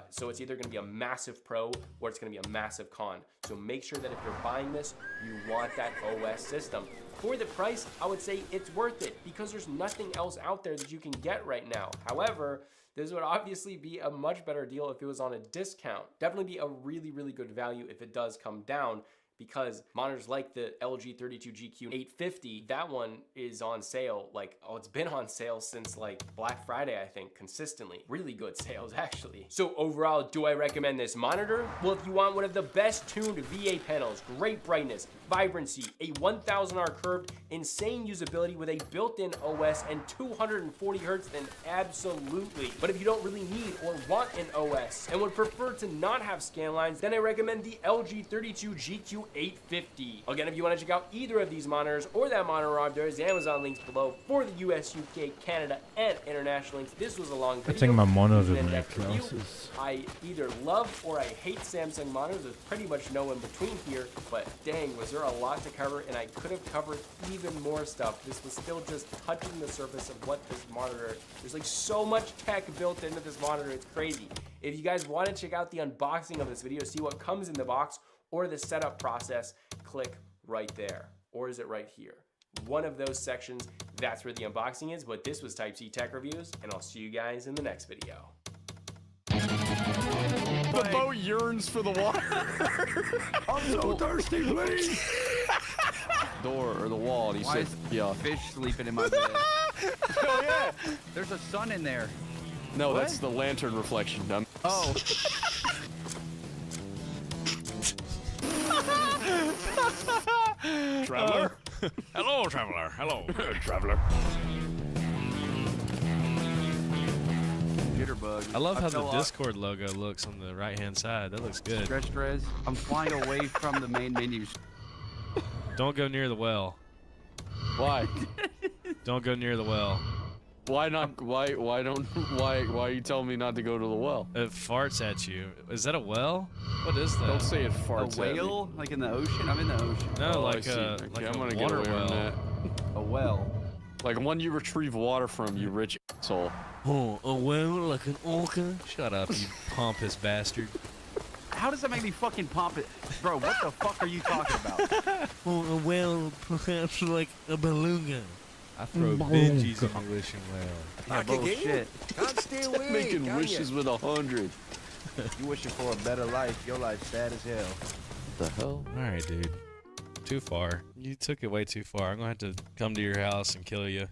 So it's either going to be a massive pro or it's going to be a massive con. So make sure that if you're buying this, you want that OS system. For the price, I would say it's worth it because there's nothing else out there that you can get right now. However, this would obviously be a much better deal if it was on a discount. Definitely be a really, really good value if it does come down, because monitors like the LG 32 GQ850, that one is on sale. Like, oh, it's been on sale since like Black Friday, I think, consistently. Really good sales, actually. So overall, do I recommend this monitor? Well, if you want one of the best tuned VA panels, great brightness, vibrancy, a 1000R curved, insane usability with a built-in OS and 240 hertz, then absolutely. But if you don't really need or want an OS and would prefer to not have scan lines, then I recommend the LG 32 GQ850. Again, if you want to check out either of these monitors or that monitor, there's Amazon links below for the US, UK, Canada, and international links. This was a long video. I think my monitor This is an my in-depth review. classes. I either love or I hate Samsung monitors. There's pretty much no in between here, but dang, was there a lot to cover, and I could have covered even more stuff. This was still just touching the surface of what this monitor, there's like so much tech built into this monitor, it's crazy. If you guys want to check out the unboxing of this video, see what comes in the box or the setup process, click right there. Or is it right here? One of those sections, that's where the unboxing is. But this was Type C Tech Reviews, and I'll see you guys in the next video. The boat yearns for the water. I'm so thirsty, please. Door or the wall. You said, yeah. Fish sleeping in my bed. Oh yeah. There's a sun in there. No, What? that's the lantern reflection, dumb. Oh. Traveler. Hello, traveler. Hello. Traveler. Jitterbug. I love how fell the off. Discord logo looks on the right-hand side. That looks good. Stretch res. I'm flying away from the main menus. Don't go near the well. Why? Don't go near the well. Why not? Why are you telling me not to go to the well? It farts at you. Is that a well? What is that? Don't say it farts A whale? Like in the ocean? I'm in the ocean. No, Oh, like I see. a Okay, like I'm a gonna water get away well. from that. A well. Like one you retrieve water from, you rich asshole. Oh, a well like an orca? Shut up, you pompous bastard. How does that make me fucking pump it? Bro, what the fuck are you talking about? Well, a whale, perhaps like a beluga. I throw Benjis in the wishing well. Yeah, bullshit. Can't stay away. Making can wishes you? with 100. You wishing for a better life. Your life's sad as hell. The hell? All right, dude. Too far. You took it way too far. I'm gonna have to come to your house and kill you.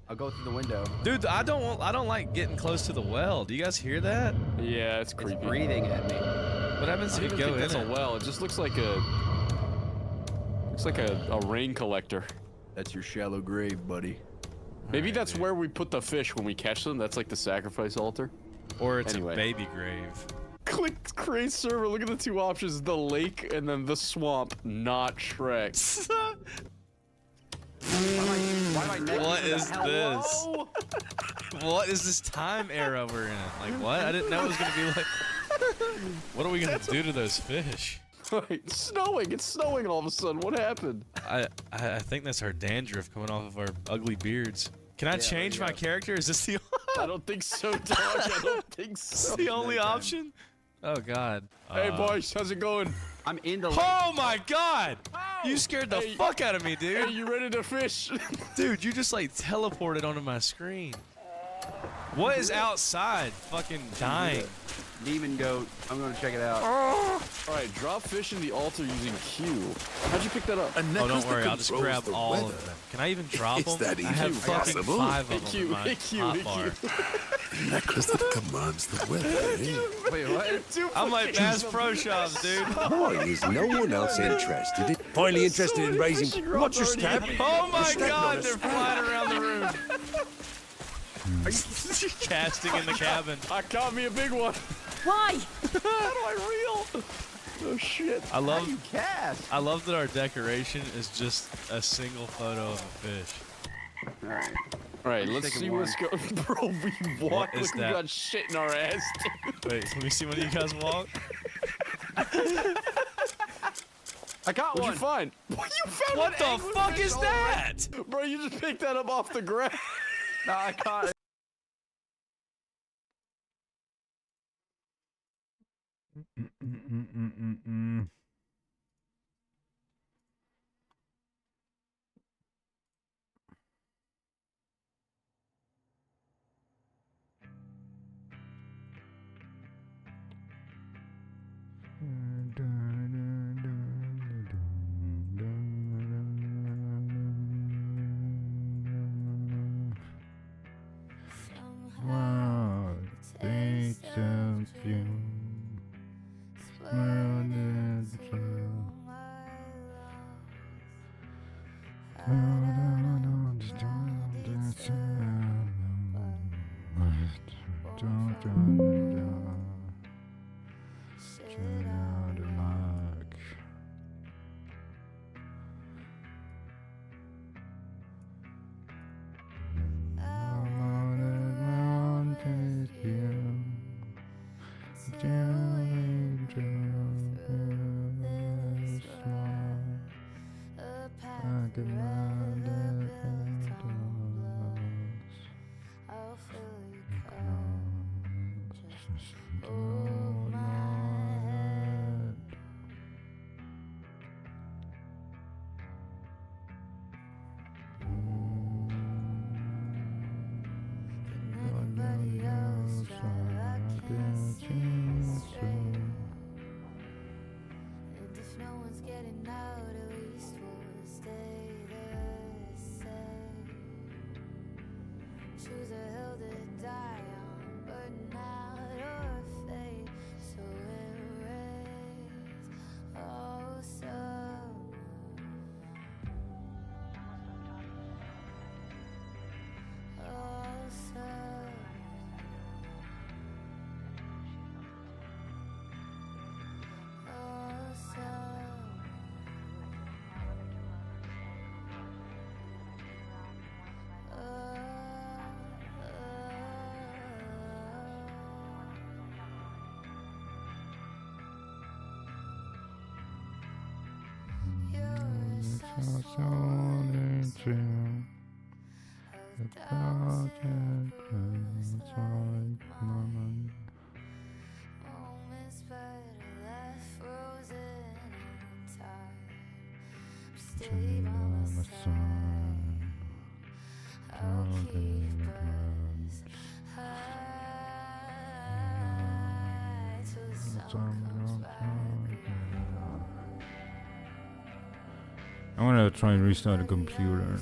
I'll go through the window. Dude, I don't like getting close to the well. Do you guys hear that? Yeah, it's creepy. It's breathing at me. What happens I if you don't go think in that's it? a well. It just looks like a rain collector. That's your shallow grave, buddy. Maybe that's where we put the fish when we catch them. That's like the sacrifice altar. Or it's Anyway. a baby grave. Click create server. Look at the two options: the lake and then the swamp. Not Shrek. What is this? What is this time era we're in? Like what? I didn't know it was gonna be like. What are we gonna do to those fish? It's snowing. It's snowing all of a sudden. What happened? I think that's our dandruff coming off of our ugly beards. Can I change my character? Is this the? I don't think so, dog. I don't think so. The only option? Oh God. Hey boys, how's it going? I'm in the. Oh my God! You scared the fuck out of me, dude. Hey, you ready to fish? Dude, you just like teleported onto my screen. What is outside? Fucking dying. Demon goat. I'm gonna check it out. Alright, drop fish in the altar using Q. How'd you pick that up? Oh, don't worry. I'll just grab all of them. Can I even drop them? I have fucking 5 of them in my hotbar. Necklace that commands the weather. Wait, what? I'm like Bass Pro Shops, dude. Why is no one else interested? Finally interested in raising. What's your stab? Oh my God, they're flying around the room. Are you casting in the cabin? I caught me a big one. Why? How do I reel? Oh shit. I love Cast. I love that our decoration is just a single photo of a fish. All right. Alright, let's see what's going. Bro, we walk is like we that? got shit in our ass. Wait, let me see one of you guys walk. I got What'd one. you find? What you found? What an the anglerfish fuck is already? that? Bro, you just picked that up off the ground. No, I caught it. Wow, they just you. I'm gonna try and restart the computer.